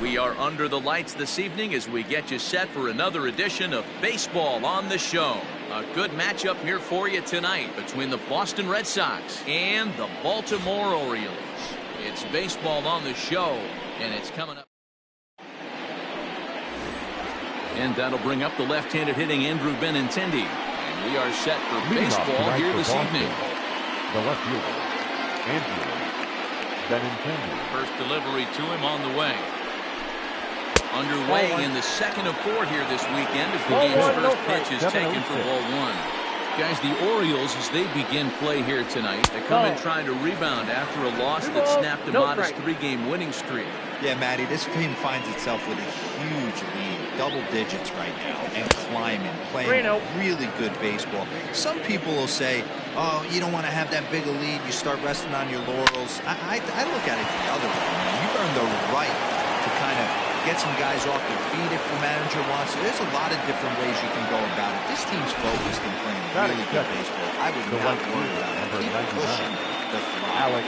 We are under the lights this evening as we get you set for another edition of Baseball on the Show. A good matchup here for you tonight between the Boston Red Sox and the Baltimore Orioles. It's Baseball on the Show, and it's coming up. And that'll bring up the left-handed hitting Andrew Benintendi. And we are set for baseball here this evening. The left fielder, Andrew Benintendi. First delivery to him on the way. Underway in the second of four here this weekend as the game's first pitch is taken for ball one. Guys, the Orioles, as they begin play here tonight, they come in trying to rebound after a loss that snapped a modest three-game winning streak. Yeah, Matty, this team finds itself with a huge lead, double digits right now, and climbing, playing really good baseball. Some people will say, oh, you don't want to have that big a lead, you start resting on your laurels. I look at it the other way, man. You've earned the right to kind of get some guys off their feet if the manager wants to. There's a lot of different ways you can go about it. This team's focused and playing really good baseball. I would not worry about it. Keep pushing the Alex.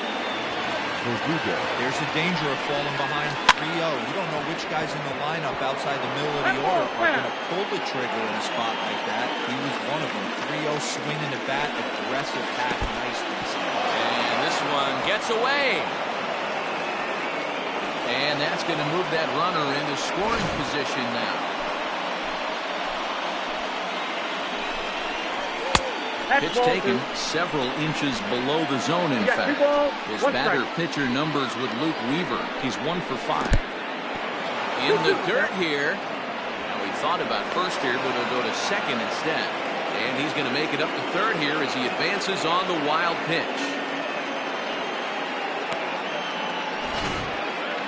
There's a danger of falling behind 3-0. You don't know which guys in the lineup outside the middle of the order are going to pull the trigger in a spot like that. He was one of them. 3-0 swinging the bat, aggressive hat, nice piece. And this one gets away. And that's going to move that runner into scoring position now. Pitch taken several inches below the zone, in fact. His batter-pitcher numbers with Luke Weaver. He's 1 for 5. In the dirt here. Now, he thought about first here, but he'll go to second instead. And he's going to make it up to third here as he advances on the wild pitch.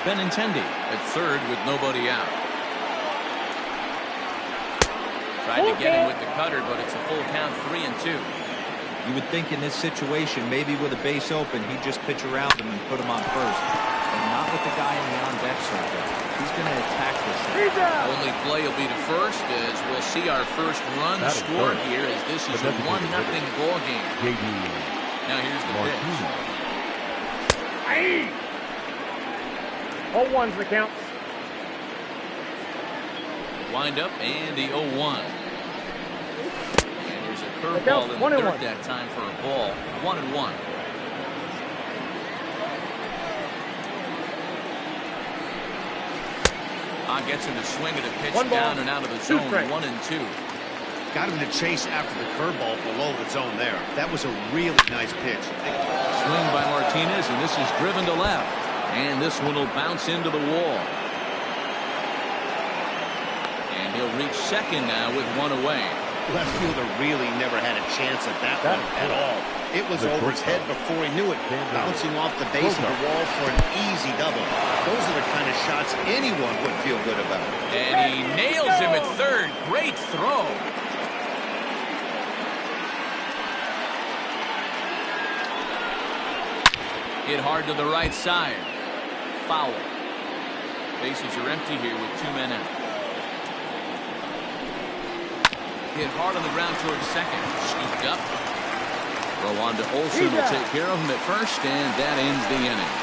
Benintendi at third with nobody out. Tried to get him with the cutter, but it's a full count, 3-2. You would think in this situation, maybe with a base open, he'd just pitch around him and put him on first. But not with the guy in the on-deck circle. He's going to attack this thing. Only play will be to first as we'll see our first run scored here as this is a 1-0 ball game. Now here's the pitch. 0-1's the count. Wind up and the 0-1. And here's a curveball in the dirt that time for a ball. 1-1. Gets him to swing at a pitch down and out of the zone. 1-2. Got him to chase after the curveball below the zone there. That was a really nice pitch. Swing by Martinez, and this is driven to left. And this one will bounce into the wall. And he'll reach second now with one away. Left fielder really never had a chance at that one at all. It was over his head before he knew it, bouncing off the base of the wall for an easy double. Those are the kind of shots anyone would feel good about. And he nails him at third. Great throw. Hit hard to the right side. Foul. Bases are empty here with 2 men out. Hit hard on the ground towards second. Scooped up. Throw on to Olsen will take care of him at first, and that ends the inning.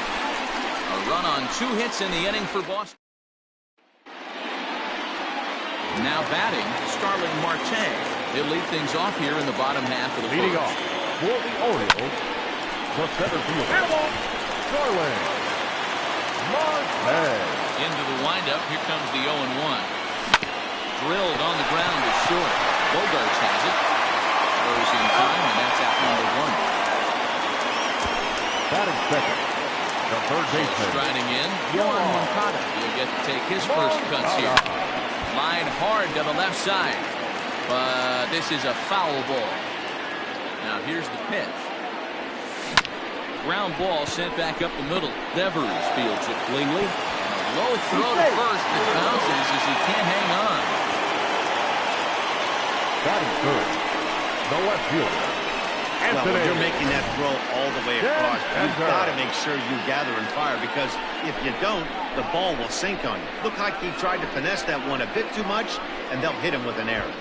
A run on 2 hits in the inning for Boston. Now batting, Starling Marte. He'll lead things off here in the bottom half of the first. Leading off for the Orioles, the center fielder, Starling Marte. Into the windup, here comes the 0-1. Drilled on the ground to short. Bogarts has it. Throws in time, and that's out number 1. Batting second, the third baseman. Striding in, Yohan Moncada. He'll get to take his first cuts here. Line hard to the left side. But this is a foul ball. Now here's the pitch. Ground ball sent back up the middle. Devers fields it cleanly. And a low throw to first that bounces as he can't hang on. Batting third, the left fielder. Well, when you're making that throw all the way across, you've got to make sure you gather and fire, because if you don't, the ball will sink on you. Looked like he tried to finesse that one a bit too much, and they'll hit him with an error.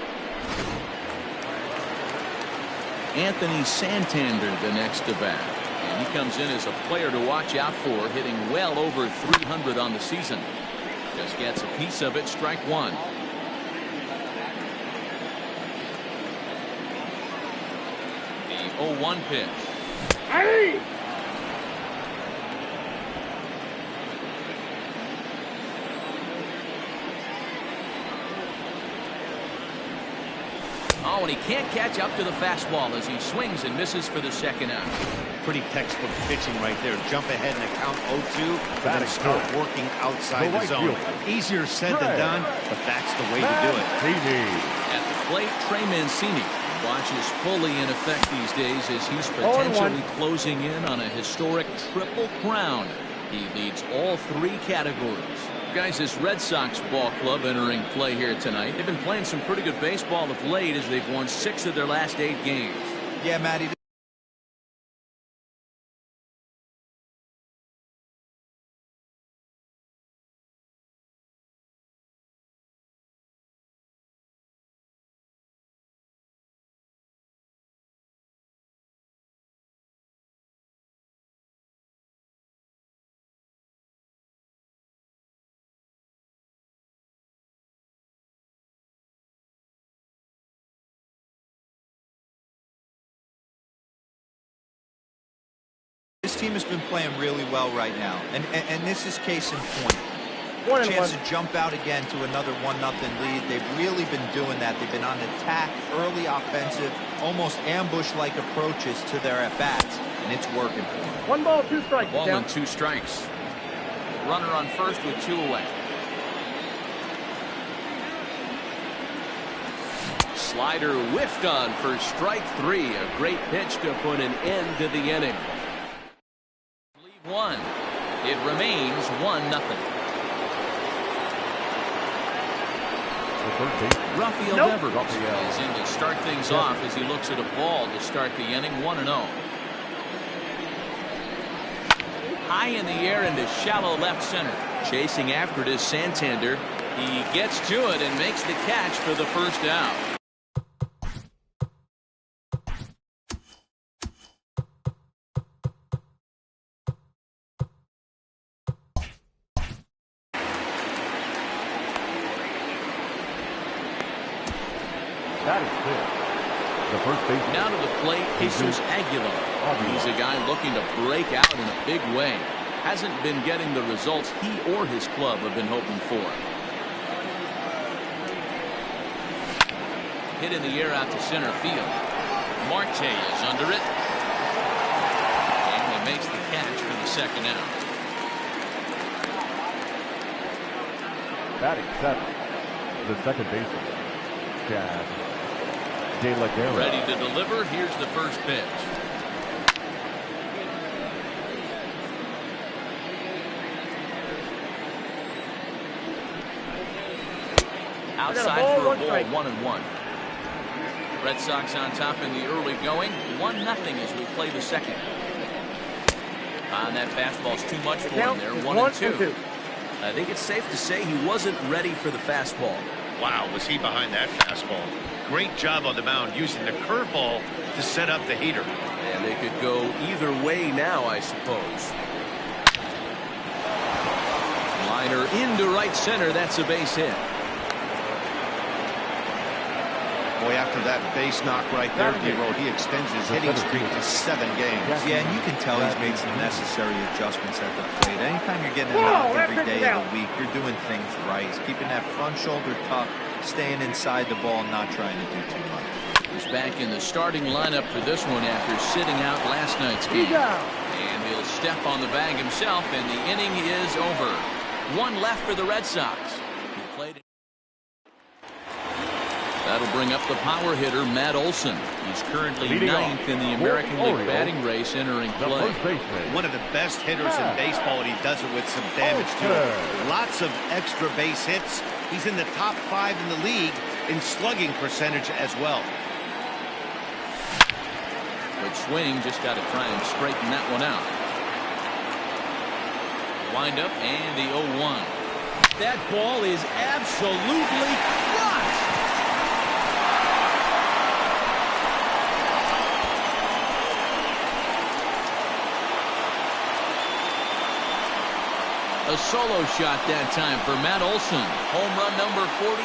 Anthony Santander the next to bat. And he comes in as a player to watch out for, hitting well over 300 on the season. Just gets a piece of it. Strike one. The 0-1 pitch. Hey! Oh, and he can't catch up to the fastball as he swings and misses for the second out. Pretty textbook pitching right there. Jump ahead in a count 0-2, then start working outside the zone. Easier said than done, but that's the way to do it. At the plate, Trey Mancini watches fully in effect these days as he's potentially closing in on a historic triple crown. He leads all three categories. Guys, this Red Sox ball club entering play here tonight. They've been playing some pretty good baseball of late as they've won 6 of their last 8 games. Yeah, Matty. This team has been playing really well right now, and this is case in point. Chance to jump out again to another 1-0 lead. They've really been doing that. They've been on attack, early offensive, almost ambush-like approaches to their at-bats, and it's working for them. 1 ball, 2 strikes. Ball and 2 strikes. Runner on first with 2 away. Slider whiffed on for strike 3. A great pitch to put an end to the inning. Lead 1. It remains 1-0. Rafael Devers is in to start things off as he looks at a ball to start the inning. 1-0. High in the air into shallow left center. Chasing after it is Santander. He gets to it and makes the catch for the first out. That is clear. The first baseman. Now to the plate, Jesus Aguilar. He's a guy looking to break out in a big way. Hasn't been getting the results he or his club have been hoping for. Hit in the air out to center field. Marte is under it. And he makes the catch for the second out. Batting 7. The second baseman. Chad. Ready to deliver. Here's the first pitch. Outside for a ball, 1-1. Red Sox on top in the early going. 1-0 as we play the second. That fastball's too much for him there. 1-2. I think it's safe to say he wasn't ready for the fastball. Wow, was he behind that fastball? Great job on the mound using the curveball to set up the heater. And they could go either way now, I suppose. Liner into right center. That's a base hit. Boy, after that base knock right there, he extends his hitting streak to 7 games. Yeah, and you can tell he's made some necessary adjustments at the plate. Anytime you're getting a knock every day of the week, you're doing things right. He's keeping that front shoulder tucked, staying inside the ball, not trying to do too much. He's back in the starting lineup for this one after sitting out last night's game. And he'll step on the bag himself, and the inning is over. 1 left for the Red Sox. He played it. That'll bring up the power hitter, Matt Olson. He's currently 9th in the American League batting race entering play. One of the best hitters in baseball, and he does it with some damage to it. Lots of extra base hits. He's in the top 5 in the league in slugging percentage as well. Good swing, just got to try and straighten that one out. Wind up and the 0-1. That ball is absolutely crushed. A A solo shot that time for Matt Olson. Home run number 47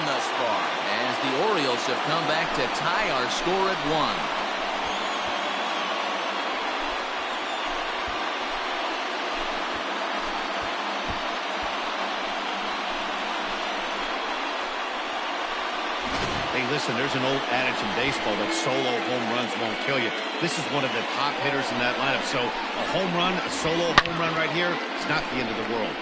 thus far, as the Orioles have come back to tie our score at 1. Hey, listen, there's an old adage in baseball that solo home runs won't kill you. This is one of the top hitters in that lineup. So a home run, a solo home run right here, it's not the end of the world.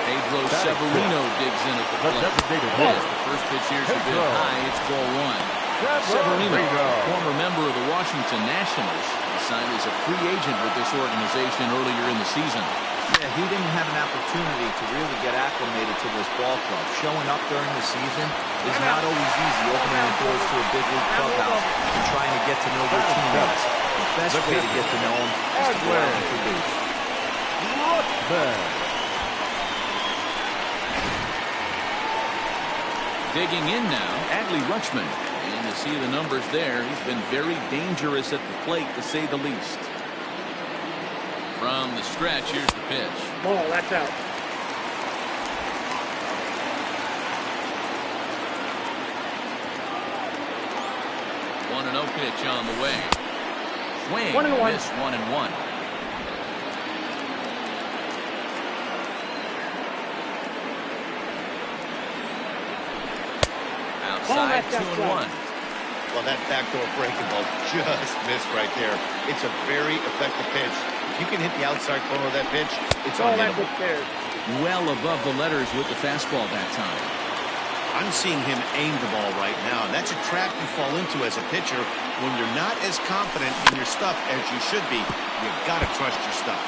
Pedro Severino digs in at the plate. Yes, the first pitch here is a bit high. It's ball 1. Severino, former member of the Washington Nationals, signed as a free agent with this organization earlier in the season. Yeah, he didn't have an opportunity to really get acclimated to this ball club. Showing up during the season is not always easy, opening the doors to a big league clubhouse and trying to get to know your teammates. The best way to get to know them is to go out and produce. Digging in now, Adley Rutschman. And you see the numbers there. He's been very dangerous at the plate, to say the least. From the stretch, here's the pitch. Ball, that's out. One and 0 pitch on the way. Swing, 1-1. miss, 1-1. Outside, 2-1. Well, that backdoor breaking ball just missed right there. It's a very effective pitch. If you can hit the outside corner of that pitch, it's unhittable. Well above the letters with the fastball that time. I'm seeing him aim the ball right now. That's a trap you fall into as a pitcher when you're not as confident in your stuff as you should be. You've got to trust your stuff.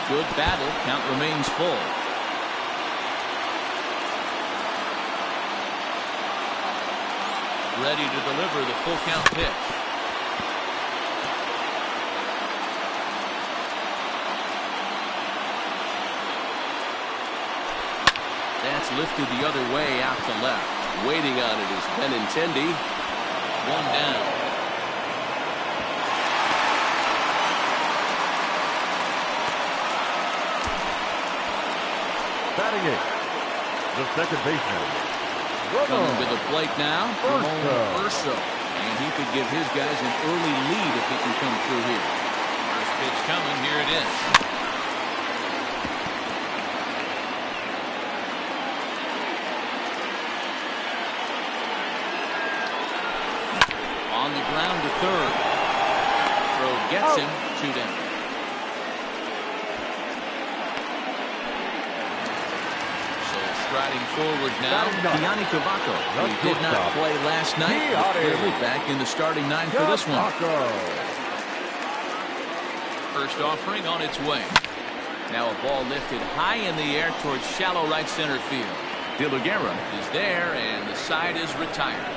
Good battle. Count remains full. Ready to deliver the full count pitch. That's lifted the other way out to left. Waiting on it is Benintendi. 1 down. Batting it, the second baseman. Coming to the plate now, Urso. And he could give his guys an early lead if he can come through here. First pitch coming, here it is. On the ground to third. Throw gets him, 2 down. Striding forward now, Gianni Cavaco. He did not play last night, but clearly back in the starting 9 for this one. First offering on its way. Now a ball lifted high in the air towards shallow right center field. De La Guerra is there, and the side is retired.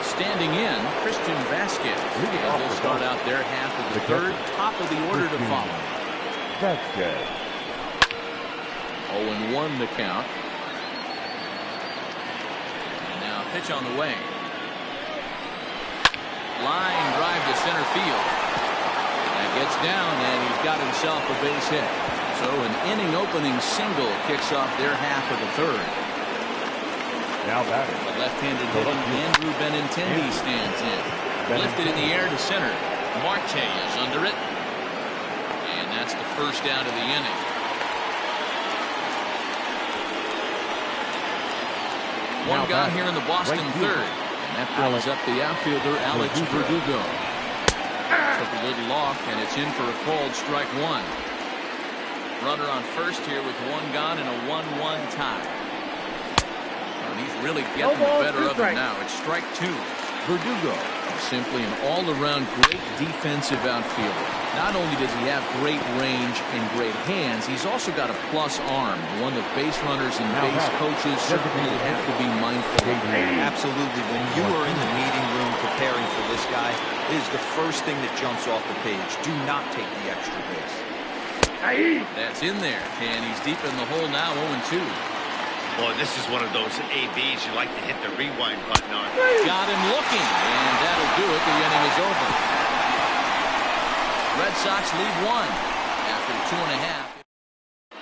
Standing in, Christian Vasquez. And they'll start out their half of the third, top of the order to follow. Vasquez. 0-1 the count. And now pitch on the way. Line drive to center field. That gets down, and he's got himself a base hit. So an inning opening single kicks off their half of the third. Now batting. The left-handed hitting Andrew Benintendi stands in. Lifted in the air to center. Marte is under it. And that's the first out of the inning. One gone here in the Boston third. And that brings up the outfielder, Alex Verdugo. Took a little off, and it's in for a called strike 1. Runner on first here with 1 gone and a 1-1 tie. And he's really getting the better of it now. It's strike 2. Verdugo, simply an all-around great defensive outfielder. Not only does he have great range and great hands, he's also got a plus arm, one that base runners and base coaches certainly have to be mindful of. Absolutely. When you are in the meeting room preparing for this guy, it is the first thing that jumps off the page. Do not take the extra base. That's in there, and he's deep in the hole now, 0-2. Boy, this is one of those ABs you like to hit the rewind button on. Got him looking, and that'll do it. The inning is over. Red Sox lead 1 after 2.5.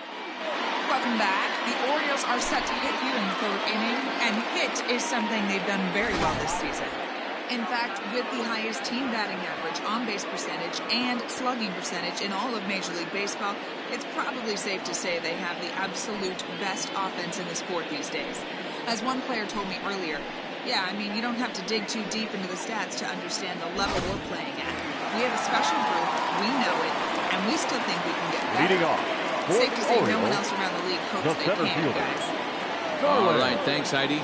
Welcome back. The Orioles are set to hit here in the 3rd inning, and hit is something they've done very well this season. In fact, with the highest team batting average, on-base percentage, and slugging percentage in all of Major League Baseball, it's probably safe to say they have the absolute best offense in the sport these days. As one player told me earlier, yeah, I mean, you don't have to dig too deep into the stats to understand the level we're playing at. We have a special group, we know it, and we still think we can get better. Leading off. Safe to say no one else around the league hopes they can, guys. All right, thanks, Heidi.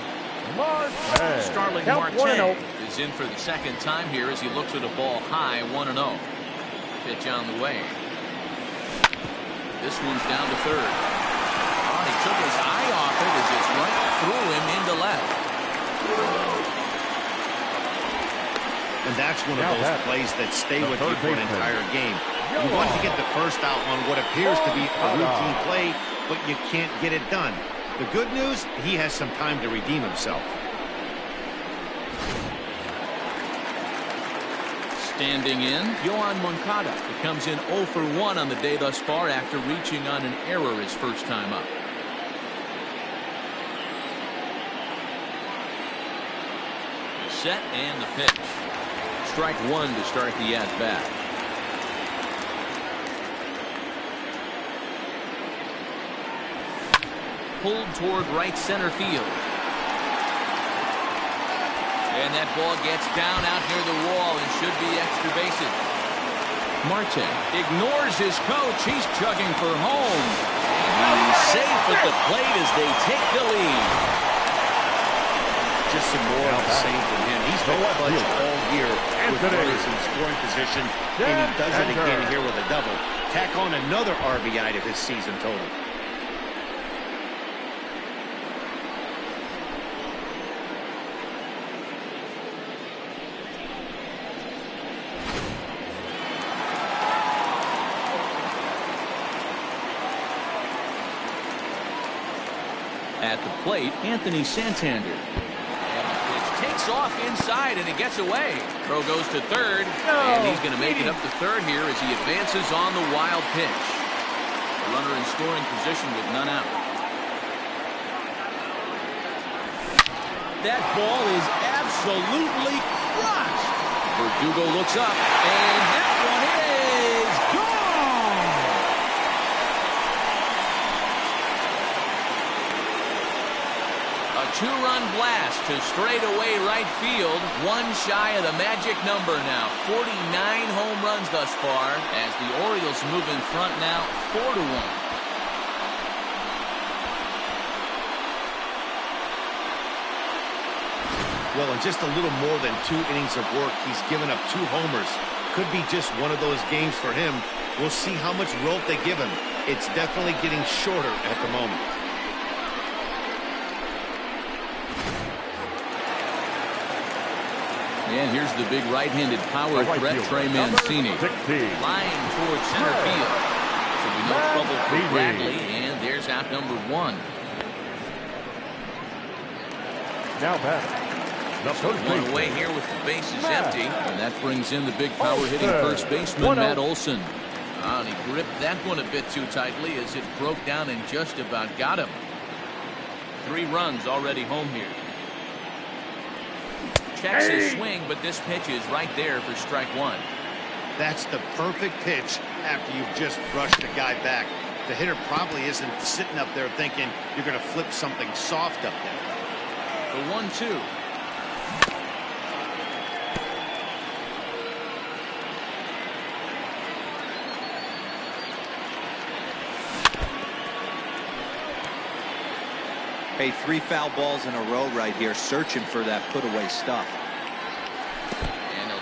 Starling Marte is in for the 2nd time here as he looks at a ball high, 1-0. Pitch on the way. This one's down to 3rd. Oh, he took his eye off it as it's right through him into left. And that's one of those plays that stay with you for an entire game. You want to get the first out on what appears to be a routine play, but you can't get it done. The good news, he has some time to redeem himself. Standing in, Yohan Moncada. He comes in 0 for 1 on the day thus far after reaching on an error his first time up. The set and the pitch. Strike 1 to start the at-bat. Pulled toward right center field. And that ball gets down out near the wall and should be extra bases. Marte ignores his coach. He's chugging for home. He's safe at the plate as they take the lead. Just some more of the same from him. He's been clutch all year with runners in scoring position, and he does it again here with a double. Tack on another RBI to his season total. At the plate, Anthony Santander. And the pitch takes off inside, and it gets away. Throw goes to 3rd, and he's going to make it up to 3rd here as he advances on the wild pitch. A runner in scoring position with none out. That ball is absolutely crushed. Verdugo looks up, and that one is gone. A 2-run blast to straightaway right field. One shy of the magic number now. 49 home runs thus far as the Orioles move in front now 4-1. Well, in just a little more than 2 innings of work, he's given up 2 homers. Could be just one of those games for him. We'll see how much rope they give him. It's definitely getting shorter at the moment. And here's the big right-handed power threat, Trey Mancini. Flying towards center field. So we know trouble for Bradley, and there's out number 1. Now back. One away here with the bases empty, and that brings in the big power-hitting first baseman, Matt Olson. And he gripped that one a bit too tightly as it broke down and just about got him. 3 runs already home here. Checks his swing, but this pitch is right there for strike 1. That's the perfect pitch after you've just brushed the guy back. The hitter probably isn't sitting up there thinking you're going to flip something soft up there. The 1-2. Hey, 3 foul balls in a row right here, searching for that put-away stuff.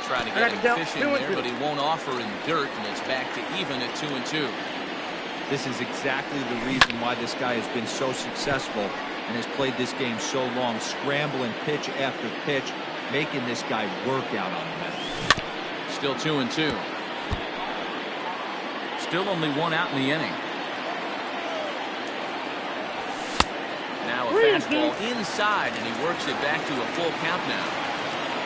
try to get him fishing there, but he won't offer in the dirt, and it's back to even at 2-2. This is exactly the reason why this guy has been so successful and has played this game so long, scrambling pitch after pitch, making this guy work out on the mound. Still 2-2. Still only one out in the inning. Now a fastball inside, and he works it back to a full count now.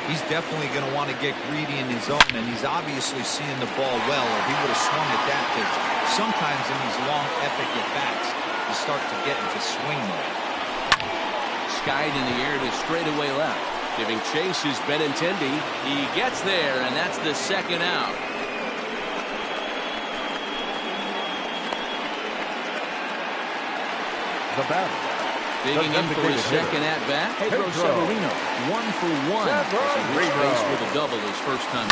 He's definitely going to want to get greedy in his zone, and he's obviously seeing the ball well, or he would have swung at that pitch. Sometimes in these long, epic at-bats, you start to get into swing mode. Skied in the air to straightaway left. Giving chase is Benintendi. He gets there, and that's the second out. The batter. Digging in for his second at-bat, Pedro Severino. 1 for 1. As he reached base with a double his first time.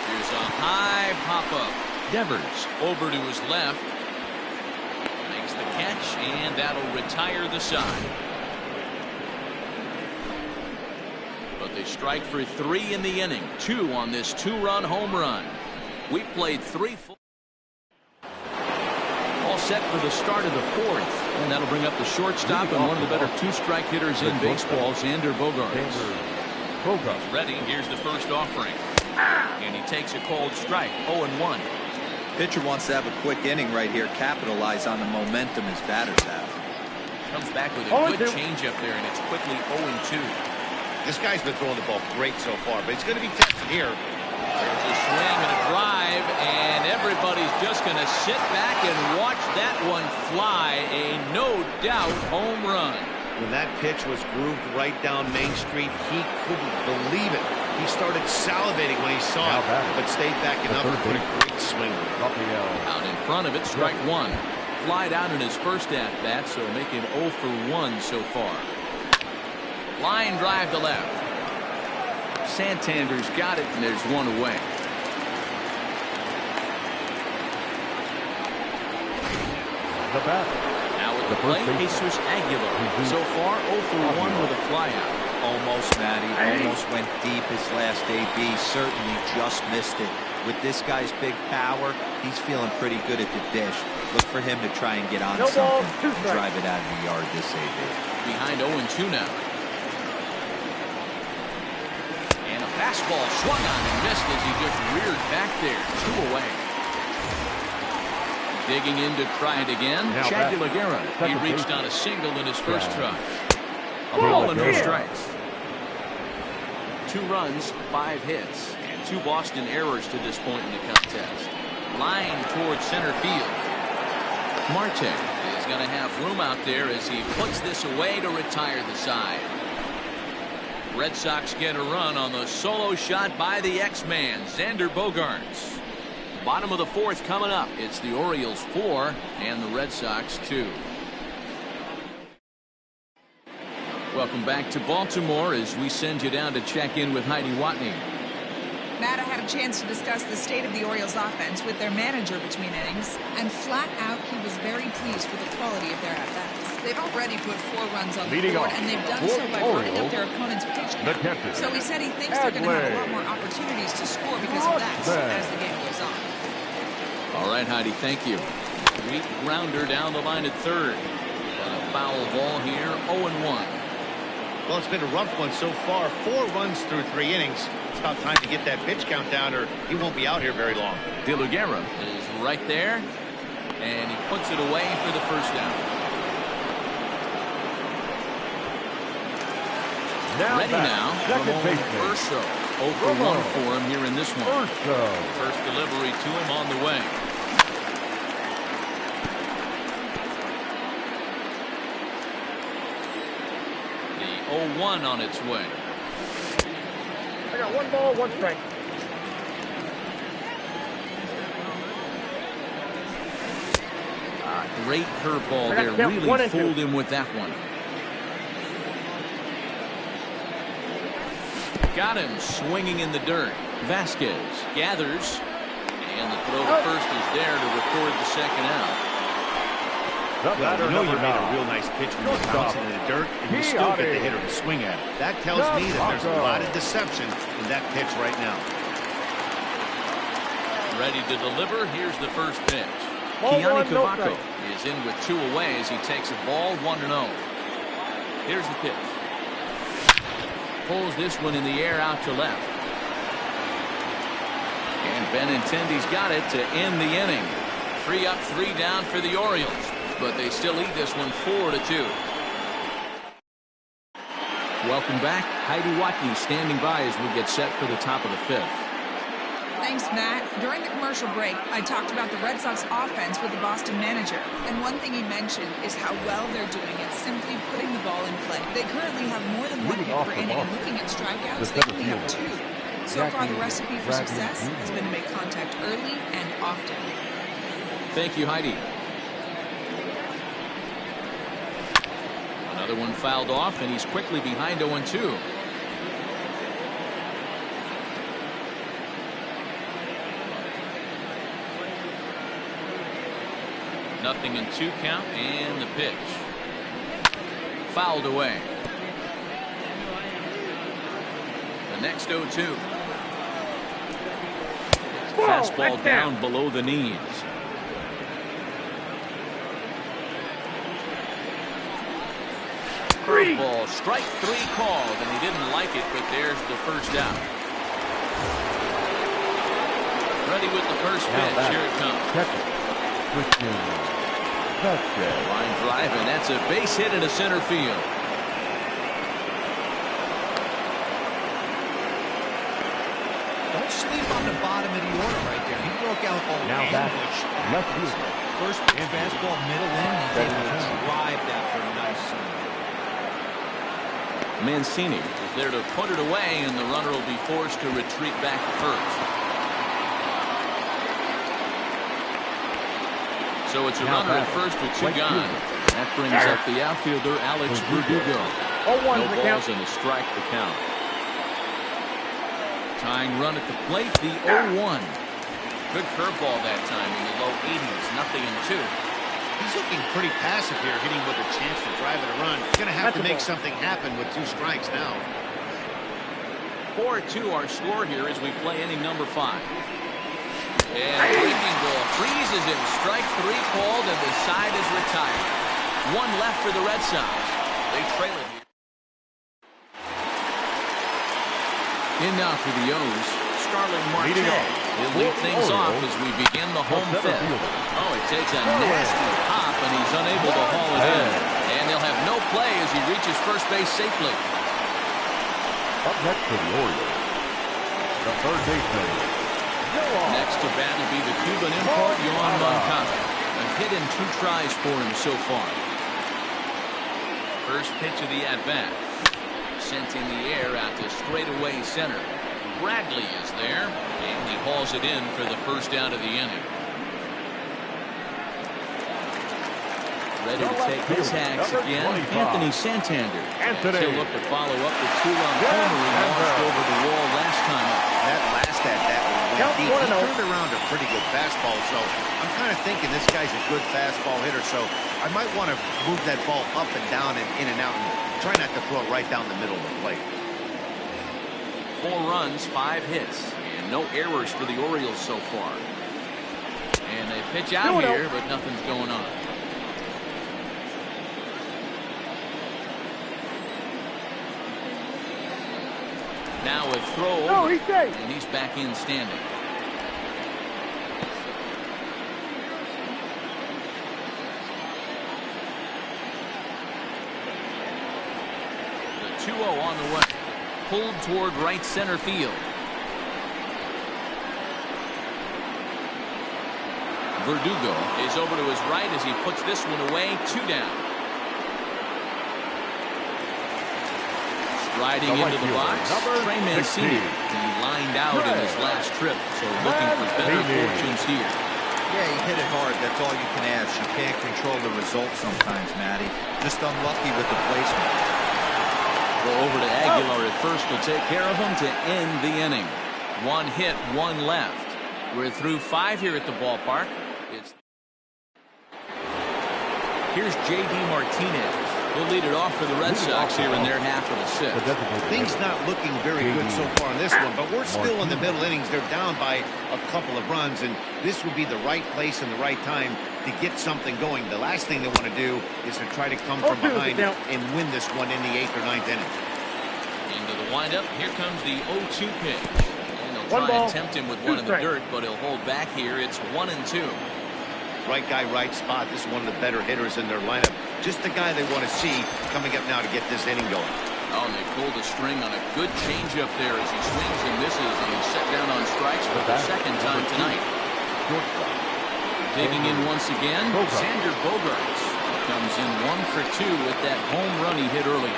Here's a high pop-up. Devers over to his left. Makes the catch, and that'll retire the side. But they strike for 3 in the inning. 2 on this 2-run home run. We played 3 full. All set for the start of the 4th. And that'll bring up the shortstop and one of the better 2-strike hitters in baseball, Xander Bogaerts. He's ready. Here's the first offering. And he takes a cold strike. 0-1. Pitcher wants to have a quick inning right here, capitalize on the momentum his batters have. Comes back with a good changeup there, and it's quickly 0-2. This guy's been throwing the ball great so far, but he's going to be tested here. There's a swing and a drive, and everybody's just going to sit back and watch that one fly. A no-doubt home run. When that pitch was grooved right down Main Street, he couldn't believe it. He started salivating when he saw it, but stayed back enough to put a great swing. Out in front of it, strike 1. Flied out in his first at-bat, so make him 0 for 1 so far. Line drive to left. Santander's got it, and there's one away. The batter. Now at the plate, Jesus Aguilar. So far, 0 for 1 with a flyout. Almost, Matty. Almost went deep his last AB. Certainly just missed it. With this guy's big power, he's feeling pretty good at the dish. Look for him to try and get on something and drive it out of the yard this AB. Behind 0-2 now. Fastball swung on and missed as he just reared back there. 2 away. Digging in to try it again. Shaggy Lagera. He reached on a single in his first try. A ball and no strikes. 2 runs, 5 hits, and 2 Boston errors to this point in the contest. Line towards center field. Marte is going to have room out there as he puts this away to retire the side. Red Sox get a run on the solo shot by the X-Man, Xander Bogaerts. Bottom of the 4th coming up. It's the Orioles 4 and the Red Sox 2. Welcome back to Baltimore as we send you down to check in with Heidi Watney. Matt, I had a chance to discuss the state of the Orioles offense with their manager between innings, and flat out he was very pleased with the quality of their at-bats. They've already put 4 runs on the board, and they've done so by running up their opponent's pitch count. So he said he thinks they're going to have a lot more opportunities to score because of that as the game goes on. All right, Heidi, thank you. Sweet grounder down the line at third. But a foul ball here, 0-1. Well, it's been a rough one so far. 4 runs through 3 innings. It's about time to get that pitch count down, or he won't be out here very long. De La Guerra is right there, and he puts it away for the first down. Ready now, Ramon Urso. 0 for 1 for him here in this one. First delivery to him on the way. The 0-1 on its way. I got 1 ball, 1 strike. Great curveball there. Really fooled him with that one. Got him swinging in the dirt. Vasquez gathers, and the throw to first is there to record the second out. The Well, batter, you know you number made a 9. real nice pitch when you're bouncing in the dirt, and you still get the hitter to swing at it. That tells me that there's a lot of deception in that pitch right now. Ready to deliver. Here's the first pitch. Ball Kiani one, no Kavako strike. is in with 2 away as he takes a ball 1-0. Here's the pitch. Pulls this one in the air out to left. And Benintendi's got it to end the inning. 3 up, 3 down for the Orioles, but they still lead this one 4-2. Welcome back. Heidi Watney standing by as we get set for the top of the 5th. Thanks, Matt. During the commercial break, I talked about the Red Sox offense with the Boston manager. And one thing he mentioned is how well they're doing at simply putting the ball in play. They currently have more than 1 hit per inning, and looking at strikeouts, they only have 2. So far, the recipe for success has been to make contact early and often. Thank you, Heidi. Another one fouled off, and he's quickly behind 0-2. Nothing in 2 count, and the pitch. Fouled away. The next 0-2. Fastball down below the knees. Curveball, strike 3 called, and he didn't like it, but there's the first out. Ready with the first pitch. Here it comes. Line drive, and that's a base hit into center field. Don't sleep on the bottom of the order right there. He broke out an ambush. First pitch fastball, middle in. He's able to drive that for a nice swing. Mancini is there to put it away, and the runner will be forced to retreat back to first. So it's a runner at first with 2 gone. That brings up the outfielder, Alex Verdugo. No balls and a strike to count. Tying run at the plate, the 0-1. Good curveball that time in the low 80s. Nothing in 2. He's looking pretty passive here, hitting with a chance to drive it a run. He's going to have to make something happen with 2 strikes now. 4-2 our score here as we play inning number 5. And breaking ball freezes him. Strike 3 called, and the side is retired. 1 left for the Red Sox. They trail it here. In now for the O's, Starling Marte. He'll lead things off as we begin the home 5th. Oh, it takes a nasty pop, and he's unable to haul it in. And they'll have no play as he reaches first base safely. Up next for the Orioles, the third baseman. Next to bat will be the Cuban import, Yohan Moncada. A hit in 2 tries for him so far. First pitch of the at-bat. Sent in the air out to straightaway center. Bradley is there, and he hauls it in for the first out of the inning. Ready to take his hacks again, Anthony Santander. He'll look to follow up the 2-run homer he launched over the wall last time up. That last at-bat went deep. He turned around a pretty good fastball, so I'm kind of thinking this guy's a good fastball hitter, so I might want to move that ball up and down and in and out and try not to throw it right down the middle of the plate. 4 runs, 5 hits, and no errors for the Orioles so far. And they pitch out here, but nothing's going on. Now a throw over, and he's back in standing. The 2-0 on the way. Pulled toward right center field. Verdugo is over to his right as he puts this one away. 2 down. Riding into the box, Trey Mancini. He lined out in his last trip, so looking for better fortunes here. Yeah, he hit it hard. That's all you can ask. You can't control the result sometimes, Matty. Just unlucky with the placement. Go over to Aguilar at first to take care of him to end the inning. 1 hit, 1 left. We're through 5 here at the ballpark. It's Here's J.D. Martinez. He'll lead it off for the Red Sox here in their half of the sixth. Things not looking very good so far in this one, but we're still in the middle innings. They're down by a couple of runs, and this would be the right place and the right time to get something going. The last thing they want to do is to try to come from behind and win this one in the 8th or 9th inning. Into the windup. Here comes the 0-2 pitch. And they'll try and tempt him with one in the dirt, but he'll hold back here. It's 1-2. Right guy, right spot. This is one of the better hitters in their lineup. Just the guy they want to see coming up now to get this inning going. Oh, and they pulled the string on a good changeup there as he swings and misses, and he's set down on strikes for the second time tonight. Digging in once again, Xander Bogaerts comes in 1 for 2 with that home run he hit earlier.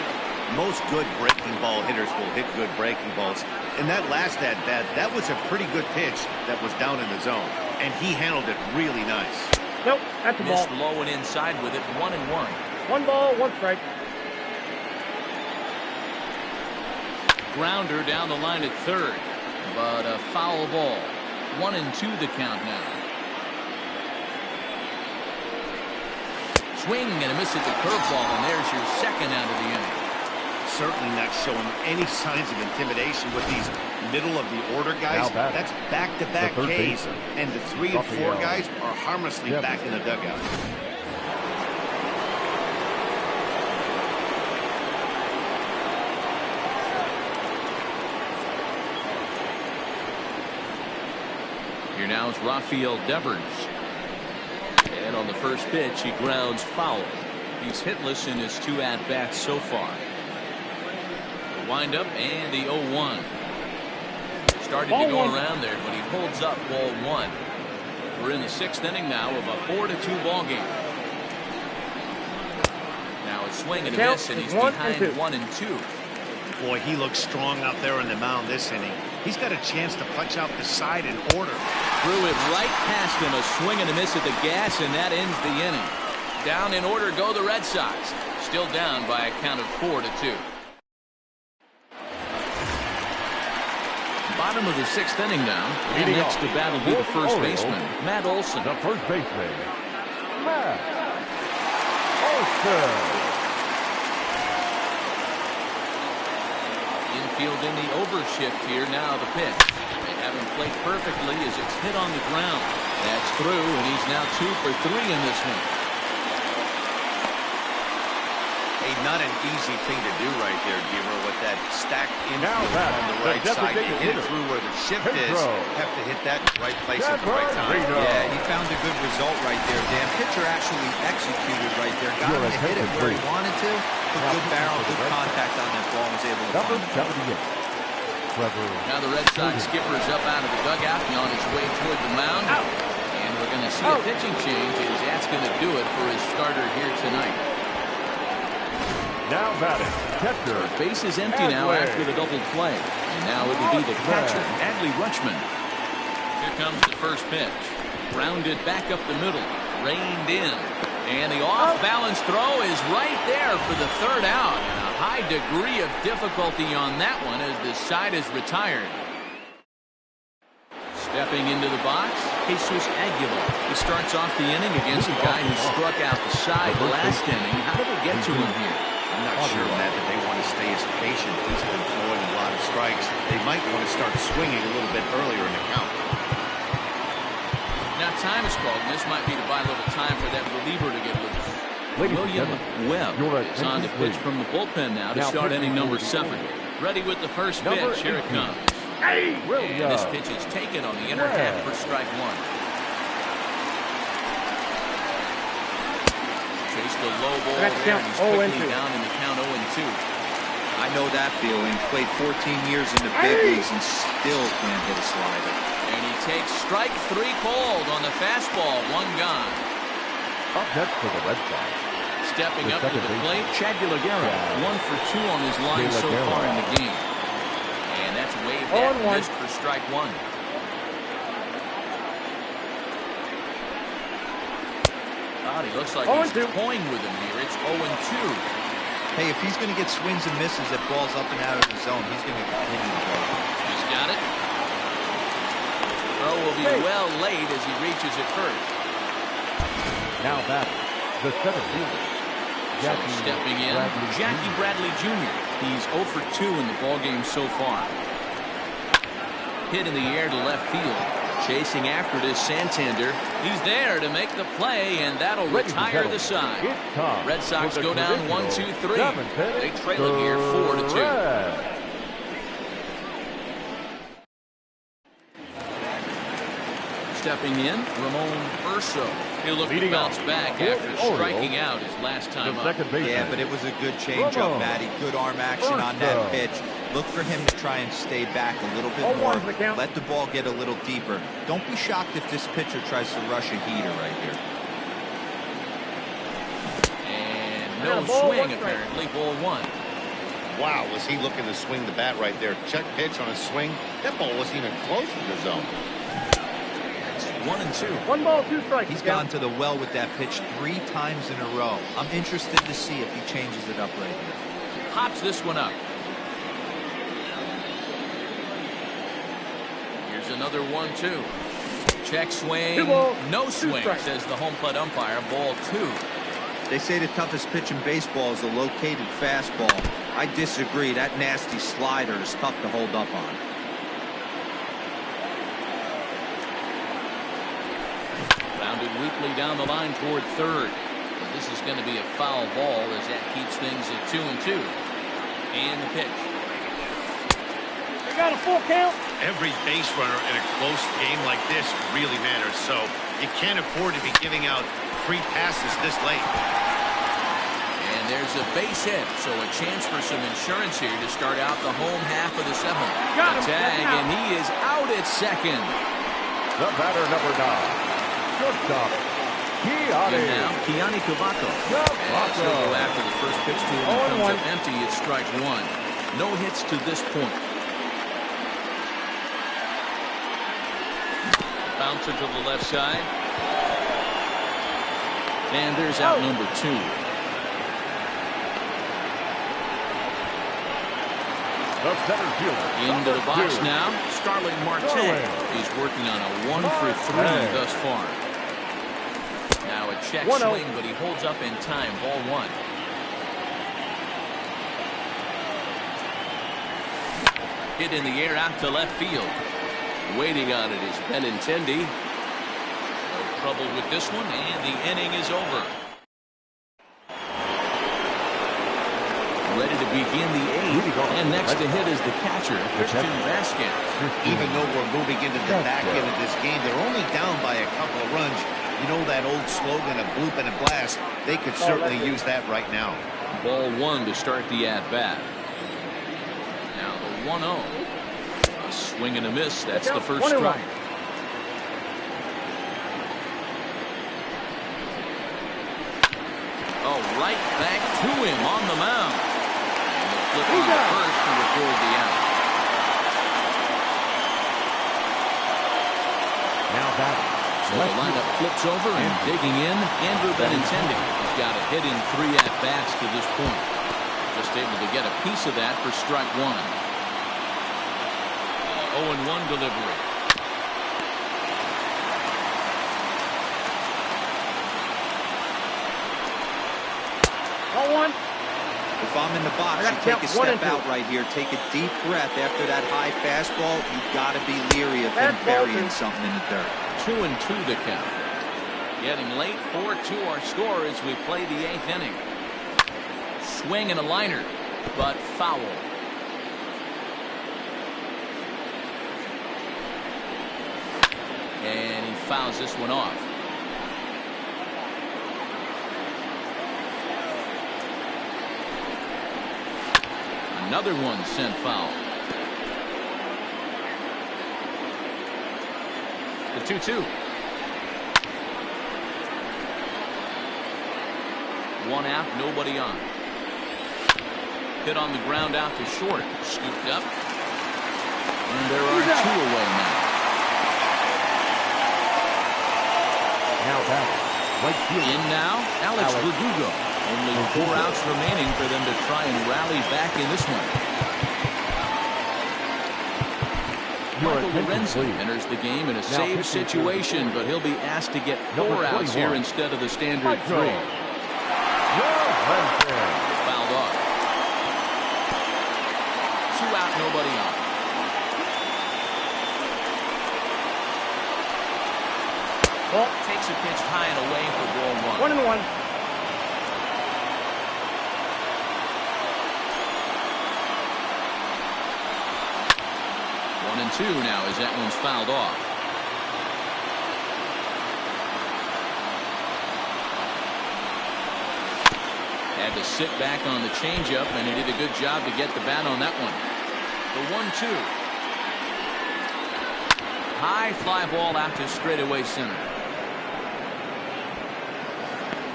Most good breaking ball hitters will hit good breaking balls. And that last at-bat, that was a pretty good pitch that was down in the zone. And he handled it really nice. Nope, that's a ball. Missed low and inside with it, 1-1. 1 ball, 1 strike. Grounder down the line at third, but a foul ball. 1-2 the count now. Swing and a miss at the curveball, and there's your second out of the inning. Certainly not showing any signs of intimidation with these middle of the order guys. That's back-to-back Ks, and the 3 and 4 guys are harmlessly back in the dugout. Here now is Rafael Devers. And on the first pitch, he grounds foul. He's hitless in his 2 at-bats so far. The windup and the 0-1. Started to go around there, but he holds up ball 1. We're in the 6th inning now of a 4-2 ball game. Now a swing and a miss, and he's behind 1-2. Boy, he looks strong out there on the mound this inning. He's got a chance to punch out the side in order. Threw it right past him, a swing and a miss at the gas, and that ends the inning. Down in order go the Red Sox. Still down by a count of 4-2. Bottom of the 6th inning now. And next to bat will be the first baseman, Matt Olson. The first baseman, Matt Olson. Infield in the overshift here. Now the pitch. They have him played perfectly as it's hit on the ground. That's through, and he's now 2 for 3 in this one. Hey, not an easy thing to do right there, Deaver, with that stacked infield on the right side. You hit it through where the shift is. Have to hit that in the right place at the right time. Yeah, he found a good result right there, Dan. Pitcher actually executed right there. Got him to hit it where he wanted to. Put good barrel, good contact on that ball. Was able to find it. Now the Red Sox skipper's up out of the dugout and on his way toward the mound. And we're going to see a pitching change as that's going to do it for his starter here tonight. Now batting, catcher. Base is empty now after the double play. And now it will be the catcher, Adley Rutschman. Here comes the first pitch. Grounded back up the middle. Reined in. And the off-balance throw is right there for the 3rd out. And a high degree of difficulty on that one as the side is retired. Stepping into the box, Jesus Aguilar. He starts off the inning against a guy who struck out the side last inning. How did they get to him here? I'm not sure, Matt, that they want to stay as patient. He's been throwing a lot of strikes. They might want to start swinging a little bit earlier in the count. Now time is called, and this might be to buy a little time for that reliever to get loose. William Webb is on to pitch from the bullpen now to start inning number 7. Ready with the first pitch. Here it comes. And this pitch is taken on the inner half for strike 1. Chased a low ball there, and he's quickly down in the count 0-2. I know that feeling. Played 14 years in the big leagues and still can't hit a slider. And he takes strike 3 called on the fastball. 1 gone. Up next for the Red Sox. Stepping up to the plate, Chad De La Guerra. 1 for 2 on his line so far in the game. And that's waved at and missed for strike 1. He looks like he's toying with him here. It's 0-2. Hey, if he's going to get swings and misses at balls up and out of the zone, he's going to continue to go. He's got it. Throw will be well laid as he reaches it first. Now back, The center fielder, Stepping in, Jackie Bradley Jr. He's 0 for 2 in the ballgame so far. Hit in the air to left field. Chasing after it is Santander. He's there to make the play, and that'll retire the side. Red Sox go down 1-2-3. They trail it here 4-2. Stepping in, Ramon Urso. He'll look to bounce back after striking out his last time up. Yeah, but it was a good changeup, Matty. Good arm action on that pitch. Look for him to try and stay back a little bit more. Let the ball get a little deeper. Don't be shocked if this pitcher tries to rush a heater right here. And no swing, apparently. Ball 1. Wow, was he looking to swing the bat right there? Check pitch on a swing. That ball wasn't even close to the zone. 1-2. 1 ball, 2 strikes. He's gone to the well with that pitch 3 times in a row. I'm interested to see if he changes it up right here. Hops this one up. Here's another 1-2. Check swing. No swing, says the home plate umpire. Ball 2. They say the toughest pitch in baseball is a located fastball. I disagree. That nasty slider is tough to hold up on. Rounded weakly down the line toward third. But this is going to be a foul ball as that keeps things at 2-2. And the pitch. They got a full count. Every base runner in a close game like this really matters, so you can't afford to be giving out free passes this late. And there's a base hit, so a chance for some insurance here to start out the home half of the 7th. Got him. A tag, and he is out at second. The batter, number 9. Shortstop, And now, Kiani Cavaco. As he'll go after the first pitch to him and comes up empty at strike 1. No hits to this point. Bouncer to the left side. And there's out number 2. The center fielder. Into the box now, Starling Marte. He's working on a 1 for 3 thus far. Now a check swing, but he holds up in time. Ball 1. Hit in the air out to left field. Waiting on it is Benintendi. No trouble with this one, and the inning is over. Ready to begin the 8th, and next to hit is the catcher, Christian Vasquez. Even though we're moving into the back end of this game, they're only down by a couple of runs. You know that old slogan, a bloop and a blast? They could certainly use that right now. Ball 1 to start the at-bat. Now the 1-0. A swing and a miss. That's the first strike. Oh, right back to him on the mound. And the flip on the first to record the out. Now that. So the lineup flips over and digging in, Andrew Benintendi. He's got a hit in 3 at-bats to this point. Just able to get a piece of that for strike 1. 0-1 delivery. If I'm in the box, you take a step out right here. Take a deep breath after that high fastball. You've got to be leery of him burying something in the dirt. 2-2 the count. Getting late, 4-2 our score as we play the 8th inning. Swing and a liner, but foul. And he fouls this one off. Another one sent foul. The 2-2. 1 out, nobody on. Hit on the ground out to short. Scooped up. And there are 2 away now. Now back. Right field. In now, Alex Verdugo. Only 4 outs remaining for them to try and rally back in this one. Michael Lorenzen enters the game in a save situation, but he'll be asked to get 4 outs here instead of the standard 3. Fouled off. 2 out, nobody on. Ball. Takes a pitch high and away for ball 1. 1-1. 1-2 now as that one's fouled off. Had to sit back on the changeup, and he did a good job to get the bat on that one. The 1-2. High fly ball out to straightaway center.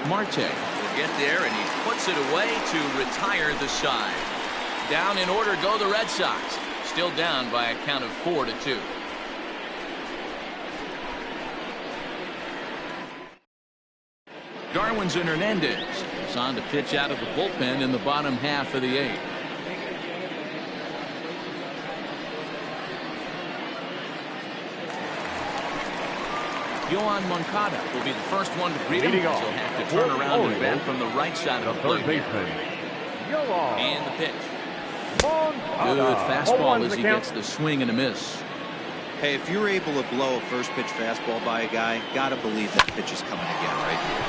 Marte will get there, and he puts it away to retire the side. Down in order go the Red Sox. Still down by a count of 4-2. Darwin's and Hernandez is on to pitch out of the bullpen in the bottom half of the 8th. Yohan Moncada will be the first one to greet him. He'll have to turn around and bat from the right side of the plate. And the pitch. Good fastball as he gets the swing and a miss. Hey, if you're able to blow a first pitch fastball by a guy, gotta believe that pitch is coming again right here.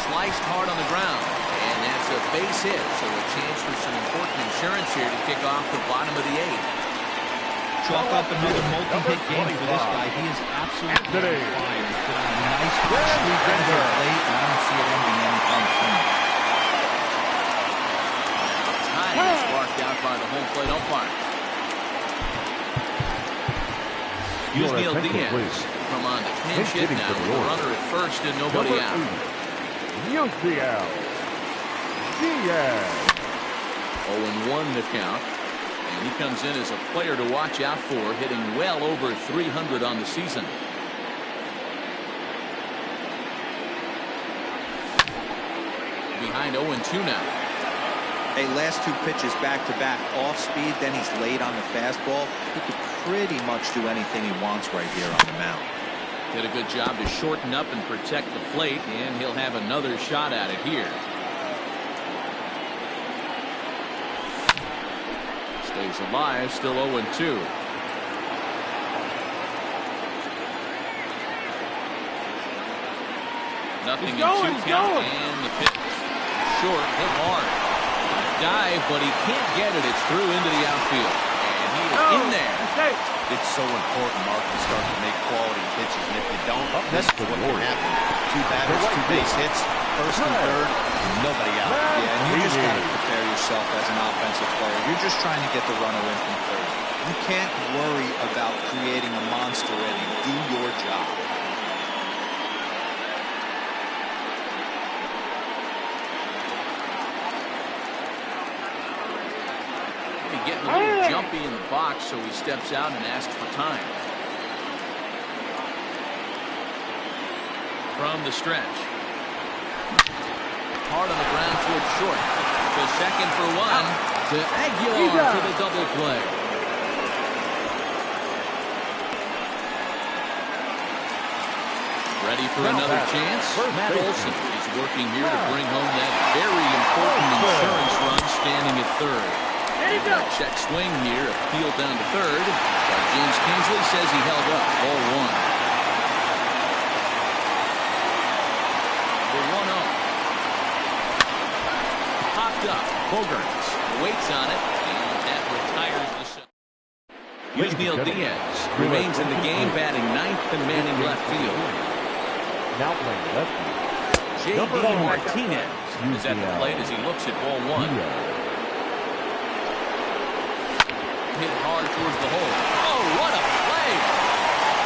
Sliced hard on the ground, and that's a base hit, so a chance for some important insurance here to kick off the bottom of the 8th. Chalk up another multi-hit game for this guy. He is absolutely on fire. He's put on a nice hot streak as of late, and I don't see it ending anytime soon. Time is marked out by the home plate umpire. Yusniel Diaz from on the pinch hit now with a runner at first and nobody out. Diaz. 0-1 the count. And he comes in as a player to watch out for, hitting well over 300 on the season. Behind 0-2 now. Hey, last 2 pitches back-to-back off speed, then he's late on the fastball. He could pretty much do anything he wants right here on the mound. Did a good job to shorten up and protect the plate, and he'll have another shot at it here. Stays alive, still 0-2. Nothing in 2 count, and the pitch. Short, hit hard. Dive, but he can't get it. It's through into the outfield. And he is in there. It's so important, Mark, to start to make quality pitches. And if you don't, this is what can happen. 2 batters, 2 base hits, first and third, and nobody out. Yeah, and you just got to prepare yourself as an offensive player. You're just trying to get the runner in from third. You can't worry about creating a monster inning. Do your job. Getting a little jumpy in the box, so he steps out and asks for time. From the stretch. Hard on the ground towards short. To second for 1. To Aguilar for the double play. Ready for another chance? Matt Olson is working here to bring home that very important insurance run, standing at third. Check swing here, appeal down to third. But James Kingsley says he held up. Ball 1. The 1-0. Popped up. Bogarts waits on it, and that retires the set. Yusniel Diaz remains in the game, batting 9th and manning left field. Now playing left field. J.D. Martinez is at the plate as he looks at ball 1. Hit hard towards the hole. Oh, what a play!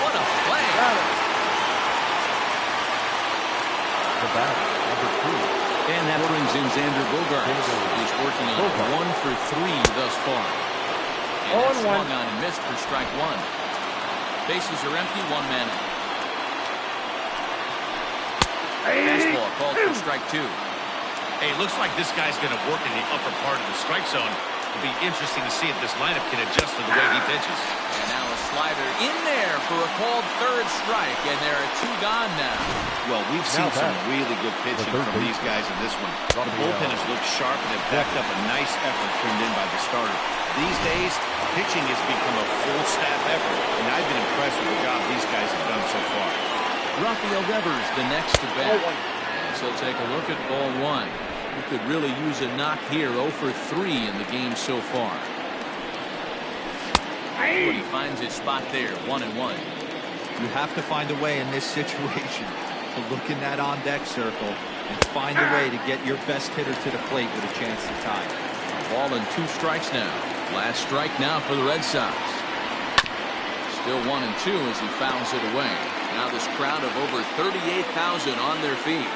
What a play! The bat, number 2. And that brings in Xander Bogaerts. He's working on 1 for 3 thus far. And that's swung on and missed for strike 1. Bases are empty, 1 man out. Fastball called for strike 2. Hey, looks like this guy's going to work in the upper part of the strike zone. It'll be interesting to see if this lineup can adjust to the way he pitches. And now a slider in there for a called third strike, and there are 2 gone now. Well, we've seen some really good pitching from these guys in this one. The bullpen has looked sharp and have backed up a nice effort turned in by the starter. These days, pitching has become a full staff effort, and I've been impressed with the job these guys have done so far. Rafael Devers the next to bat. So take a look at ball 1. He could really use a knock here. 0 for 3 in the game so far. But he finds his spot there. 1-1. You have to find a way in this situation to look in that on-deck circle and find a way to get your best hitter to the plate with a chance to tie. Ball and 2 strikes now. Last strike now for the Red Sox. Still 1-2 as he fouls it away. Now this crowd of over 38,000 on their feet.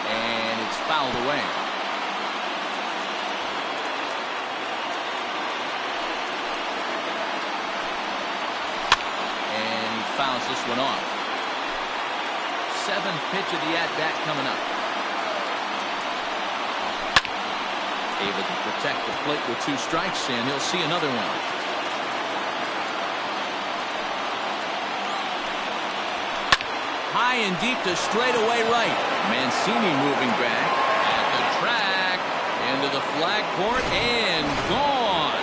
And it's fouled away. And he fouls this one off. 7th pitch of the at-bat coming up. Able to protect the plate with 2 strikes, and he'll see another one. High and deep to straightaway right. Mancini moving back at the track, into the flag court, and gone.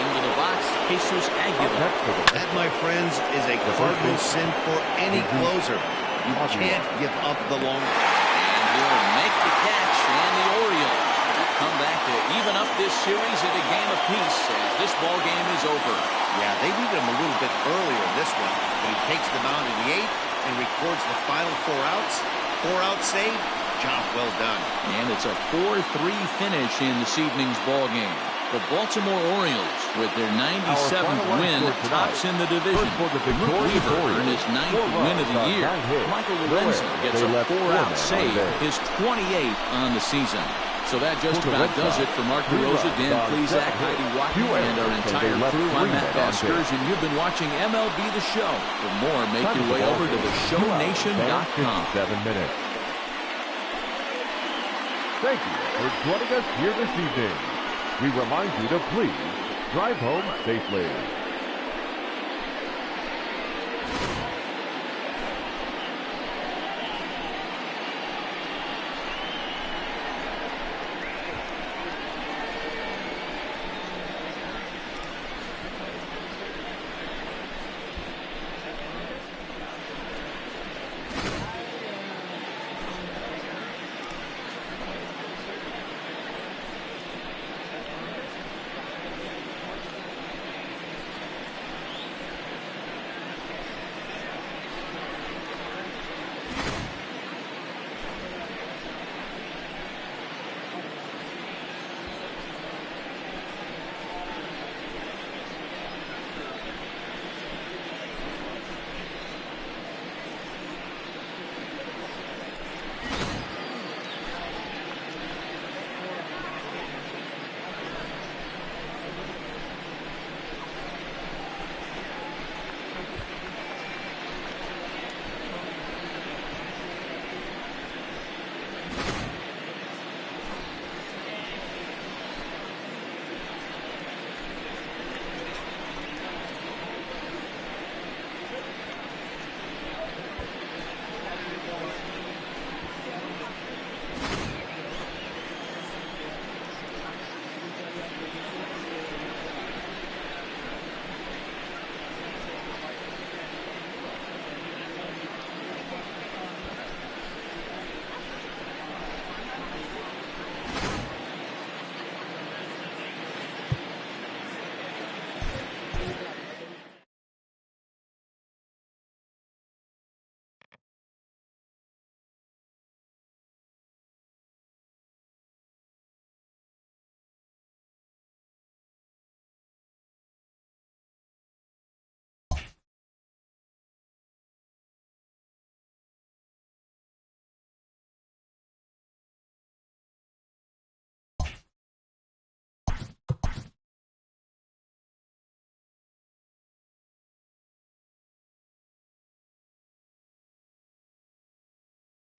Into the box, Jesus Aguilar. That, my friends, is a cardinal sin for any closer. You can't give up the long. And he'll make the catch, and the Orioles come back to even up this series at a game apiece as this ball game is over. Yeah, they needed him a little bit earlier in this one, but he takes the mound in the 8th and records the final 4 outs. 4-out save. Job well done. And it's a 4-3 finish in this evening's ball game. The Baltimore Orioles, with their 97th win, tops in the division. Luke Weaver earned his 9th win of the year. Michael Lorenzo gets a 4-out save, his 28th on the season. So that just about does it for Mark DeRosa, Dan Plesac, Heidi Watkins, and our entire crew. I'm Matt Baskers, and you've been watching MLB The Show. For more, make your way over to theshownation.com. 7 minutes. Thank you for joining us here this evening. We remind you to please drive home safely.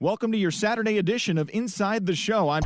Welcome to your Saturday edition of Inside the Show. I'm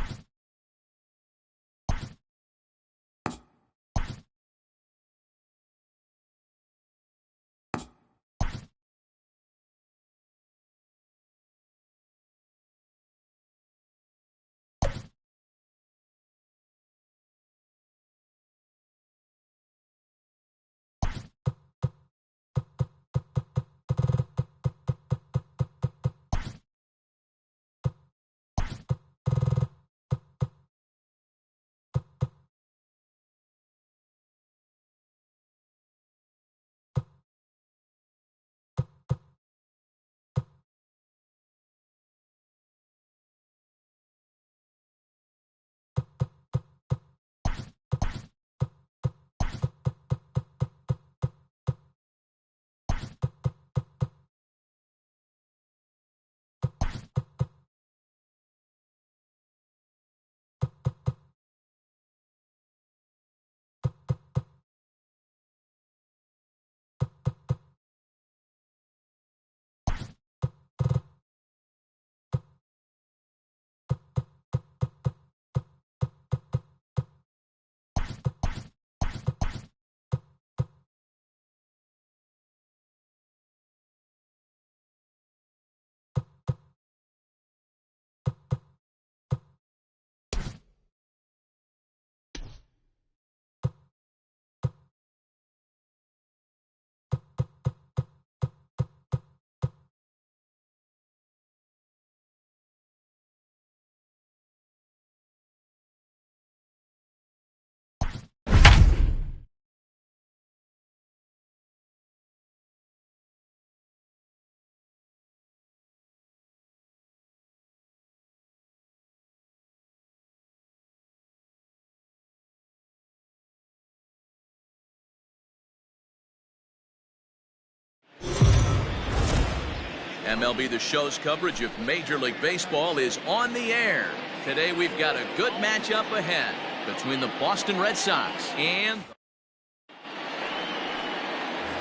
MLB The Show's coverage of Major League Baseball is on the air. Today we've got a good matchup ahead between the Boston Red Sox and...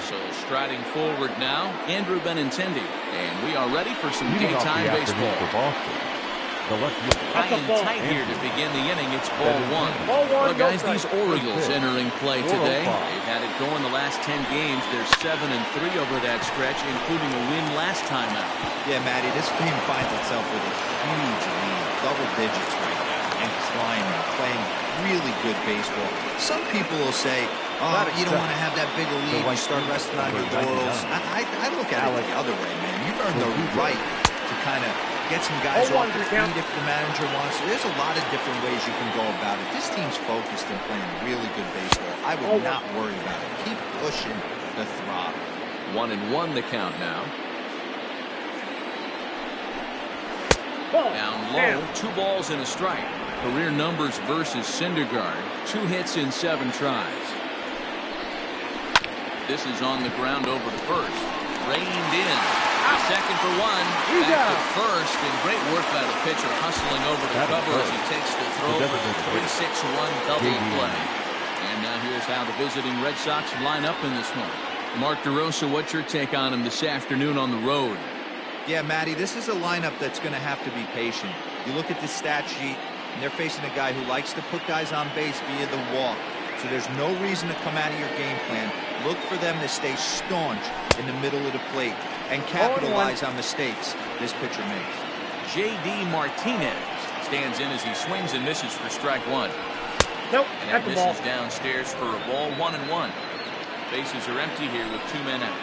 So striding forward now, Andrew Benintendi. And we are ready for some daytime baseball. For Boston, the left High and tight here to begin the inning. It's ball one. Well, guys, these Orioles entering play today. They've had it going the last 10 games. They're 7-3 over that stretch, including a win last time out. Yeah, Matty, this team finds itself with a huge lead, double digits right now, and climbing, playing really good baseball. Some people will say, oh, you don't want to have that big a lead. You start resting on your laurels. I look at it the other way, man. You've earned the right to kind of get some guys off their feet if the manager wants to. There's a lot of different ways you can go about it. This team's focused and playing really good baseball. I would not worry about it. Keep pushing the throttle. 1-1 the count now. Down low, 2 balls and a strike. Career numbers versus Syndergaard. 2 hits in 7 tries. This is on the ground over to first. Reined in. Second for 1. Back to first, and great work by the pitcher, hustling over the cover as he takes the throw for the 3-6-1 double play. And now here's how the visiting Red Sox line up in this one. Mark DeRosa, what's your take on him this afternoon on the road? Yeah, Matty, this is a lineup that's going to have to be patient. You look at the stat sheet, and they're facing a guy who likes to put guys on base via the walk. So there's no reason to come out of your game plan. Look for them to stay staunch in the middle of the plate and capitalize on mistakes this pitcher makes. J.D. Martinez stands in as he swings and misses for strike 1. Nope, and that misses downstairs for a ball. 1-1. Bases are empty here with 2 men out.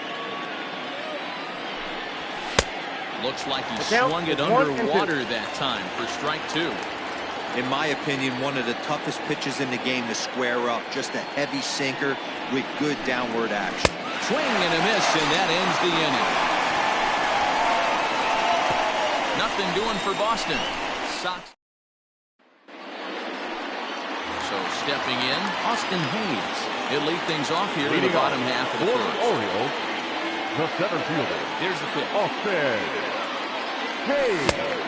Looks like he swung it underwater that time for strike 2. In my opinion, one of the toughest pitches in the game to square up. Just a heavy sinker with good downward action. Swing and a miss, and that ends the inning. Nothing doing for Boston. Sox. So stepping in, Austin Hayes. He'll lead things off here in the bottom half of the first. Orioles, the center fielder. Here's the pitch. Austin Hayes.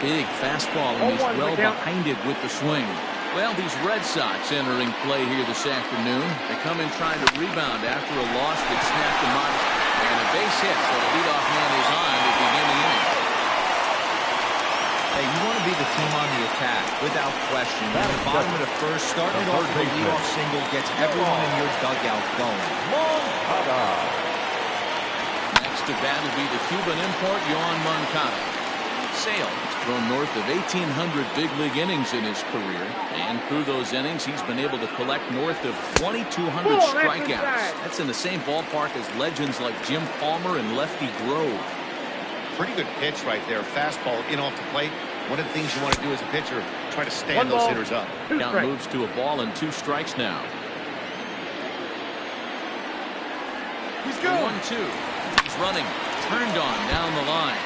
Big fastball, and he's well behind it with the swing. Well, these Red Sox entering play here this afternoon. They come in trying to rebound after a loss that snapped them out. And a base hit, so the leadoff man is on to begin the inning. Hey, you want to be the team on the attack, without question. In the bottom of the first, starting it off with a leadoff single gets everyone in your dugout going. Next to bat will be the Cuban import, Yohan Moncada. Sale has thrown north of 1,800 big league innings in his career, and through those innings he's been able to collect north of 2,200 strikeouts. That's in the same ballpark as legends like Jim Palmer and Lefty Grove. Pretty good pitch right there. Fastball in off the plate. One of the things you want to do as a pitcher, try to stand those hitters up. Count moves to a ball and 2 strikes now. He's good. 1-2. He's running. Turned on down the line.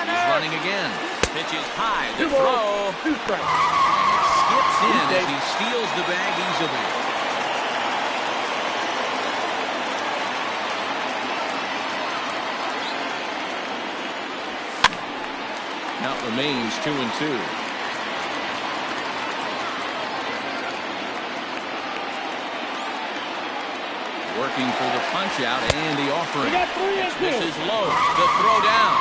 He's running again. Pitch is high. The throw. Two strikes. Skips in as he steals the bag easily. Now it remains 2-2. Working for the punch out and the offering. This is low. The throw down.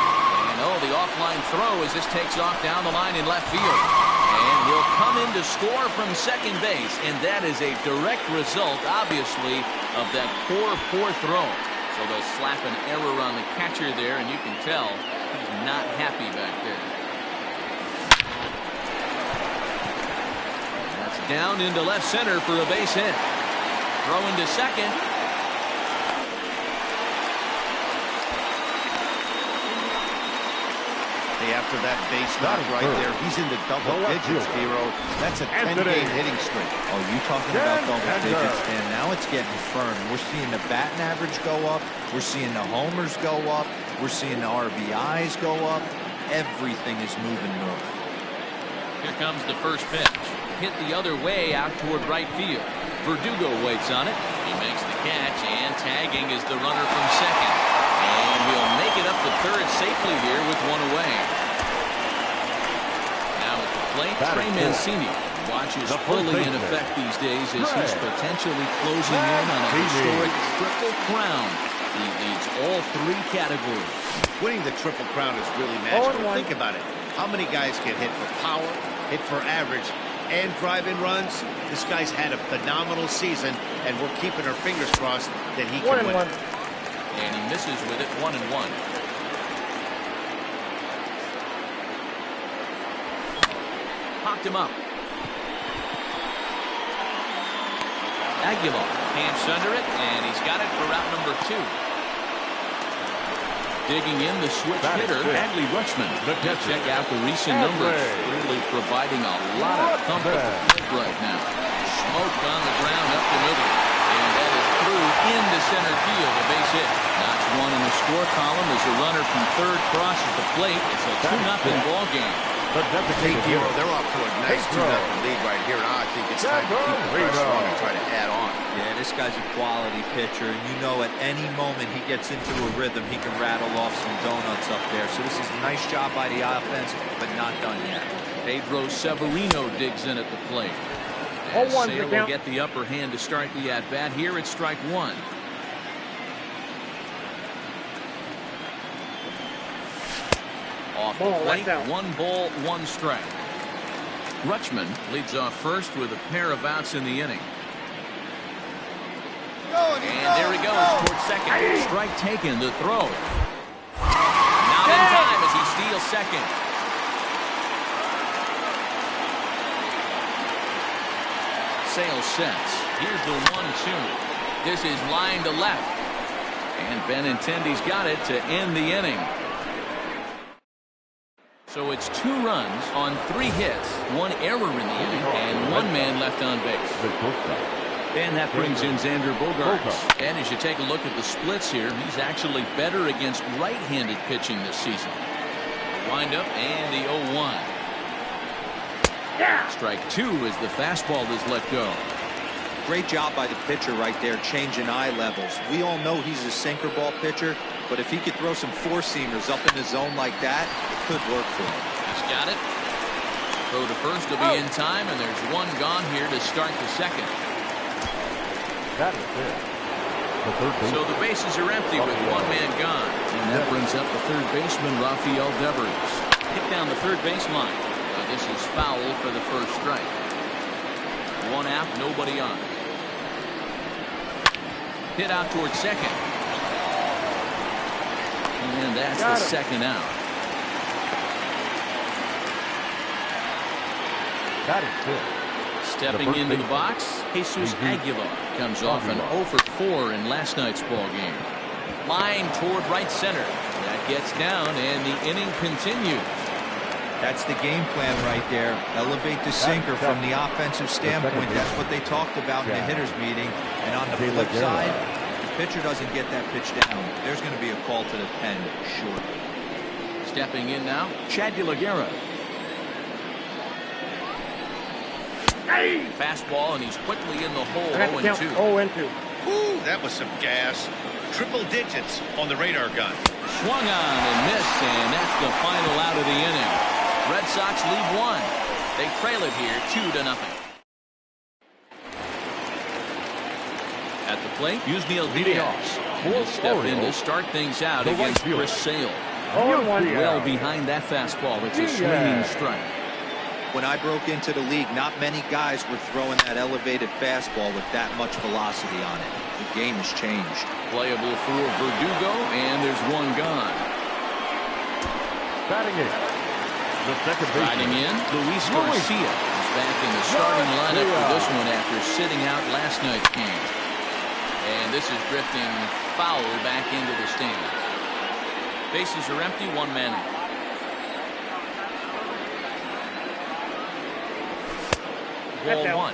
Oh, the offline throw as this takes off down the line in left field. And he'll come in to score from second base. And that is a direct result, obviously, of that poor throw. So they'll slap an error on the catcher there, and you can tell he's not happy back there. And that's down into left center for a base hit. Throw into second. After that base knock right there, he's in the double digits, Hero. That's a 10-game hitting streak. Oh, you talking about double digits, Dan? Now it's getting firm. We're seeing the batting average go up. We're seeing the homers go up. We're seeing the RBIs go up. Everything is moving north. Here comes the first pitch. Hit the other way out toward right field. Verdugo waits on it. He makes the catch, and tagging is the runner from second. And he'll make it up to third safely here with one away. Now at the plate, Trey Mancini watches fully in effect these days as he's potentially closing in on a historic triple crown. He leads all 3 categories. Winning the triple crown is really magical. Think about it. How many guys get hit for power, hit for average, and drive-in runs? This guy's had a phenomenal season, and we're keeping our fingers crossed that he can win. And he misses with it, 1-1. Popped him up. Aguilar camps under it, and he's got it for route number 2. Digging in the switch hitter, Adley Rutschman. Check out the recent numbers. Really providing a lot of comfort right now. Smoke on the ground up the middle. And that is through into center field, a base hit. Notch 1 in the score column as the runner from third crosses the plate. It's a 2-0 ball game. Hero, they're off to a nice 2-0 lead right here. Now I think it's time to keep the pressure on and try to add on. Yeah, this guy's a quality pitcher, and you know at any moment he gets into a rhythm, he can rattle off some donuts up there. So this is a nice job by the offense, but not done yet. Pedro Severino digs in at the plate. As Sale will get the upper hand to start the at-bat. Here it's strike 1. Off the plate, 1 ball, 1 strike. Rutschman leads off first with a pair of outs in the inning. And there he goes towards second. Strike taken, the throw. Not in time as he steals second. Sale sets. Here's the 1-2. This is line to left. And Benintendi's got it to end the inning. So it's 2 runs on 3 hits, 1 error in the inning, and 1 man left on base. And that brings in Xander Bogaerts. And as you take a look at the splits here, he's actually better against right-handed pitching this season. The windup and the 0-1. Strike 2 as the fastball is let go. Great job by the pitcher right there, changing eye levels. We all know he's a sinker ball pitcher, but if he could throw some 4-seamers up in the zone like that, it could work for him. He's got it. Throw to first will be in time, and there's 1 gone here to start the second. That is it. The the third baseman. So the bases are empty with one man gone. And that brings up the third baseman, Rafael Devers. Hit down the third baseline. This is foul for the first strike. One out, nobody on. Hit out towards second. And that's the second out. That is good. Stepping into the box, Jesus Aguilar comes off an 0 for 4 in last night's ball game. Line toward right center. That gets down, and the inning continues. That's the game plan right there. Elevate the sinker from the offensive standpoint. That's what they talked about in the hitters meeting. And on the flip side, if the pitcher doesn't get that pitch down, there's going to be a call to the pen shortly. Stepping in now, Chad DeLaguerra. Fastball, and he's quickly in the hole. 0-2. 0-2. Ooh, that was some gas. Triple digits on the radar gun. Swung on and missed, and that's the final out of the inning. Red Sox lead 1. They trail it here 2-0. At the plate, Yusniel Diaz will step in to start things out against Chris Sale. Well behind that fastball. It's a swinging strike. When I broke into the league, not many guys were throwing that elevated fastball with that much velocity on it. The game has changed. Playable for Verdugo, and there's one gone. Batting in. The second baseman. Riding in, Luis Garcia is back in the starting lineup for this one after sitting out last night's game. And this is drifting foul back into the stands. Bases are empty, one man out. Ball 1.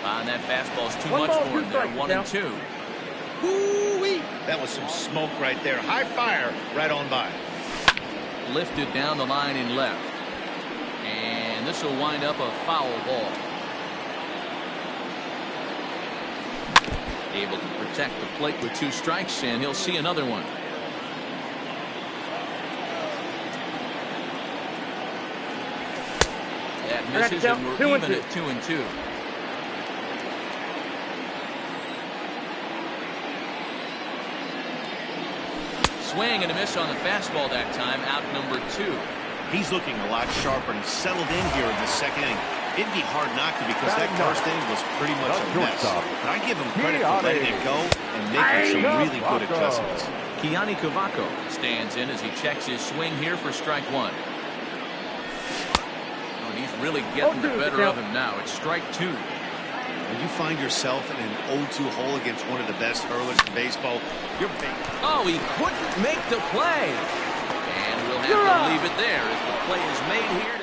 And that fastball's too much for him there. 1-2. Woo-wee. That was some smoke right there. High fire right on by. Lifted down the line in left. And this will wind up a foul ball. Able to protect the plate with 2 strikes, and he'll see another one. That misses, and we're even at 2-2. Swing and a miss on the fastball that time. Out number 2. He's looking a lot sharper, and he's settled in here in the second inning. It'd be hard not to, because that first inning was pretty much a mess. But I give him credit for letting it go and making some really good adjustments. Kiani Cavaco stands in as he checks his swing here for strike 1. Oh, and he's really getting the better of him now. It's strike 2. When you find yourself in an 0-2 hole against one of the best hurlers in baseball, you're big. Oh, he couldn't make the play. And we'll have to leave it there as the play is made here.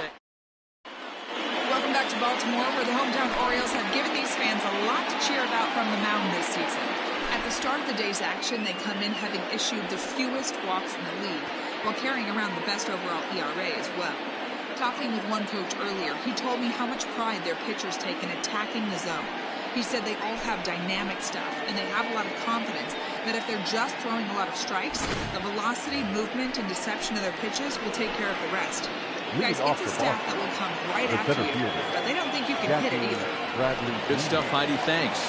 Welcome back to Baltimore, where the hometown Orioles have given these fans a lot to cheer about from the mound this season. At the start of the day's action, they come in having issued the fewest walks in the league, while carrying around the best overall ERA as well. Talking with one coach earlier, he told me how much pride their pitchers take in attacking the zone. He said they all have dynamic stuff, and they have a lot of confidence that if they're just throwing a lot of strikes, the velocity, movement, and deception of their pitches will take care of the rest. Guys, it's a staff that will come right after you, but they don't think you can hit it either. Good stuff, Heidi. Thanks.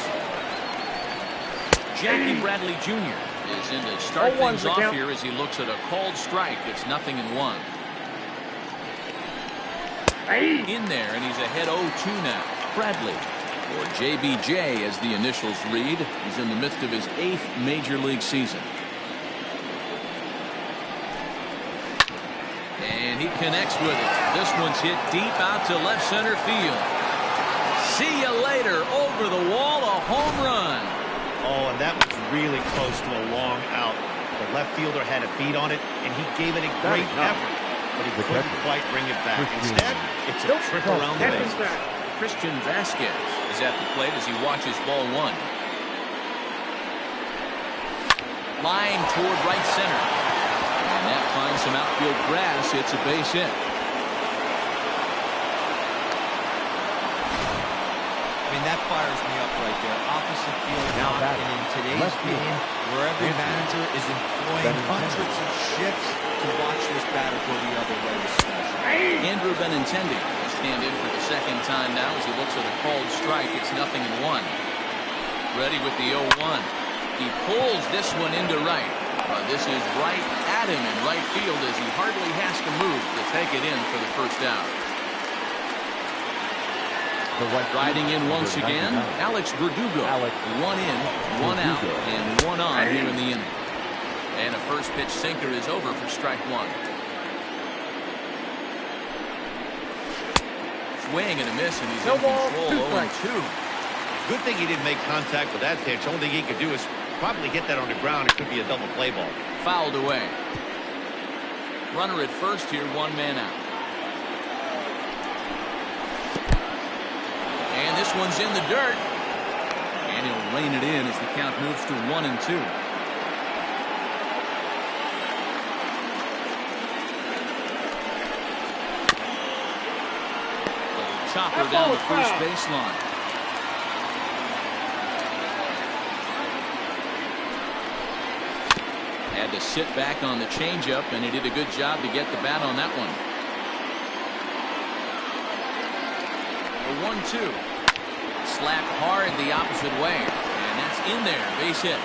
Jackie Bradley Jr. is in to start things off here as he looks at a called strike. It's 0-1. In there, and he's ahead 0-2 now. Bradley, or JBJ as the initials read. He's in the midst of his 8th major league season. And he connects with it. This one's hit deep out to left center field. See you later. Over the wall, a home run. Oh, and that was really close to a long out. The left fielder had a beat on it, and he gave it a great effort. But he couldn't quite bring it back. Instead, it's a trip around the bases. Christian Vasquez is at the plate as he watches ball 1. Line toward right center. And that finds some outfield grass. It's a base hit. I mean, that fires me up right there. Opposite field knock, and in today's game, where every manager is employing hundreds of shifts to watch this batter go the other way is special. Andrew Benintendi is stand in for the second time now as he looks at a called strike. It's 0-1. Ready with the 0-1. He pulls this one into right. This is right at him in right field as he hardly has to move to take it in for the first out. Riding in once again, Alex Verdugo. 1 in, 1 out, and 1 on here in the inning. And a first pitch sinker is over for strike 1. Swing and a miss, and he's in control. 0-2. Good thing he didn't make contact with that pitch. Only thing he could do is probably hit that on the ground. It could be a double play ball. Fouled away. Runner at first here, 1 man out. And this one's in the dirt. And he'll rein it in as the count moves to 1-2. Chopper down the first baseline. Had to sit back on the changeup, and he did a good job to get the bat on that one. A 1-2. Slapped hard the opposite way, and that's in there. Base hit.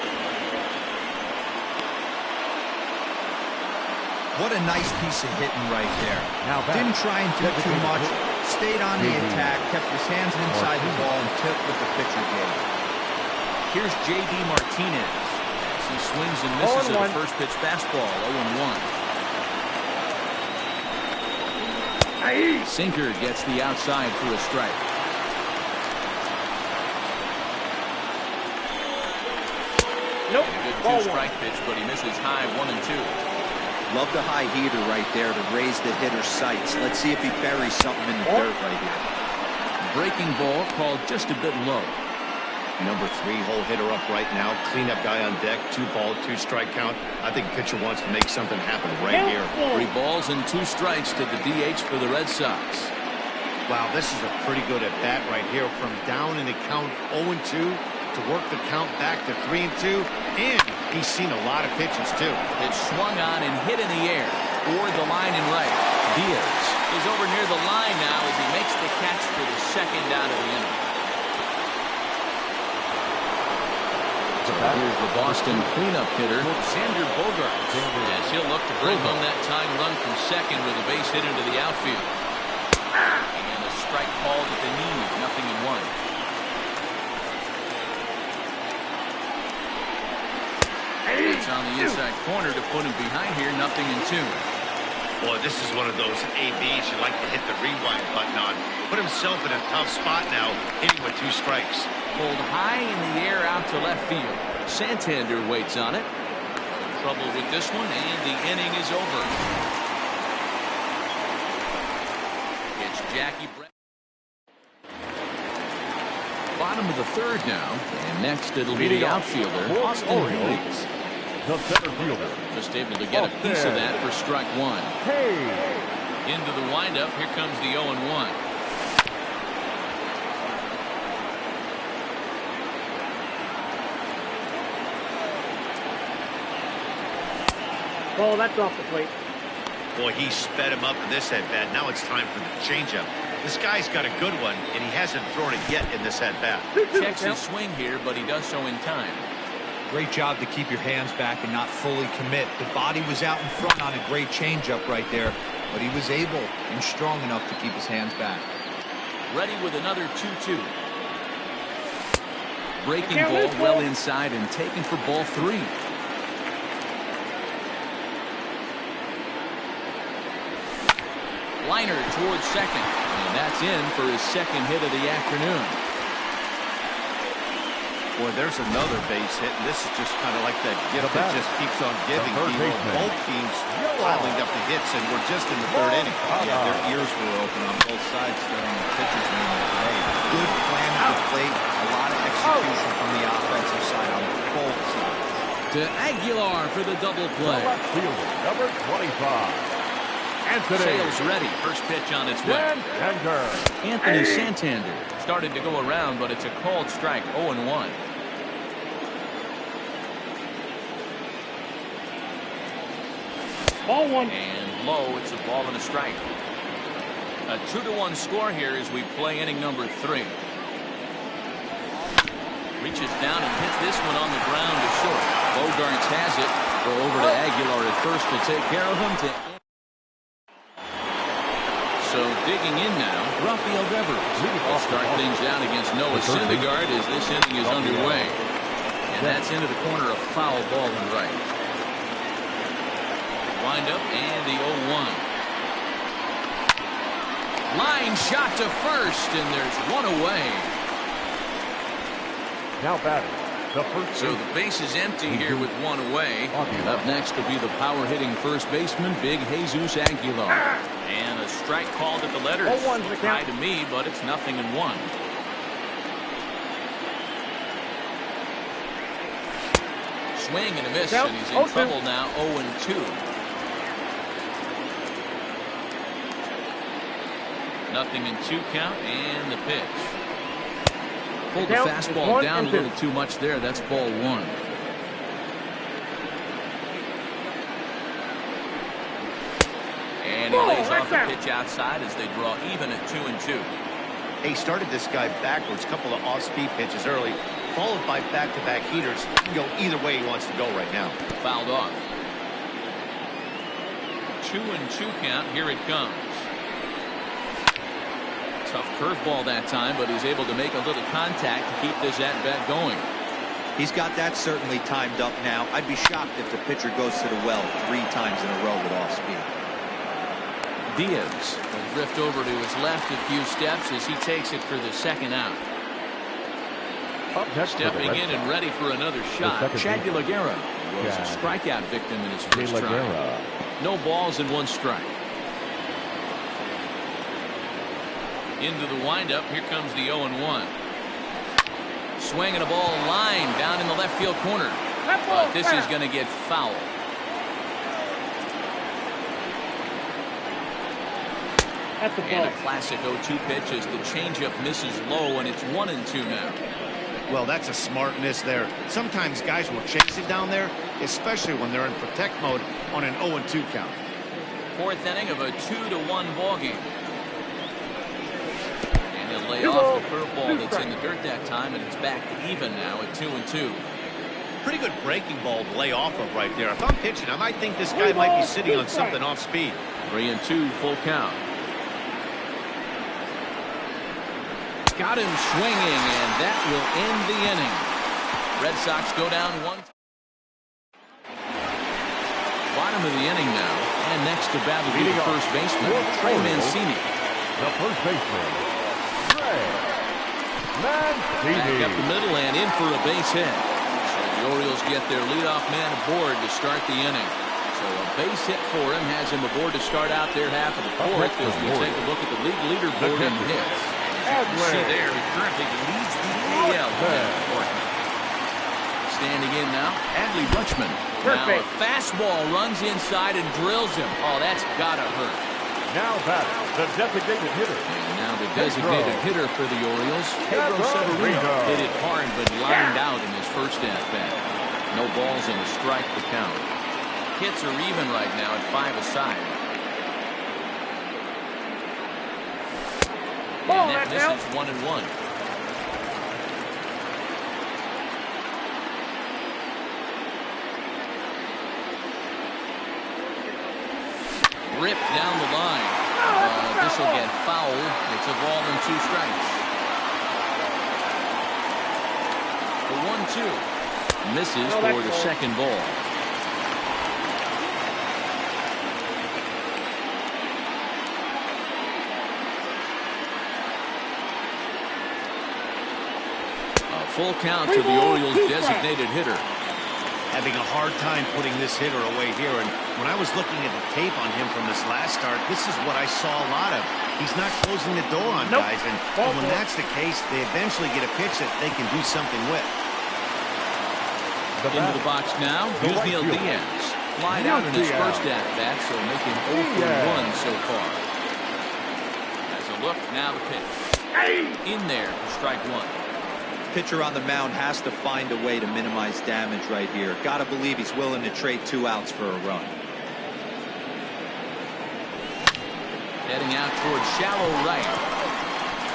What a nice piece of hitting right there. Didn't try and do too much. Stayed on the attack, kept his hands inside the ball, and tipped what the pitcher gave. Here's J.D. Martinez. He swings and misses at the first pitch fastball. 0-1. Sinker gets the outside for a strike. Nope. And a good 2-strike pitch, but he misses high. 1-2. Love the high heater right there to raise the hitter's sights. Let's see if he buries something in the dirt right here. Breaking ball called just a bit low. Number 3 hole hitter up right now. Cleanup guy on deck. 2-ball, 2-strike count. I think pitcher wants to make something happen right here. 3 balls and 2 strikes to the DH for the Red Sox. Wow, this is a pretty good at bat right here. From down in the count 0-2 to work the count back to 3-2. And he's seen a lot of pitches too. It's swung on and hit in the air. Toward the line and right. Diaz is over near the line now as he makes the catch for the second out of the inning. Here's the Boston cleanup hitter, Xander Bogaerts, as he'll look to bring home that tying run from second with a base hit into the outfield. And a strike called at the knees, 0-1. It's on the inside corner to put him behind here, 0-2. Boy, this is one of those ABs you like to hit the rewind button on. Put himself in a tough spot now, hitting with 2 strikes. Pulled high in the air out to left field. Santander waits on it. Trouble with this one, and the inning is over. It's Jackie Brett. Bottom of the 3rd now, and next it'll be the outfielder, Austin Hayes. The center fielder. Just able to get a piece of that for strike 1. Hey! Into the windup, here comes the 0-1. Oh, that's off the plate. Boy, he sped him up in this at-bat. Now it's time for the changeup. This guy's got a good one, and he hasn't thrown it yet in this at-bat. Checks his swing here, but he does so in time. Great job to keep your hands back and not fully commit. The body was out in front on a great changeup right there, but he was able and strong enough to keep his hands back. Ready with another 2-2. Breaking ball well inside and taken for ball 3. Liner towards second, and that's in for his second hit of the afternoon. Boy, there's another base hit, and this is just kind of like that gift that just keeps on giving. Both teams piling up the hits, and we're just in the 3rd inning. Yeah, their ears were open on both sides during the pitcher's meeting today. Good plan at the plate, a lot of execution from the offensive side on both sides. To Aguilar for the double play. Left fielder, number 25. Anthony. Sales ready. First pitch on its way. Anthony Santander started to go around, but it's a called strike. 0-1. Ball 1. And low. It's a ball and a strike. A 2-1 score here as we play inning number 3. Reaches down and hits this one on the ground to short. Bogarts has it. Go over to Aguilar at first to take care of him. So digging in now, Rafael Devers. Will start things out against Noah Syndergaard as this inning is underway. And that's into the corner, a foul ball and right. Wind up and the 0-1. Line shot to first, and there's one away. Now batting, the first. So the base is empty here with one away. Up next will be the power-hitting first baseman, Big Jesus Aguilar. And a strike called at the letters. High to me, but it's 0-1. Swing and a miss, and he's in trouble now. 0-2. 0-2 count, and the pitch. Pulled the fastball down a little too much there. That's ball 1. And he lays off the pitch outside as they draw even at 2-2. He started this guy backwards, couple of off-speed pitches early, followed by back-to-back heaters. He can go either way he wants to go right now. Fouled off. 2-2 count. Here it comes. Tough curveball that time, but he's able to make a little contact to keep this at-bat going. He's got that certainly timed up now. I'd be shocked if the pitcher goes to the well 3 times in a row with off speed. Diaz will drift over to his left a few steps as he takes it for the second out. Stepping in and ready for another shot. Chad Gallagher was a strikeout victim in his first try. No balls and 1 strike. Into the windup. Here comes the 0-1. Swinging a ball line down in the left field corner. But this is going to get foul. And a classic 0-2 pitch as the changeup misses low, and it's 1-2 now. Well, that's a smart miss there. Sometimes guys will chase it down there, especially when they're in protect mode on an 0-2 count. 4th inning of a 2-1 ball game. And he'll lay off the curveball that's in the dirt that time, and it's back to even now at 2-2. Pretty good breaking ball to lay off of right there. If I'm pitching, I might think this guy might be sitting on something off speed. 3-2 full count. Got him swinging, and that will end the inning. Red Sox go down 1. Bottom of the inning now, and next to bat will be the first baseman, Trey Mancini. The first baseman, Trey Mancini. Back up the middle and in for a base hit. So the Orioles get their leadoff man aboard to start the inning. So a base hit for him has him aboard to start out their half of the 4th as we take a look at the league leaderboard in hits. As you can see there, he currently leads the AL. Standing in now, Adley Rutschman. Now a fastball runs inside and drills him. Oh, that's gotta hurt. Now batting, the designated hitter. And now the designated hitter for the Orioles, Pedro Severino. Hit it hard but lined out in his first at-bat. No balls and a strike to count. Hits are even right now at 5 aside. And that misses 1-1. Ripped down the line. This will get foul. It's a ball and 2 strikes. The 1-2 misses for the second ball. Full count to the Orioles' designated hitter. Having a hard time putting this hitter away here, and when I was looking at the tape on him from his last start, this is what I saw a lot of. He's not closing the door on guys, and when that's the case, they eventually get a pitch that they can do something with. Into the box now, Yusniel Diaz. Flied out in his first at-bat, so making 0-1 so far. As a look, now the pitch. In there for strike 1. Pitcher on the mound has to find a way to minimize damage right here. Got to believe he's willing to trade 2 outs for a run. Heading out towards shallow right.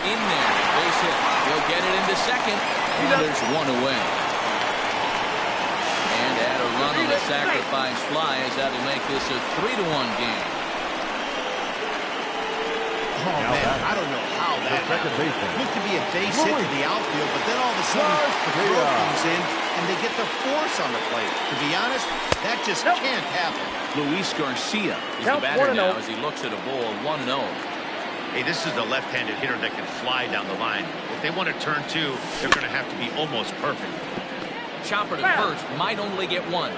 In there, base hit. He'll get it into second. And there's one away. And add a run on the sacrifice fly, as that'll make this a 3-1 game. Oh, man, I don't know how that looked to be a base hit to the outfield, but then all of a sudden the throw comes in and they get the force on the plate. To be honest, that just can't happen. Luis Garcia is the batter now as he looks at a ball 1-0. Hey, this is a left-handed hitter that can fly down the line. If they want to turn two, they're going to have to be almost perfect. Chopper to first, might only get one.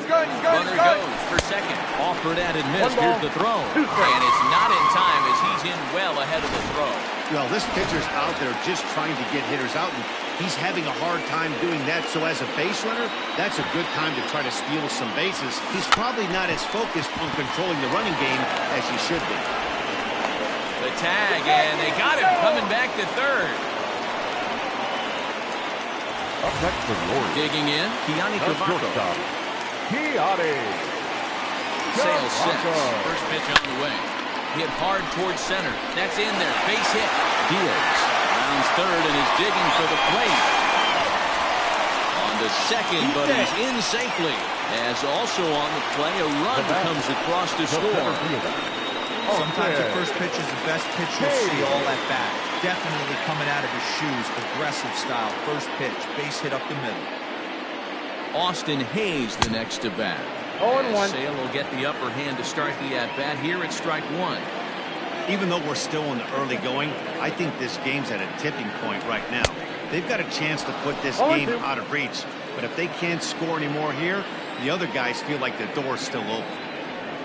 Runner goes for second. Offered at and missed. Here's the throw. And it's not in time as he's in well ahead of the throw. Well, this pitcher's out there just trying to get hitters out, and he's having a hard time doing that. So as a base runner, that's a good time to try to steal some bases. He's probably not as focused on controlling the running game as he should be. The tag, and they got him coming back to third. Up next for the Orioles. Digging in, Keani Cavaco. Sales sets. First pitch on the way. Hit hard towards center. That's in there. Base hit. Diaz rounds third and is digging for the plate. On to second, but he's in safely. As also on the play, a run comes across to score. Sometimes the first pitch is the best pitch you'll see all at bat. Definitely coming out of his shoes. Aggressive style. First pitch. Base hit up the middle. Austin Hayes the next to bat. 0-1. Sale will get the upper hand to start the at-bat here at strike one. Even though we're still in the early going, I think this game's at a tipping point right now. They've got a chance to put this game out of reach, but if they can't score anymore here, the other guys feel like the door's still open.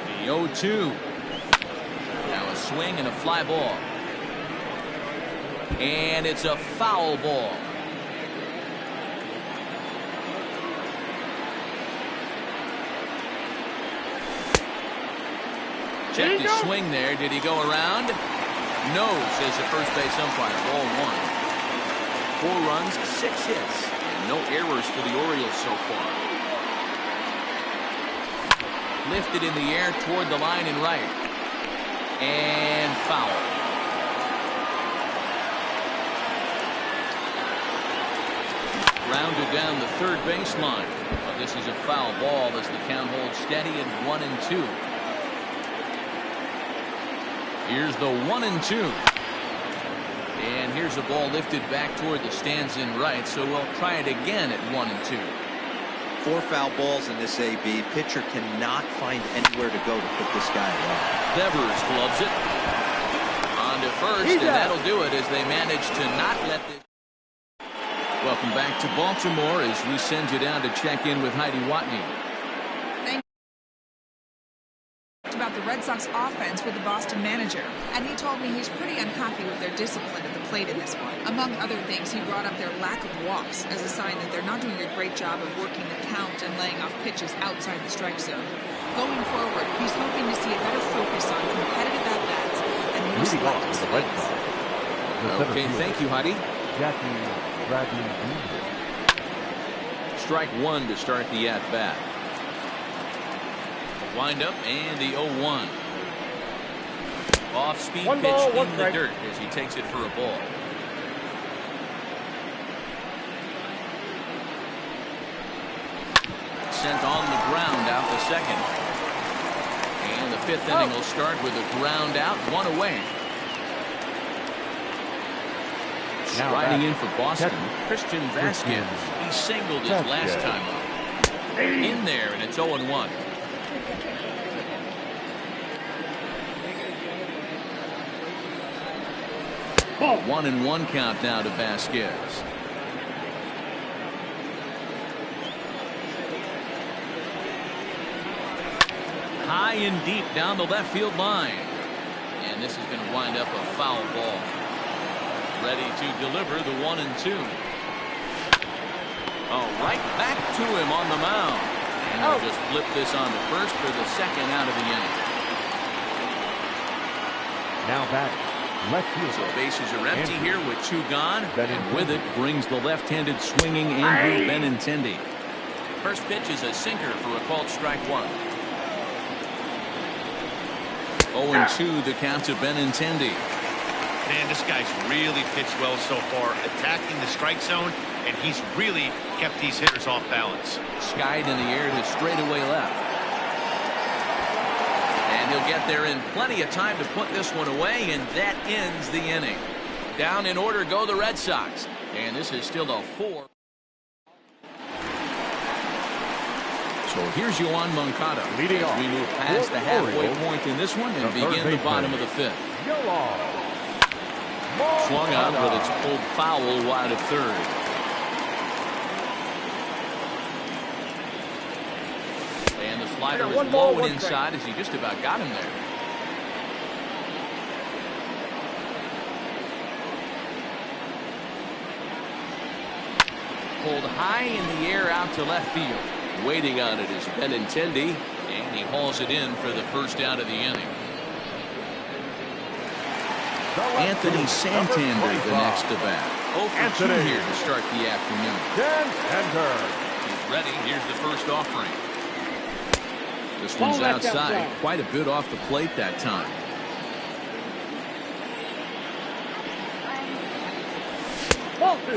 The 0-2. Now a swing and a fly ball. And it's a foul ball. Checked his swing there. Did he go around? No, says the first base umpire. Ball one. 4 runs, 6 hits, and no errors for the Orioles so far. Lifted in the air toward the line and right. And foul. Rounded down the third baseline. But this is a foul ball as the count holds steady at 1-2. Here's the 1-2. And here's a ball lifted back toward the stands in right, so we'll try it again at 1-2. 4 foul balls in this AB. Pitcher cannot find anywhere to go to put this guy away. Devers gloves it. On to first, and that'll do it as they manage to not let this. Welcome back to Baltimore as we send you down to check in with Heidi Watney. About the Red Sox offense with the Boston manager, and he told me he's pretty unhappy with their discipline at the plate in this one. Among other things, he brought up their lack of walks as a sign that they're not doing a great job of working the count and laying off pitches outside the strike zone. Going forward, he's hoping to see a better focus on competitive at-bats and more selective swings. Okay, thank you, Heidi. Strike one to start the at-bat. Wind up and the 0-1. Off speed pitch in the dirt as he takes it for a ball. Sent on the ground out the second. And the 5th inning will start with a ground out, 1 away. Striding in for Boston, Christian Vasquez. He singled his last time up. In there, and it's 0-1. 1-1 count now to Vasquez. High and deep down the left field line. And this is going to wind up a foul ball. Ready to deliver the 1-2. Oh, right back to him on the mound. And they'll just flip this on to first for the second out of the inning. Now back. Left field. So bases are empty here with 2 gone. And with it brings the left-handed swinging Andrew Benintendi. First pitch is a sinker for a called strike 1. 0-2 the count to Benintendi. Man, this guy's really pitched well so far, attacking the strike zone, and he's really kept these hitters off balance. Skied in the air to straightaway left. And he'll get there in plenty of time to put this one away, and that ends the inning. Down in order go the Red Sox, and this is still a 4. So here's Yoan Moncada leading off. We move past the halfway point in this one and begin the bottom of the 5th. Swung out, but it's pulled foul wide of third. And the slider is low and inside as he just about got him there. Pulled high in the air out to left field. Waiting on it is Benintendi, and he hauls it in for the first out of the inning. Anthony Santander the next to bat. 0 for 2 here to start the afternoon. He's ready. Here's the first offering. This one's outside. Quite a bit off the plate that time.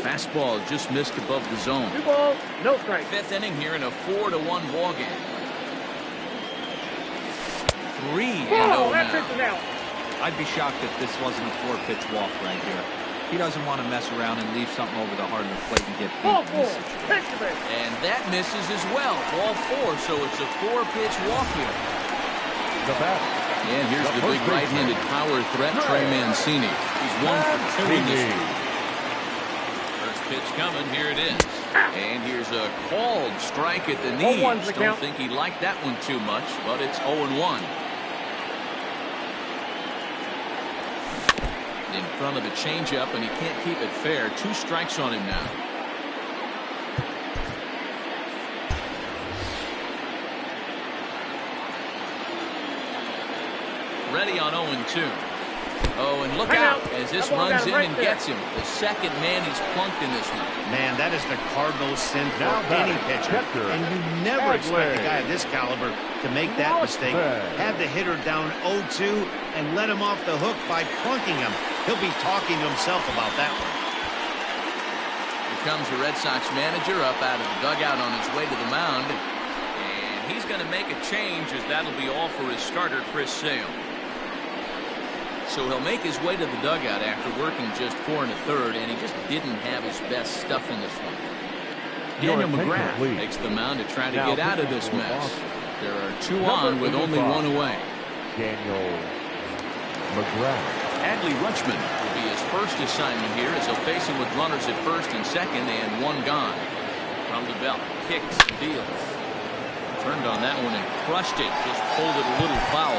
Fastball just missed above the zone. 2 balls, no strike. 5th inning here in a 4-1 ball game. 3-0 now. I'd be shocked if this wasn't a 4-pitch walk right here. He doesn't want to mess around and leave something over the heart of the plate and get beat. And that misses as well. Ball 4, so it's a 4-pitch walk here. The bat. And here's the big right-handed power threat, Trey Mancini. He's 1 for 2 in this one. Pitch coming, here it is. And here's a called strike at the knees. Don't think he liked that one too much, but it's 0-1. In front of the changeup, and he can't keep it fair. 2 strikes on him now. Ready on 0-2. Oh, and look out as this runs in and gets him. The second man he's plunked in this one. Man, that is the cardinal sin for any pitcher. And you never expect a guy of this caliber to make that mistake. Have the hitter down 0-2 and let him off the hook by plunking him. He'll be talking to himself about that one. Here comes the Red Sox manager up out of the dugout on his way to the mound. And he's going to make a change as that'll be all for his starter, Chris Sale. So he'll make his way to the dugout after working just 4 1/3, and he just didn't have his best stuff in this one. Daniel McGrath takes the mound to try to get out of this mess. There are 2 on with only 1 away. Daniel McGrath. Adley Rutschman will be his first assignment here as he'll face him with runners at first and second and 1 gone. From the belt, kicks and deals. Turned on that one and crushed it, just pulled it a little foul.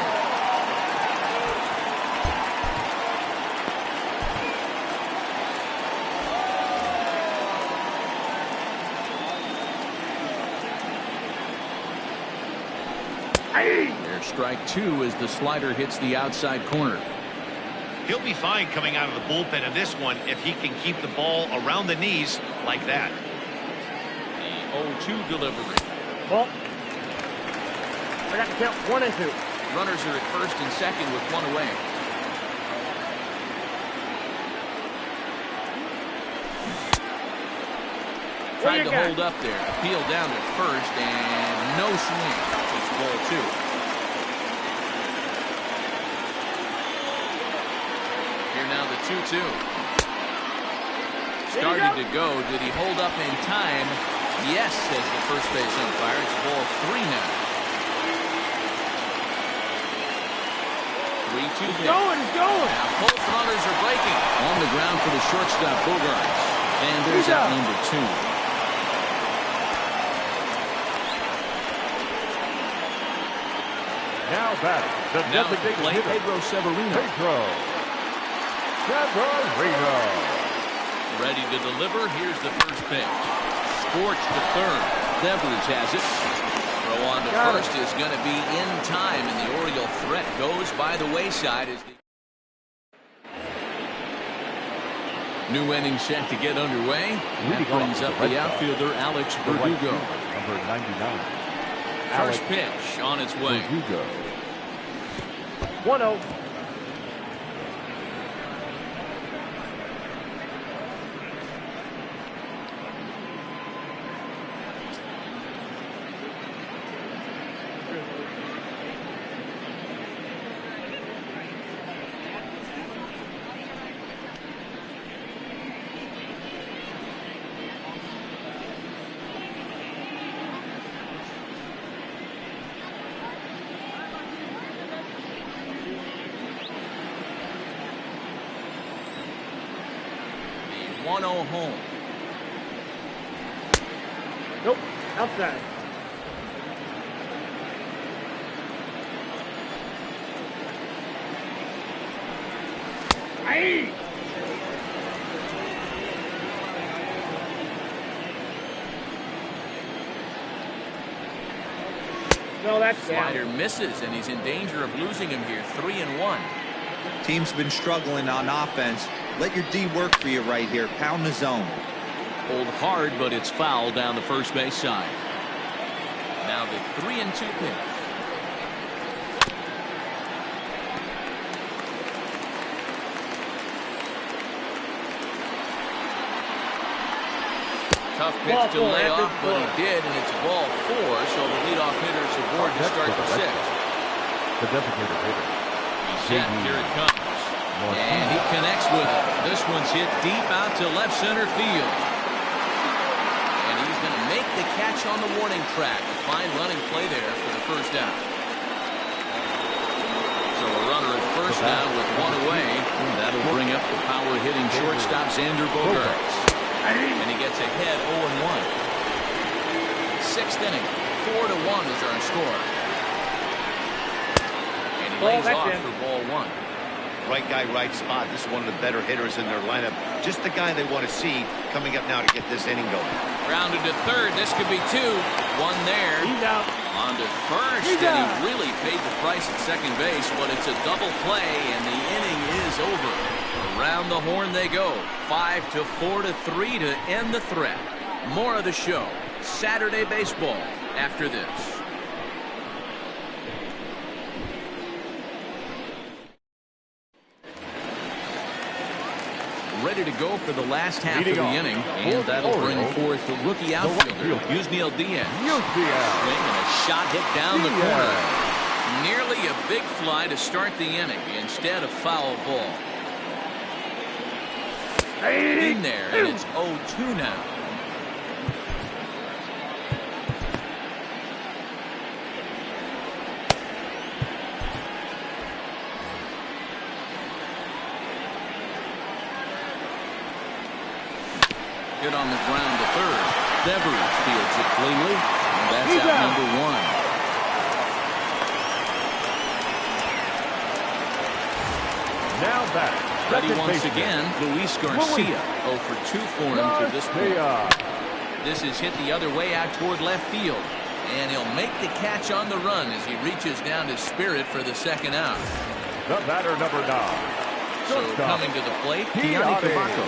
There's strike 2 as the slider hits the outside corner. He'll be fine coming out of the bullpen in this one if he can keep the ball around the knees like that. The 0-2 delivery. Ball. I got to count 1 and 2. Runners are at first and second with 1 away. Tried to hold up there. Peeled down to first and no swing. It's ball 2. Here now the 2-2. Started to go. Did he hold up in time? Yes, says the first base umpire. It's ball 3 now. 3-2 pitch. He's going. Now both runners are breaking. On the ground for the shortstop, Bogarts. And there's out number 2. Now batting, the designated hitter, Pedro Severino. Ready to deliver. Here's the first pitch. Scorched to third. Devers has it. Throw on to first is going to be in time, and the Oriole threat goes by the wayside as the new inning set to get underway. That brings up the outfielder Alex Verdugo. Number 99. First pitch on its way. Verdugo. 1-0. The 1-0 home. Nope, outside. Aye. No, that's Slider misses, and he's in danger of losing him here. 3-1. Team's been struggling on offense. Let your D work for you right here. Pound the zone. Hold hard, but it's foul down the first base side. Now the 3-2 pitch. Tough pitch to lay off, but he did, and it's ball 4, so the leadoff hitter's aboard to start the 6th. The designated hitter. He's set. Here it comes. And he connects with it. This one's hit deep out to left center field. And he's going to make the catch on the warning track. A fine running play there for the first out. So a runner at first now with one away. That'll bring up the power-hitting shortstop Xander Bogaerts. And he gets ahead 0-1. 6th inning. 4-1 is our score. And he lays off for ball 1. Right guy, right spot. This is one of the better hitters in their lineup. Just the guy they want to see coming up now to get this inning going. Grounded to third. This could be 2. 1 there. He's out. On to first. He's and out. he really paid the price at second base, but it's a double play, and the inning is over. Around the horn they go. 5-4-3 to end the threat. More of the show. Saturday baseball after this. Ready to go for the last half of the inning, and that'll bring forth the rookie outfielder, Yusniel Diaz. Swing and a shot hit down the corner. Nearly a big fly to start the inning instead of foul ball. In there, and it's 0-2 now. Hit on the ground to third. Devers fields it cleanly. And that's out number 1. Now back. Ready once again, Luis Garcia. 0 for 2 for him to this point. This is hit the other way out toward left field. And he'll make the catch on the run as he reaches down to Spirit for the second out. The batter, number 9. So coming to the plate, Keone Cavaco.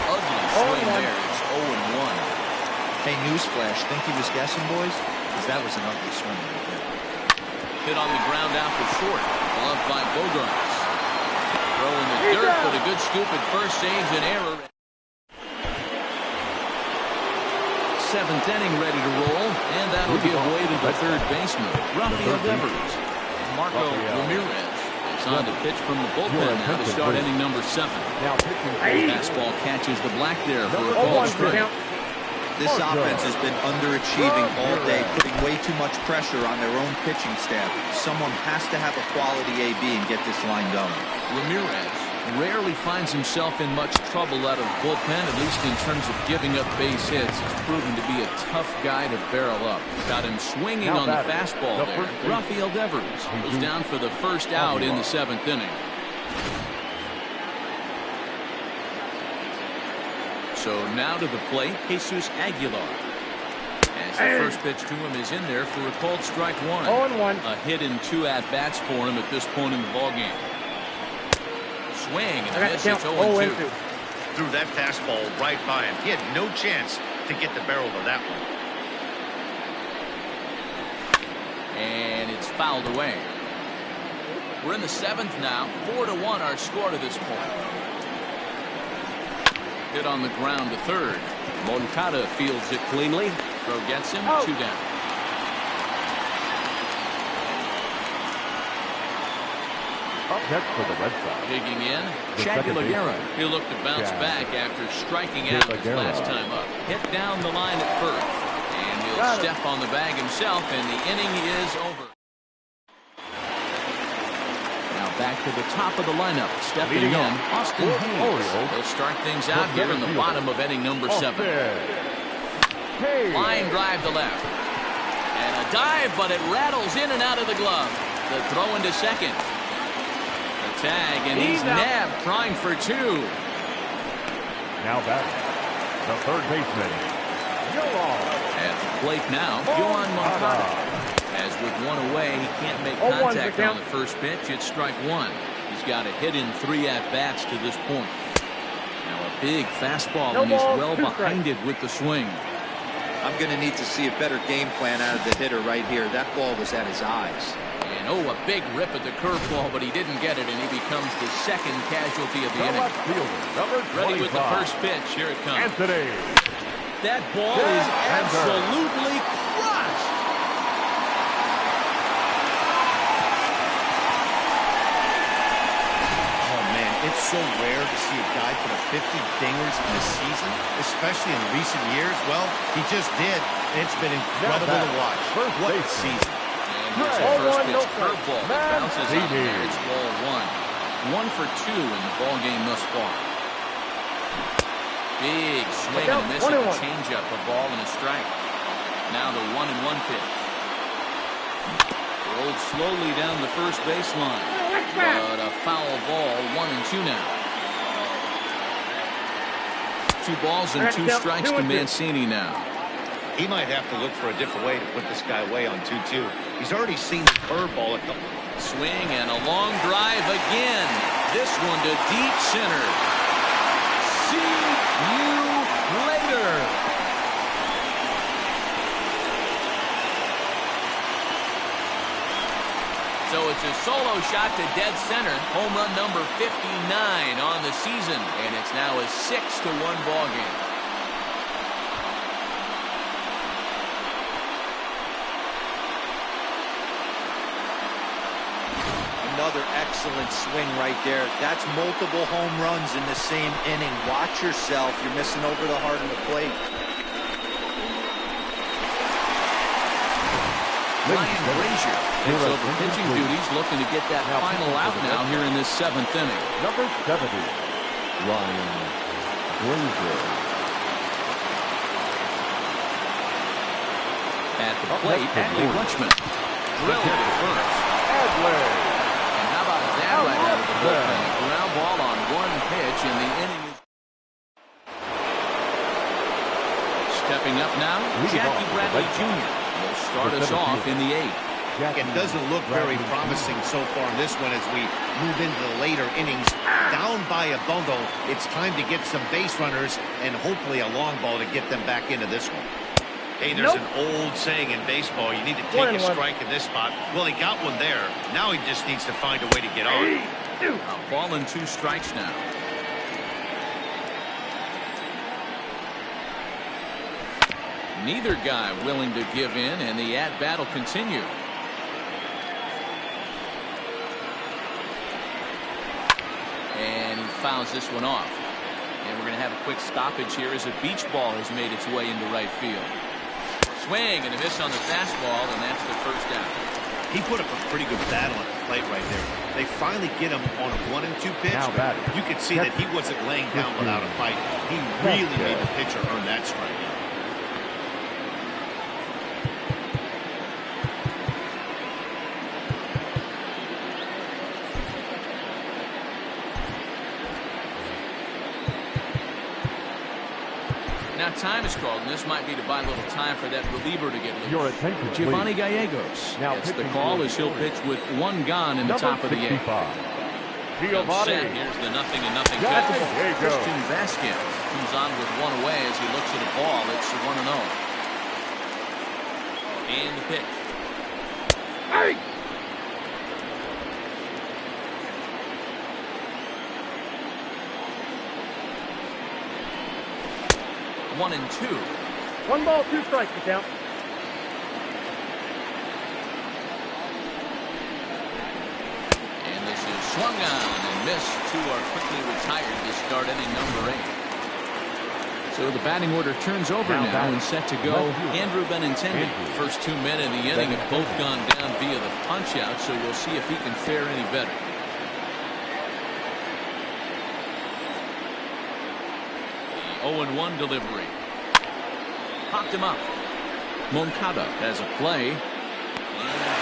Ugly swing there. It's 0-1. Hey, newsflash. Think he was guessing, boys? Because that was an ugly swing right there. Hit on the ground out for short. Gloved by Bogaerts. Throw in the dirt, but a good scoop at first saves an error. 7th inning ready to roll, and that'll give way to the third baseman, Rafael Devers. Marco Ramirez is on to pitch from the bullpen now to start inning number 7. Fastball catches the black there for a called strike. This offense has been underachieving all day, putting way too much pressure on their own pitching staff. Someone has to have a quality AB and get this line going. Ramirez rarely finds himself in much trouble out of bullpen, at least in terms of giving up base hits. He's proven to be a tough guy to barrel up. Got him swinging on the fastball there. Rafael Devers goes down for the first out in the 7th inning. So now to the plate, Jesus Aguilar. As the first pitch to him is in there for a called strike 1. 0-1. A hit in 2 at-bats for him at this point in the ballgame. Swing and a miss. It's 0-2. Threw that fastball right by him. He had no chance to get the barrel of that one. And it's fouled away. We're in the 7th now. 4-1 our score to this point. Hit on the ground to third. Moncada fields it cleanly. Throw gets him. 2 down. Up next for the Red Sox. Digging in. Shaggy Laguerra. He'll look to bounce back after striking out his last time up. Hit down the line at first. And he'll step on the bag himself, and the inning is over. Now back to the top of the lineup. Stepping in, Austin Hayes. He'll start things out here in the bottom of inning number 7. Line drive to left. And a dive, but it rattles in and out of the glove. The throw into second. The tag, and he's nabbed, trying for 2. Now batting, the third baseman, At the plate now, Yohan Moncada. As with 1 away, he can't make contact on the first pitch. It's strike 1. He's got a hit in 3 at-bats to this point. Now a big fastball, and he's well behind it with the swing. I'm going to need to see a better game plan out of the hitter right here. That ball was at his eyes. And a big rip at the curveball, but he didn't get it, and he becomes the second casualty of the inning. Ready with the first pitch. Here it comes. Anthony. That ball is absolutely crushed. Oh, man, it's so rare to see a guy put up 50 dingers in a season, especially in recent years. Well, he just did. It's been incredible to watch. What a season. And here's the first pitch curveball that bounces out there. It's ball 1. 1 for 2 in the ball game thus far. Big swing and a miss at the changeup, a ball and a strike. Now the 1-1 pitch. Rolled slowly down the first baseline, but a foul ball. 1-2 now. 2 balls and 2 strikes to Mancini now. He might have to look for a different way to put this guy away on 2-2. He's already seen the curveball a couple. Swing and a long drive again. This one to deep center. See you later. So it's a solo shot to dead center. Home run number 59 on the season. And it's now a 6-1 ball game. Another excellent swing right there. That's multiple home runs in the same inning. Watch yourself. You're missing over the heart of the plate. Ryan Brazier takes over pitching duties, looking to get that final out now here in this 7th inning. Number 70, Ryan Brazier. At the plate, Adley Rutschman. Drilled at first. Adley. Right out of the bullpen. Ground ball on 1 pitch, and the inning is stepping up now. Jackie Bradley Jr. will start us off in the 8th. It doesn't look very promising so far in this one as we move into the later innings. Down by a bundle, it's time to get some base runners and hopefully a long ball to get them back into this one. Hey, there's an old saying in baseball, you need to take a strike in this spot. Well, he got one there. Now he just needs to find a way to get on. A ball and 2 strikes now. Neither guy willing to give in, and the at-bat will continue. And he fouls this one off. And we're going to have a quick stoppage here as a beach ball has made its way into right field. Swing and a miss on the fastball, and that's the first out. He put up a pretty good battle at the plate right there. They finally get him on a 1-2 pitch. You could see that he wasn't laying down without a fight. He really made the pitcher earn that strike. Now time is called, and this might be to buy a little time for that reliever to get loose. Your attention, Giovanni Gallegos gets the call as he'll pitch with 1 gone in the top of the 8th. Set. Here's the 0-0 good. Christian Vasquez comes on with 1 away as he looks at a ball. It's 1-0. And the pitch. 1-2. 1 ball, 2 strikes, the count. And this is swung on and missed. Two are quickly retired to start inning number 8. So the batting order turns over now and set to go. Andrew Benintendi. First 2 men in the inning have both gone down via the punch out, so we'll see if he can fare any better. The 0-1 delivery. Popped him up. Moncada has a play. And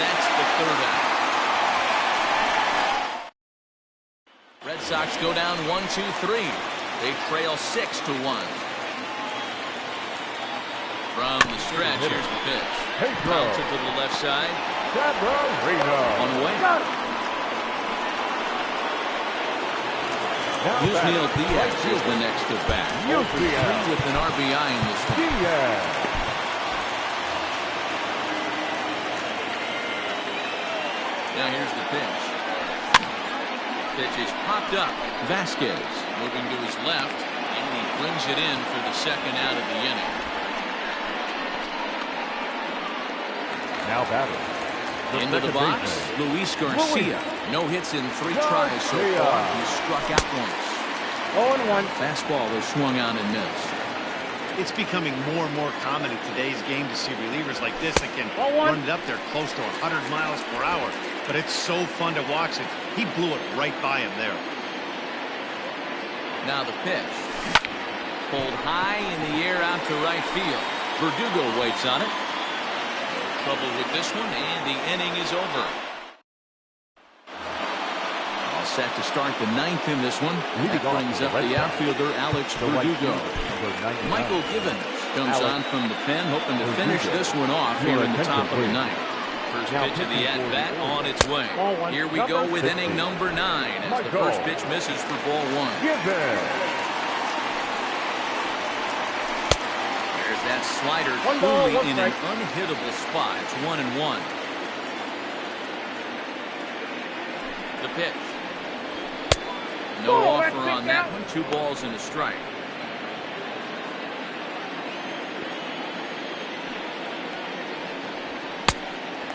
that's the third out. Red Sox go down 1-2-3. They trail 6-1. From the stretch, here's the pitch. Mounted to the left side. On the way. Yusniel Diaz is the next at bat. 0-3 with an RBI in this one. Now here's the pitch. Pitch is popped up. Vasquez moving to his left, and he brings it in for the second out of the inning. Now batter. Into the box, Luis Garcia. No hits in 3 tries so far. He's struck out once. 0-1. Fastball is swung on and missed. It's becoming more and more common in today's game to see relievers like this that can run it up there close to 100 miles per hour. But it's so fun to watch it. He blew it right by him there. Now the pitch. Pulled high in the air out to right field. Verdugo waits on it. No trouble with this one, and the inning is over. All set to start the 9th in this one. That brings up the outfielder Alex Verdugo. Michael Gibbons comes on from the pen, hoping to finish this one off here in the top of the 9th. First pitch of the at-bat on its way. Here we go with inning number 9 as the first pitch misses for ball 1. There's that slider truly in an unhittable spot. It's 1-1. The pitch. No offer on that one. 2 balls and a strike.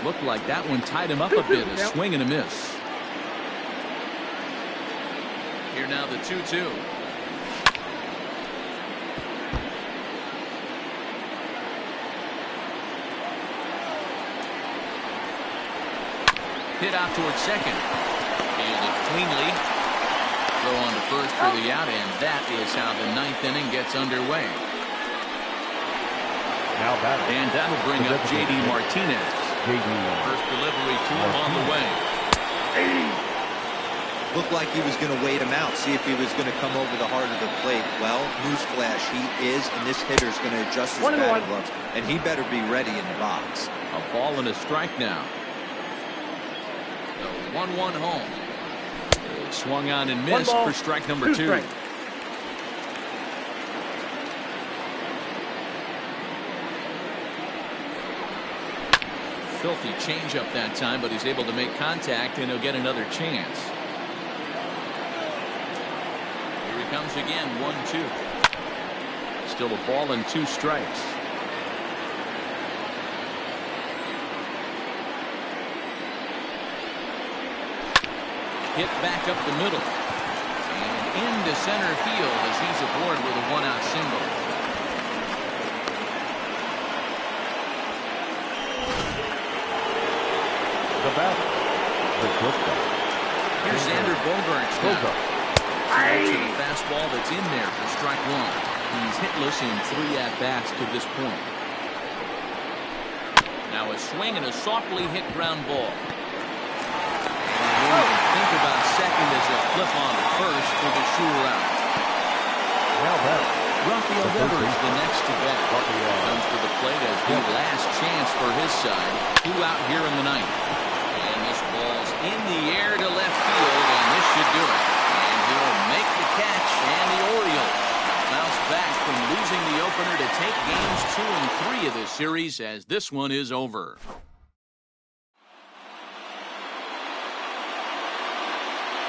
Looked like that one tied him up a bit. A swing and a miss. Here now the 2-2. Hit out towards second. Fielded cleanly. Throw on to first for the out, and that is how the 9th inning gets underway. Now batter. And that'll bring up J.D. Martinez. First delivery to him on the way. Looked like he was going to wait him out, see if he was going to come over the heart of the plate. Well, newsflash, he is, and this hitter's going to adjust his batting gloves, and he better be ready in the box. A ball and a strike now. The 1-1 home. It swung on and missed for strike number 2. Filthy changeup that time, but he's able to make contact, and he'll get another chance. Here he comes again, 1-2. Still a ball and 2 strikes. Hit back up the middle. And into center field as he's aboard with a 1-out single. The batter. Here's Xander Bogaerts now. To the fastball that's in there for strike 1. He's hitless in 3 at-bats to this point. Now a swing and a softly hit ground ball. Think about second as a flip on to first for the sure out. Now batter. Rafael Devers the next to bat. Comes to the plate as the last chance for his side. 2 out here in the 9th. And this ball's in the air to left field, and this should do it. And he'll make the catch, and the Orioles bounce back from losing the opener to take games 2 and 3 of this series as this one is over.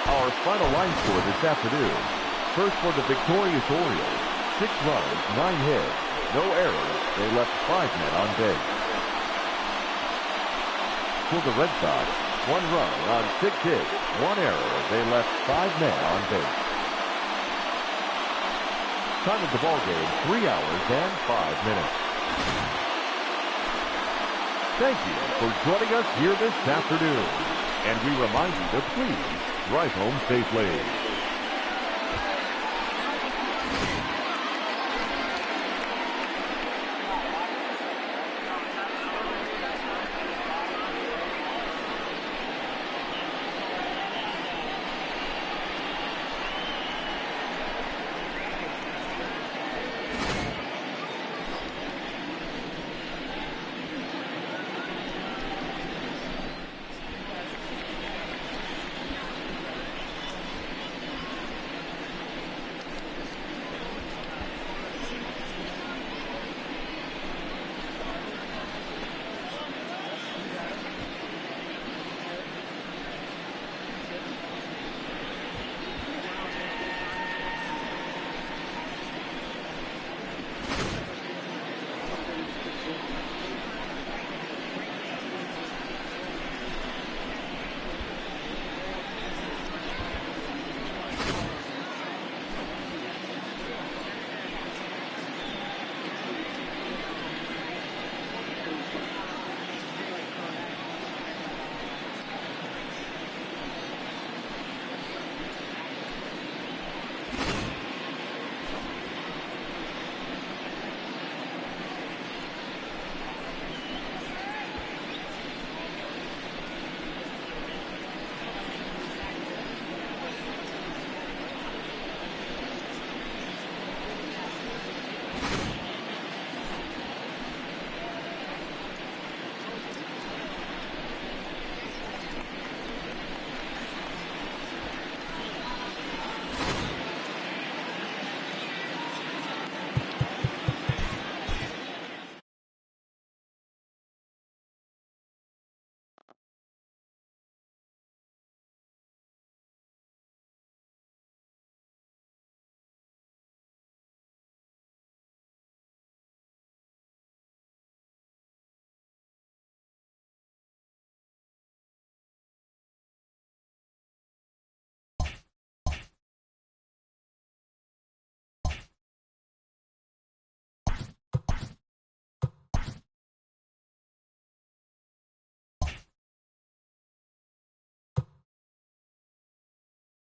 Our final line score this afternoon. First for the victorious Orioles, 6 runs, 9 hits, no errors. They left 5 men on base. For the Red Sox, 1 run on 6 hits, 1 error. They left 5 men on base. Time of the ball game, 3 hours and 5 minutes. Thank you for joining us here this afternoon. And we remind you to please drive home safely.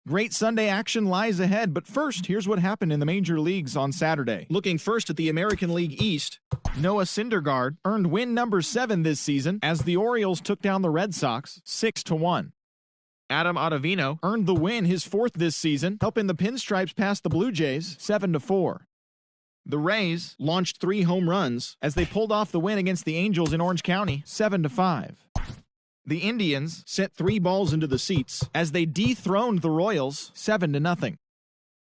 Great Sunday action lies ahead, but first, here's what happened in the major leagues on Saturday. Looking first at the American League East, Noah Syndergaard earned win number 7 this season as the Orioles took down the Red Sox 6-1. Adam Ottavino earned the win, his 4th this season, helping the Pinstripes pass the Blue Jays 7-4. The Rays launched 3 home runs as they pulled off the win against the Angels in Orange County 7-5. The Indians sent 3 balls into the seats as they dethroned the Royals 7-0.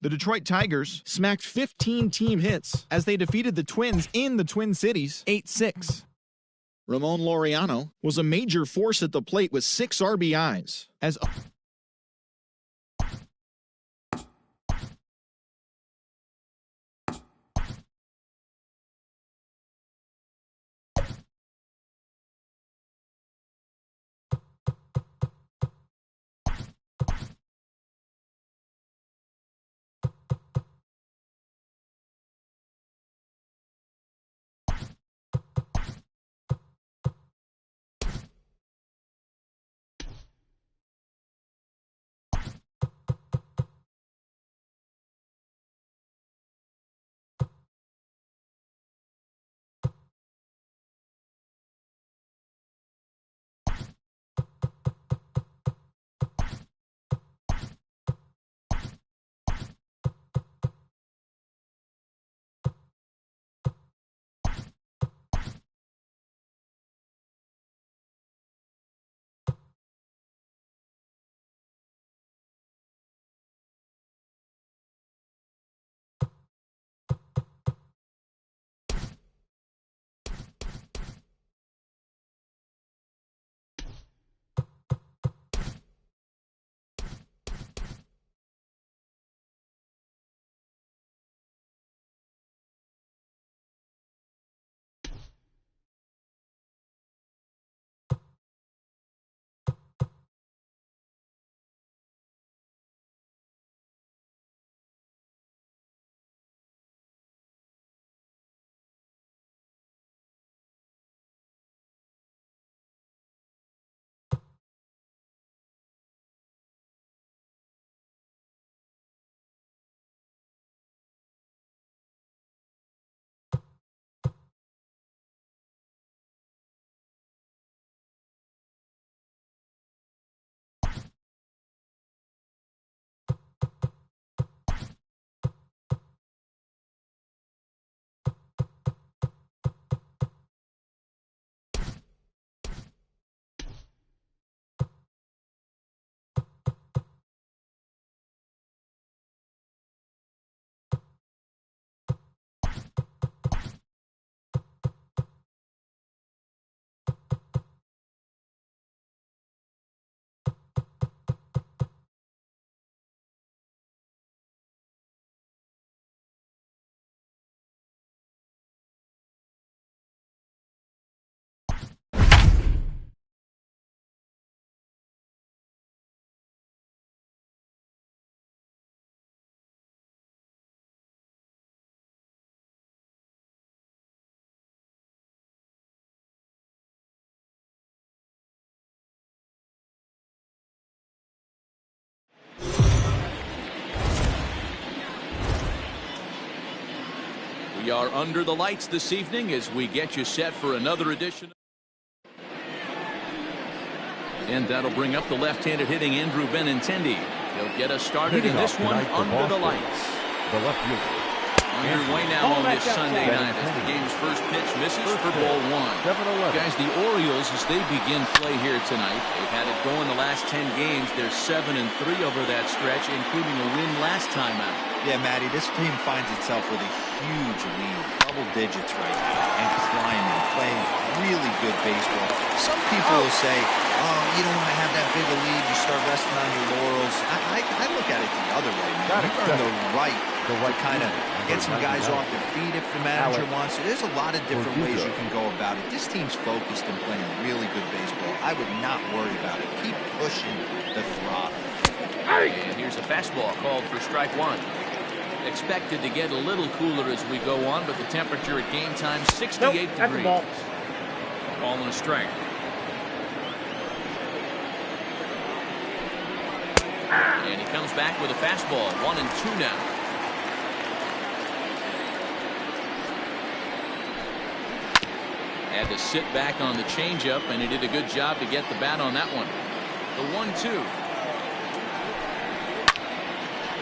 The Detroit Tigers smacked 15 team hits as they defeated the Twins in the Twin Cities 8-6. Ramon Laureano was a major force at the plate with 6 RBIs as We are under the lights this evening as we get you set for another edition. And that'll bring up the left-handed hitting Andrew Benintendi. He'll get us started in this one under the lights. The left fielder. Underway now on this Sunday night as the game's first pitch misses for ball one. Guys, the Orioles, as they begin play here tonight, they've had it going the last 10 games. They're 7-3 over that stretch, including a win last time out. Yeah, Matty, this team finds itself with a huge lead, double digits right now, and climbing, playing really good baseball. Some people will say, oh, you don't want to have that big a lead, you start resting on your laurels. I look at it the other way, man. You earn the right to kind of get some guys off their feet if the manager wants to. There's a lot of different ways you can go about it. This team's focused and playing really good baseball. I would not worry about it. Keep pushing the throttle. And here's a fastball called for strike one. Expected to get a little cooler as we go on, but the temperature at game time 68 degrees. Ball and a strike. And he comes back with a fastball. 1-2 now. Had to sit back on the changeup, and he did a good job to get the bat on that one. The 1-2.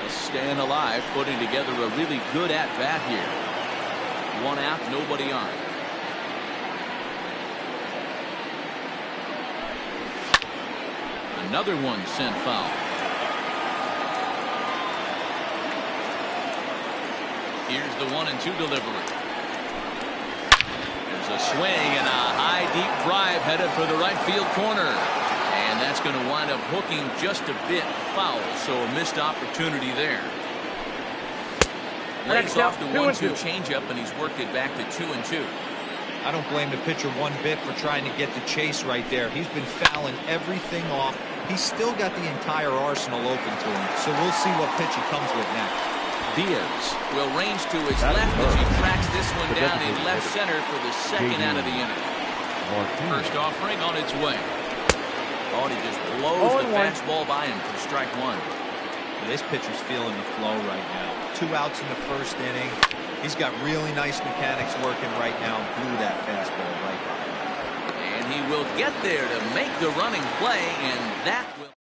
Staying alive, putting together a really good at-bat here. One out, nobody on. Another one sent foul. Here's the 1-2 delivery. There's a swing and a high deep drive headed for the right field corner. And that's going to wind up hooking just a bit foul, so a missed opportunity there. Lays off the 1-2 changeup, and he's worked it back to 2-2. I don't blame the pitcher one bit for trying to get the chase right there. He's been fouling everything off. He's still got the entire arsenal open to him, so we'll see what pitch he comes with next. Diaz will range to his left as he tracks this one down in left center for the second out of the inning. First offering on its way. Oh, and he just blows the fastball by him for strike one. This pitcher's feeling the flow right now. 2 outs in the first inning. He's got really nice mechanics working right now. Blew that fastball right by him. And he will get there to make the running play, and that will.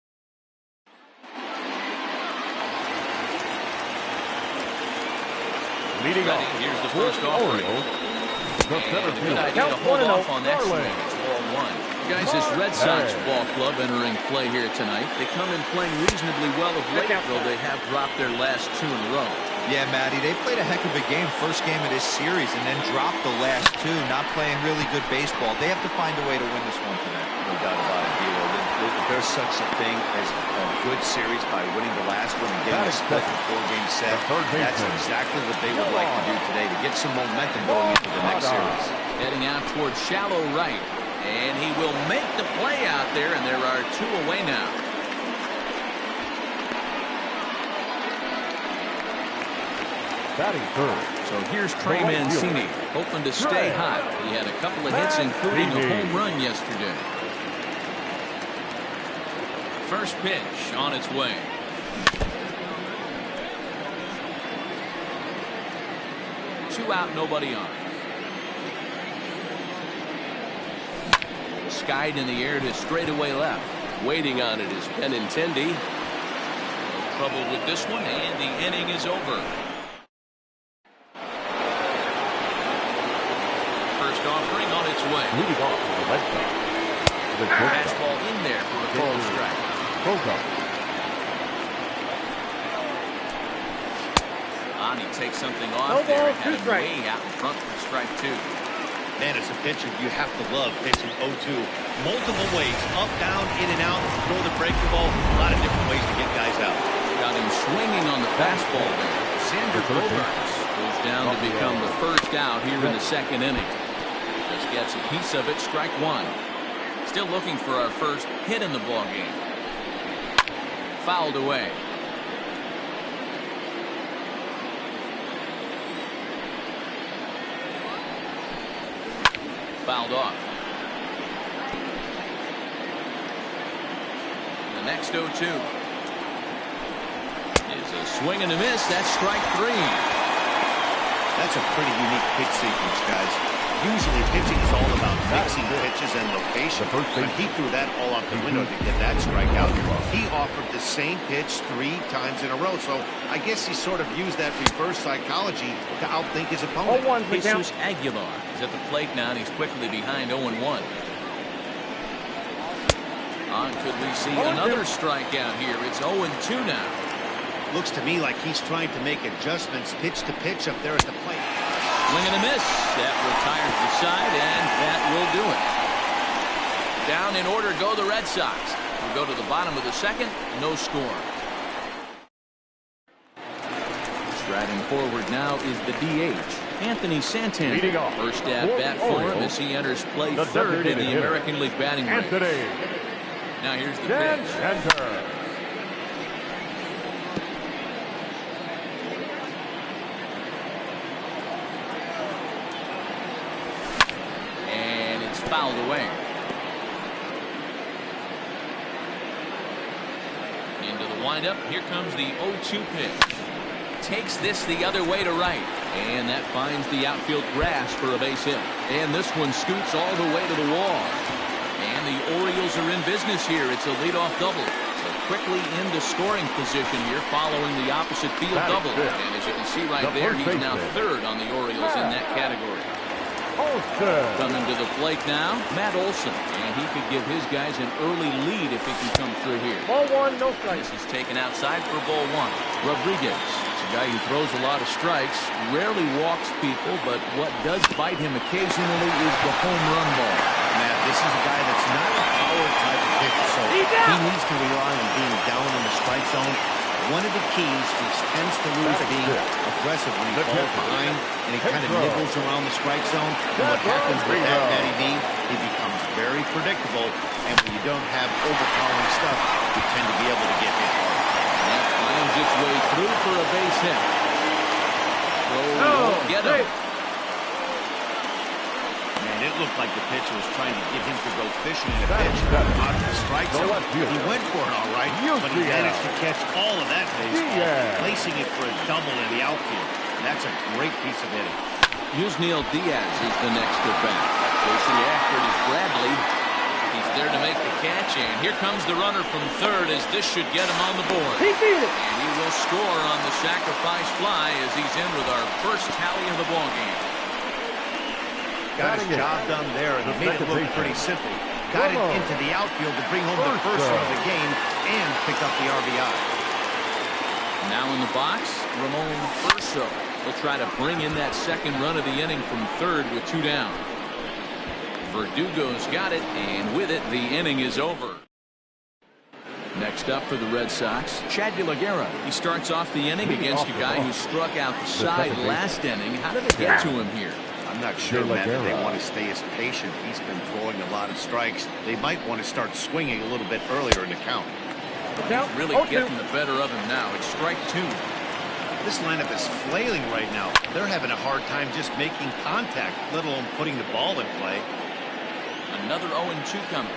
Leading off. Here's the first offering. And a good idea to hold off on that swing. It's ball one. Guys, this Red Sox ball club entering play here tonight. They come in playing reasonably well of late, though they have dropped their last 2 in a row. Yeah, Matty, they played a heck of a game, first game of this series, and then dropped the last 2, not playing really good baseball. They have to find a way to win this one tonight. No doubt about it, Dilo. There's such a thing as a good series by winning the last one and getting a split in 4-game set. That's exactly what they would like to do today, to get some momentum going into the next series. Heading out towards shallow right. And he will make the play out there, and there are 2 away now. Batting third. So here's Trey Mancini, hoping to stay hot. He had a couple of hits, including a home run yesterday. First pitch on its way. Two out, nobody on. Skied in the air to straightaway left. Waiting on it is Benintendi. No trouble with this one, and the inning is over. First offering on its way. Moving off to the left side. Fastball in there for a called strike. And he takes something off there and had him way out in front for strike 2. Man, as a pitcher, you have to love pitching 0-2. Multiple ways, up, down, in and out, throw the breaking ball. A lot of different ways to get guys out. Got him swinging on the fastball there. Sander Bogarts goes down to become the first out here in the second inning. Just gets a piece of it, strike 1. Still looking for our first hit in the ballgame. Fouled away. Fouled off. The next 0-2 is a swing and a miss. That's strike 3. That's a pretty unique pitch sequence, guys. Usually pitching is all about mixing pitches and location, but he threw that all out the window to get that strikeout. He offered the same pitch 3 times in a row, so I guess he sort of used that reverse psychology to outthink his opponent. Jesus Aguilar is at the plate now, and he's quickly behind 0-1. Could we see another strikeout here? It's 0-2 now. Looks to me like he's trying to make adjustments pitch to pitch up there at the plate. Swing and a miss. That retires the side, and that will do it. Down in order go the Red Sox. We'll go to the bottom of the second. No score. Striding forward now is the DH, Anthony Santander. First at bat for him as he enters play third in the American League batting range. Now here's the pitch. Fouled away. Into the windup. Here comes the 0-2 pitch. Takes this the other way to right. And that finds the outfield grass for a base hit. And this one scoots all the way to the wall. And the Orioles are in business here. It's a leadoff double. So quickly into scoring position here following the opposite field double. And as you can see right there, he's now third on the Orioles in that category. Coming to the plate now, Matt Olson, and he could give his guys an early lead if he can come through here. Ball 1, no strike. This is taken outside for ball 1. Rodriguez, it's a guy who throws a lot of strikes, rarely walks people, but what does bite him occasionally is the home run ball. Matt, this is a guy that's not a power type of pitcher, so he needs to rely on being down in the strike zone. One of the keys, he tends to lose being aggressive when he falls behind and he kind of nibbles around the strike zone. And what happens with that, Matty V, he becomes very predictable, and when you don't have overpowering stuff, you tend to be able to get hit hard. That finds its way through for a base hit. Won't get him. Man, it looked like the pitcher was trying to get him to go fishing in a pitch out of the strike zone. He went for it all right, but he managed to catch all of that baseball, placing it for a double in the outfield. That's a great piece of hitting. Yusniel Diaz is the next at bat. Chasing after it is Bradley. He's there to make the catch, and here comes the runner from third as this should get him on the board. He beat it. And he will score on the sacrifice fly as he's in with our first tally of the ball game. Got his job done there, and he made it look pretty simple. Got it into the outfield to bring home the first run of the game and pick up the RBI. Now in the box, Ramon Urso will try to bring in that second run of the inning from third with 2 down. Verdugo's got it, and with it, the inning is over. Next up for the Red Sox, Chad De La Guerra. He starts off the inning against a guy who struck out the side last inning. How did it get to him here? I'm not sure, Matt, that they want to stay as patient. He's been throwing a lot of strikes. They might want to start swinging a little bit earlier in the count. He's really getting the better of him now. It's strike 2. This lineup is flailing right now. They're having a hard time just making contact, let alone putting the ball in play. Another 0-2 coming.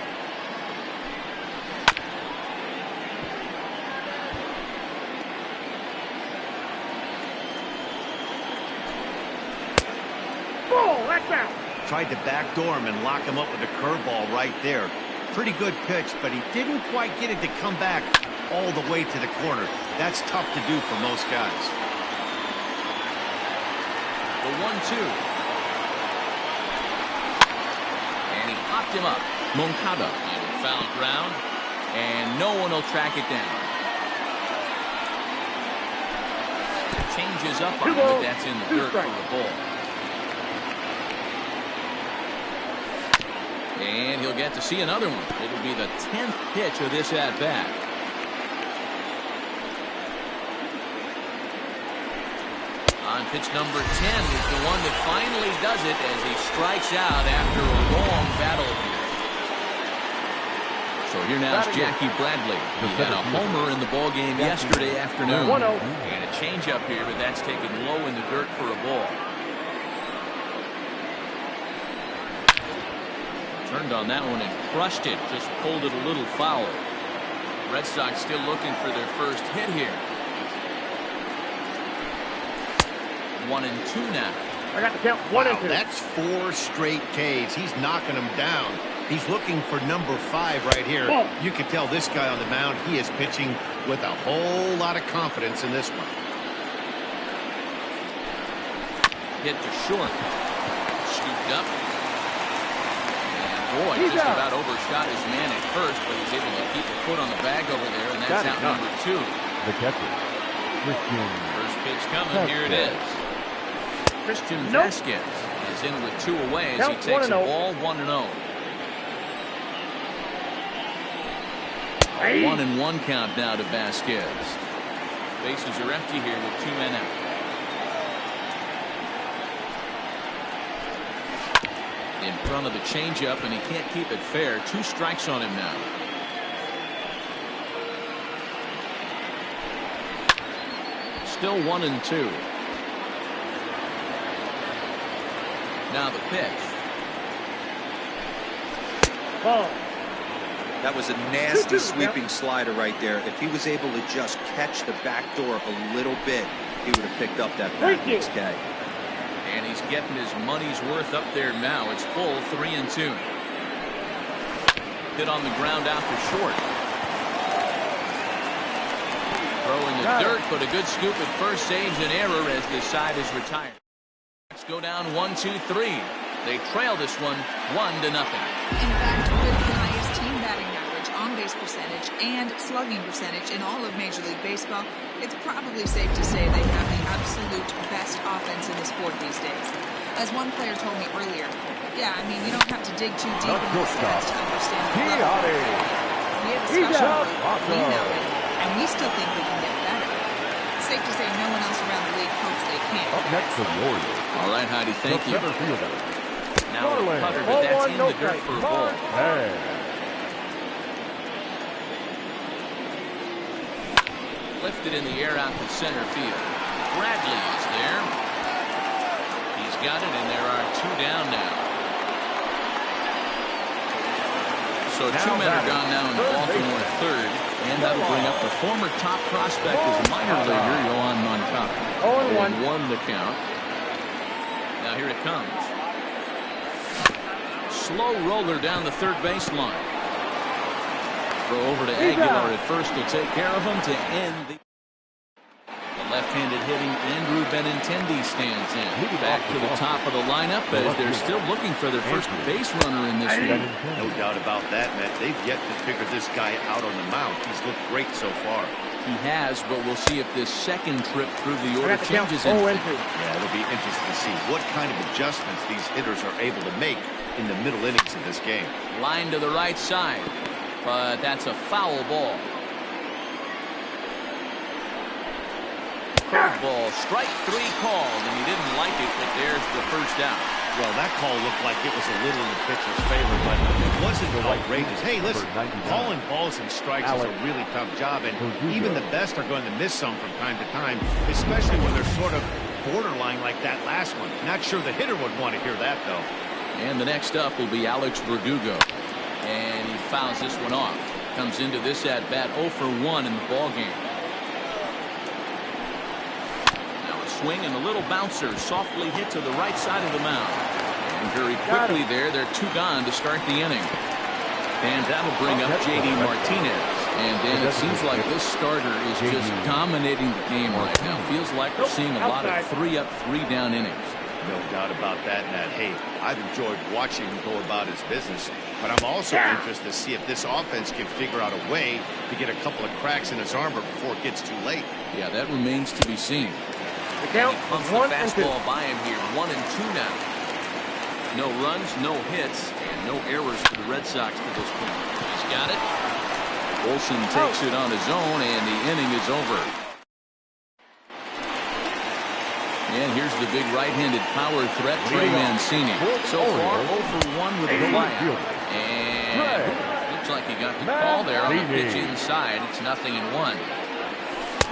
Tried to backdoor him and lock him up with a curveball right there. Pretty good pitch, but he didn't quite get it to come back all the way to the corner. That's tough to do for most guys. The 1-2. And he popped him up. Moncada on foul ground, and no one will track it down. Changes up on him, but that's in the dirt for the ball. And he'll get to see another one. It'll be the 10th pitch of this at-bat. On pitch number 10 is the one that finally does it as he strikes out after a long battle here. So here now is Jackie Bradley. He had a homer in the ballgame yesterday afternoon. And a changeup here, but that's taken low in the dirt for a ball. Turned on that one and crushed it. Just pulled it a little foul. Red Sox still looking for their first hit here. 1-2 now. I got the count. 1-2. That's 4 straight Ks. He's knocking them down. He's looking for number 5 right here. Oh. You can tell this guy on the mound, he is pitching with a whole lot of confidence in this one. Hit to short. Scooped up. And boy, just about overshot his man at first, but he's able to keep a foot on the bag over there, and that's out number 2. The catcher, Christian. First pitch coming. Here it is. Christian Vasquez is in with 2 away as he takes a ball 1-0. 1-1 count now to Vasquez. Bases are empty here with 2 men out. In front of the changeup, and he can't keep it fair. 2 strikes on him now. Still 1-2. Now the pitch. Ball. That was a nasty sweeping slider right there. If he was able to just catch the back door a little bit, he would have picked up that back K. And he's getting his money's worth up there now. It's full 3-2. Hit on the ground out to short. Throw in the dirt, but a good scoop at first saves an error as this side is retired. Let's go down 1-2-3. They trail this one 1-0. In fact, with the highest team batting average, on-base percentage, and slugging percentage in all of Major League Baseball, it's probably safe to say they have the absolute best offense in the sport these days. As one player told me earlier, yeah, I mean, you don't have to dig too deep in the stats to understand the level. We have a special group, we know it, and we still think we can get better. Safe to say no one else around the league hopes they can. Up next, the Warriors. All right, Heidi, thank you. Center fielder. Now a putter, but that's in the dirt for a ball. Hey. Lifted in the air out to center field. Bradley is there. He's got it, and there are 2 down now. So 2 men are gone now in the Baltimore third, and that'll bring up the former top prospect as a minor leaguer, Yohan Moncada. 0-1 the count. Now here it comes. Slow roller down the third baseline. Throw over to Aguilar at first to take care of him to end the left-handed hitting Andrew Benintendi stands in. Back to the top of the lineup as they're still looking for their first base runner in this one. No doubt about that, Matt. They've yet to figure this guy out on the mound. He's looked great so far. He has, but we'll see if this second trip through the order changes anything. Yeah, it'll be interesting to see what kind of adjustments these hitters are able to make in the middle innings of this game. Line to the right side, but that's a foul ball. Curveball, strike 3 called, and he didn't like it, but there's the first out. Well, that call looked like it was a little in the pitcher's favor, but it wasn't outrageous. Hey, listen, calling balls and strikes is a really tough job, and even the best are going to miss some from time to time, especially when they're sort of borderline like that last one. Not sure the hitter would want to hear that, though. And the next up will be Alex Verdugo, and he fouls this one off. Comes into this at-bat 0 for 1 in the ballgame. Swing and a little bouncer softly hit to the right side of the mound. And very quickly there, they're 2 gone to start the inning. And that'll bring up J.D. Martinez. And Dan, it seems like this starter is just dominating the game right now. Feels like we're seeing a lot of 3-up, 3-down innings. No doubt about that, Matt. Hey, I've enjoyed watching him go about his business, but I'm also interested to see if this offense can figure out a way to get a couple of cracks in his armor before it gets too late. Yeah, that remains to be seen. The count pumps the fastball by him here. 1-2 now. No runs, no hits, and no errors for the Red Sox to this point. He's got it. Olsen takes it on his own, and the inning is over. And here's the big right-handed power threat, Trey Mancini. So far, 0 for 1 with a flyout. And looks like he got the call there on the pitch inside. It's 0-1.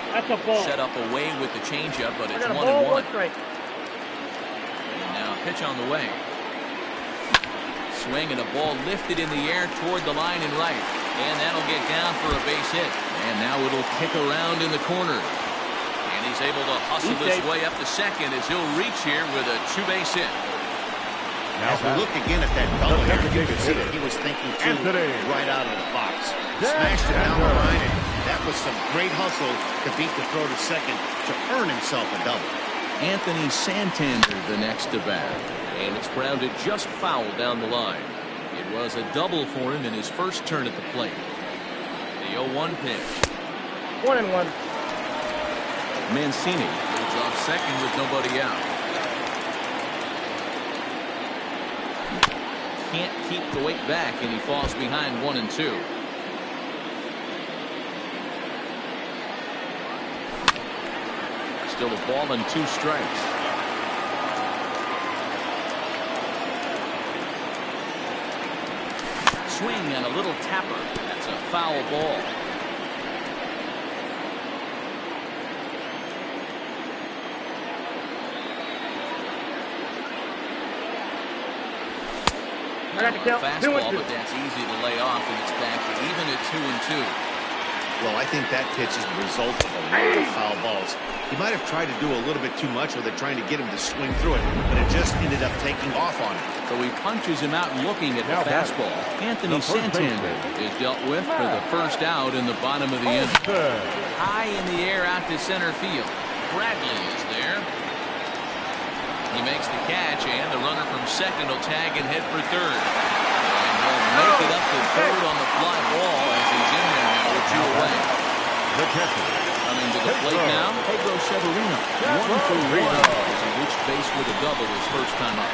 That's a ball. Set up away with the changeup, but it's 1-1. And now pitch on the way. Swing and a ball lifted in the air toward the line and right. And that'll get down for a base hit. And now it'll kick around in the corner. And he's able to hustle his way up to second as he'll reach here with a two-base hit. As we look again at that double here, you can see that he was thinking too right out of the box. Smashed it down the line, and that was some great hustle to beat the throw to second to earn himself a double. Anthony Santander the next to bat. And it's grounded just foul down the line. It was a double for him in his first turn at the plate. The 0-1 pitch. 1-1. Mancini moves off second with nobody out. Can't keep the weight back, and he falls behind 1-2. Still a ball and 2 strikes. Swing and a little tapper. That's a foul ball. Fastball, but that's easy to lay off, and it's back to even at 2-2. Well, I think that pitch is the result of a lot of foul balls. He might have tried to do a little bit too much with it, trying to get him to swing through it, but it just ended up taking off on him. So he punches him out looking at the fastball. Anthony Santander is dealt with for the first out in the bottom of the inning. High in the air out to center field. Bradley is there. He makes the catch, and the runner from second will tag and head for third. And he'll make it up to third on the fly ball as he's in there now with 2 away. The catcher. Coming to the plate now, Pedro Severino. 1 for 1 as he reached base with a double his first time up.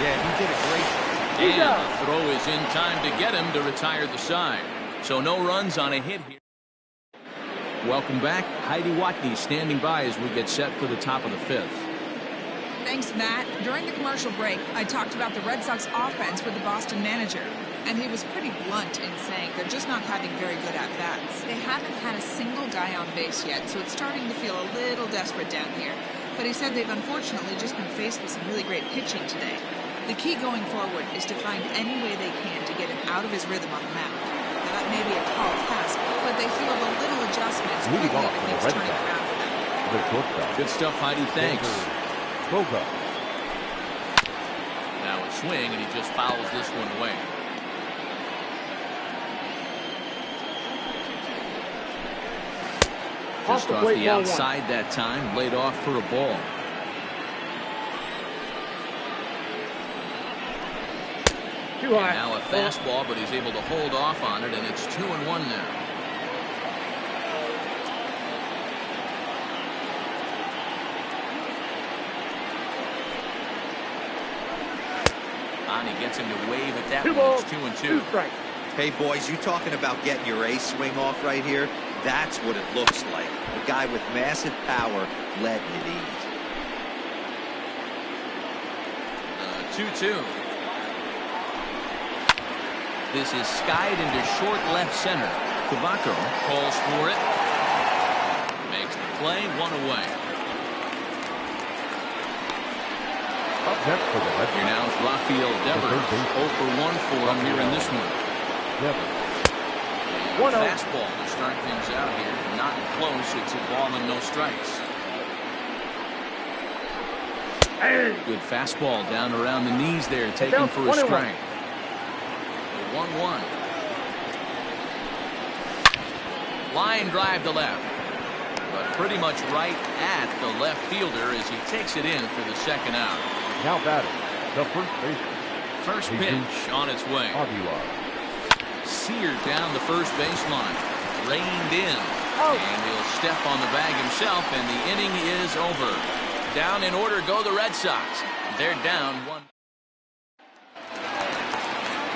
Yeah, he did a great job. And the throw is in time to get him to retire the side. So no runs on a hit here. Welcome back. Heidi Watney standing by as we get set for the top of the 5th. Thanks, Matt. During the commercial break, I talked about the Red Sox offense with the Boston manager, and he was pretty blunt in saying they're just not having very good at-bats. They haven't had a single guy on base yet, so it's starting to feel a little desperate down here. But he said they've unfortunately just been faced with some really great pitching today. The key going forward is to find any way they can to get him out of his rhythm on the mound. Now, that may be a tall task, but they feel the little adjustments really need to things turning around for them. Good stuff, Heidi. Thanks. Now a swing, and he just fouls this one away. Just off the outside that time, laid off for a ball. Too high. And now a fastball, but he's able to hold off on it, and it's 2-1 now. He gets him to wave at that one. It's 2-2. Hey, boys, you talking about getting your ace swing off right here? That's what it looks like. A guy with massive power letting it eat. 2-2. This is skied into short left center. Cavaco calls for it. Makes the play, 1 away. Next for the Here now is Rafael Devers. 0 for 1 for him here in this one. Fastball to start things out here. Not close. It's a ball and no strikes. Good fastball down around the knees there, taken for a strike. 1-1. Line drive to left. But pretty much right at the left fielder as he takes it in for the second out. Now batting, the first baseman. First pitch on its way. Seared down the first baseline. Reined in. And he'll step on the bag himself, and the inning is over. Down in order go the Red Sox. They're down 1.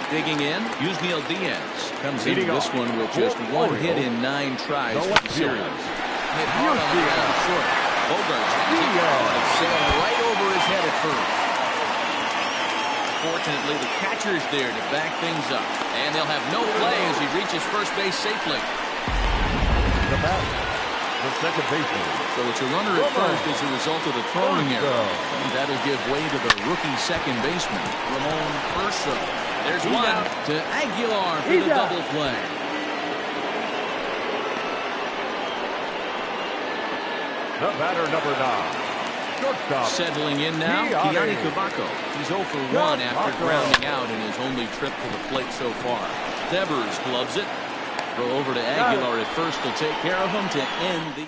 Digging in, Yusniel Diaz comes into this one with just 1 hit in 9 tries for the series. Hit hard on the ground short. Bogarts sailed right over his head at first. Fortunately, the catcher's there to back things up. And they'll have no play as he reaches first base safely. The batter, the second baseman. So it's a runner at first as a result of the throwing error. And that'll give way to the rookie second baseman, Ramon Urso. There's one to Aguilar for the double play. 2 The batter, number 9. Shortstop. Settling in now, Kiani Cavaco. He's 0 for 1 after grounding out in his only trip to the plate so far. Devers gloves it. Throw over to Aguilar at first will take care of him to end the...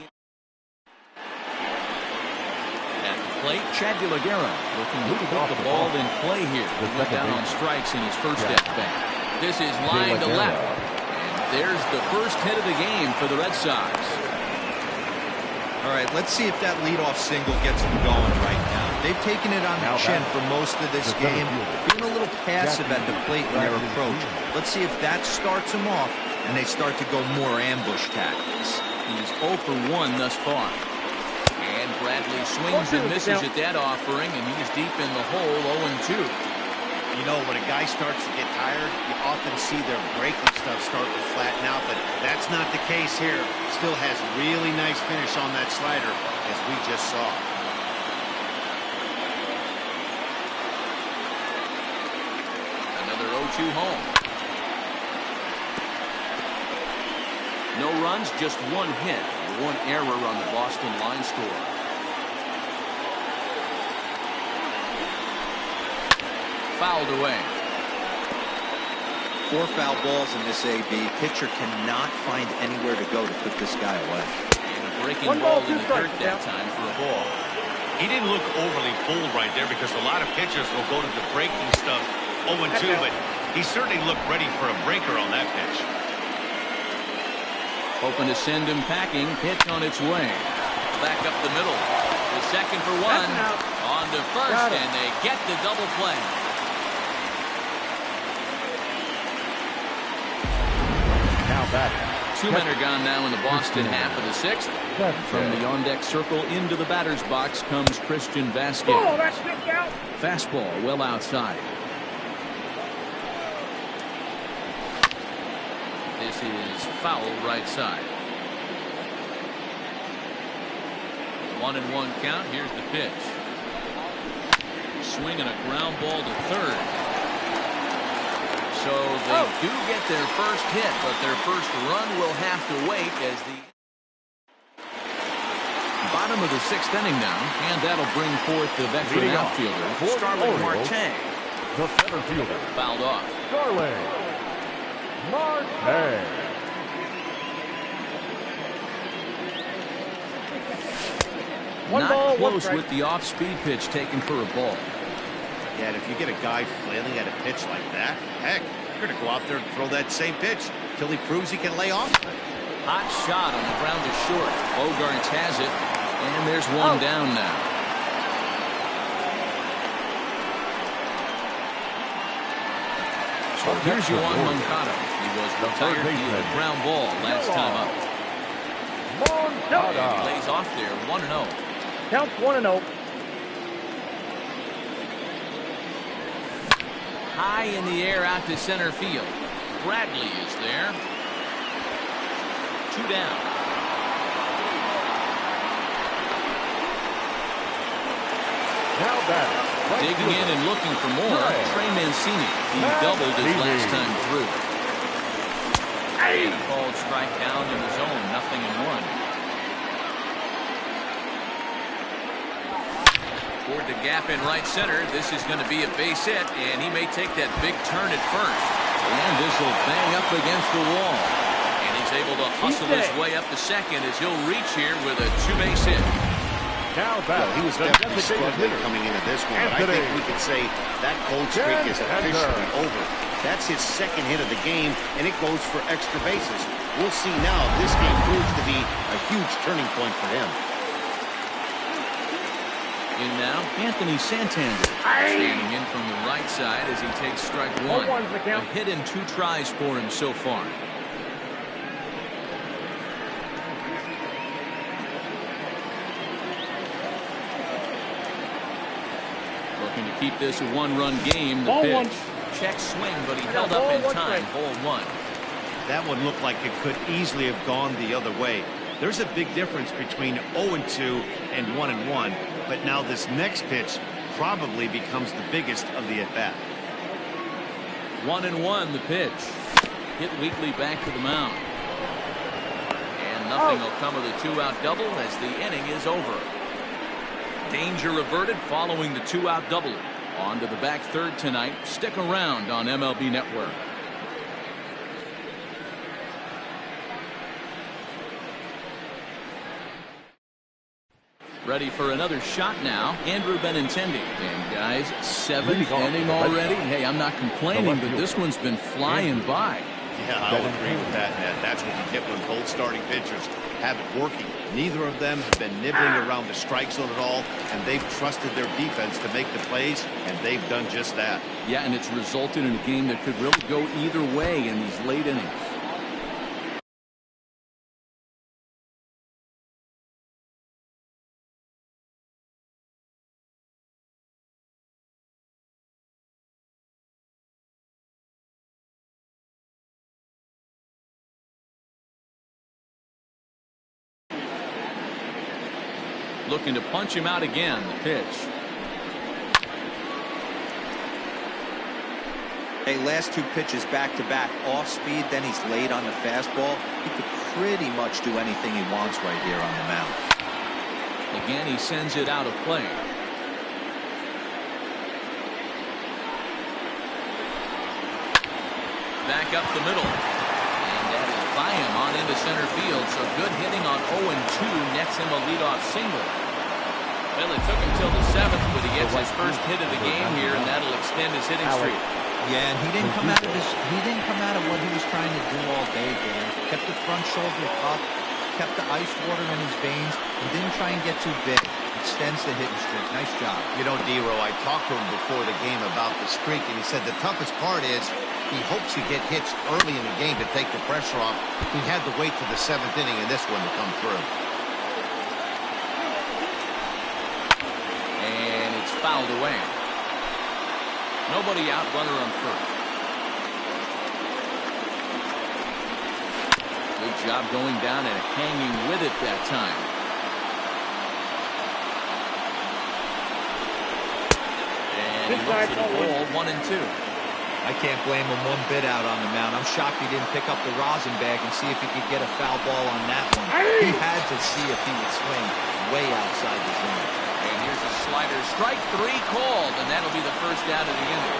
At the plate, Chad De La Guerra looking to put the ball in play here. He went down on strikes in his first at-bat. This is line to left. And there's the first hit of the game for the Red Sox. All right, let's see if that leadoff single gets them going right now. They've taken it on the chin for most of this game, being a little passive at the plate in their approach. Let's see if that starts them off and they start to go more ambush tactics. He's 0 for 1 thus far. And Bradley swings and misses at that offering, and he's deep in the hole, 0-2. You know, when a guy starts to get tired, you often see their breaking stuff start to flatten out, but that's not the case here. Still has really nice finish on that slider, as we just saw. Another 0-2 home. No runs, just 1 hit, 1 error on the Boston line score. Fouled away. 4 foul balls in this AB. Pitcher cannot find anywhere to go to put this guy away. And a breaking ball in the dirt that time for a ball. He didn't look overly fooled right there because a lot of pitchers will go to the breaking stuff 0-2, but he certainly looked ready for a breaker on that pitch. Hoping to send him packing. Pitch on its way. Back up the middle. The second for 1. On to first, and they get the double play. Back. 2 men are gone now in the Boston half of the 6th. From the on-deck circle into the batter's box comes Christian Vasquez. Fastball well outside. This is foul right side. 1-1 count. Here's the pitch. Swinging a ground ball to third. So they do get their first hit, but their first run will have to wait as the bottom of the 6th inning now, and that'll bring forth the veteran outfielder, Starling Marte. The center fielder. Fouled off. Starling Marte. Not close with the off-speed pitch taken for a ball. Yeah, and if you get a guy flailing at a pitch like that, heck, you're going to go out there and throw that same pitch until he proves he can lay off. Hot shot on the ground to short. Bogarts has it, and there's 1 down now. So here's Yohan Moncada. He was retired via ground ball last time up. Moncada lays off there, 1-0. Counts 1-0. High in the air out to center field. Bradley is there. 2 down. Now back. Digging in and looking for more. Trey Mancini. He doubled his last time through. And a called strike down in the zone. 0-1. Toward the gap in right center. This is going to be a base hit, and he may take that big turn at first. And this will bang up against the wall. And he's able to hustle his way up to second as he'll reach here with a 2-base hit. Now back. Well, he was definitely struggling coming into this one, but I think we could say that cold streak is officially over. That's his 2nd hit of the game, and it goes for extra bases. We'll see now if this game proves to be a huge turning point for him. In now, Anthony Santander standing in from the right side as he takes strike 1. A hit in 2 tries for him so far. Looking to keep this a 1-run game. The pitch. Check swing, but he held up in time. Ball 1. That one looked like it could easily have gone the other way. There's a big difference between 0-2 and 1-1. But now this next pitch probably becomes the biggest of the at-bat. 1-1 the pitch. Hit weakly back to the mound. And And nothing will come of the two-out double as the inning is over. Danger averted following the two-out double. On to the back third tonight. Stick around on MLB Network. Ready for another shot now, Andrew Benintendi. And guys, seventh inning already. Hey, I'm not complaining, but this one's been flying by. Yeah, I'll agree with that, Ned. That's what you get when both starting pitchers have it working. Neither of them have been nibbling around the strike zone at all, and they've trusted their defense to make the plays, and they've done just that. Yeah, and it's resulted in a game that could really go either way in these late innings. Looking to punch him out again. The pitch. Hey, last two pitches back-to-back off speed, then he's late on the fastball. He could pretty much do anything he wants right here on the mound. Again, he sends it out of play. Back up the middle. And that is by him on into center field. So good hitting on 0-2 nets him a leadoff single. Well, it took him till the 7th, but he gets his first hit of the game here, and that'll extend his hitting streak. Yeah, and he didn't come out of what he was trying to do all day, Dan. Kept the front shoulder up, kept the ice water in his veins, and didn't try and get too big. Extends the hitting streak. Nice job. You know, D-Row, I talked to him before the game about the streak, and he said the toughest part is he hopes to get hits early in the game to take the pressure off. He had to wait to the 7th inning in this one to come through. And it's fouled away. Nobody out, runner on first. Good job going down and hanging with it that time. And he looks at the ball, 1-2. I can't blame him one bit out on the mound. I'm shocked he didn't pick up the rosin bag and see if he could get a foul ball on that one. He had to see if he would swing way outside the zone. And here's a slider, strike 3 called, and that'll be the first out of the inning.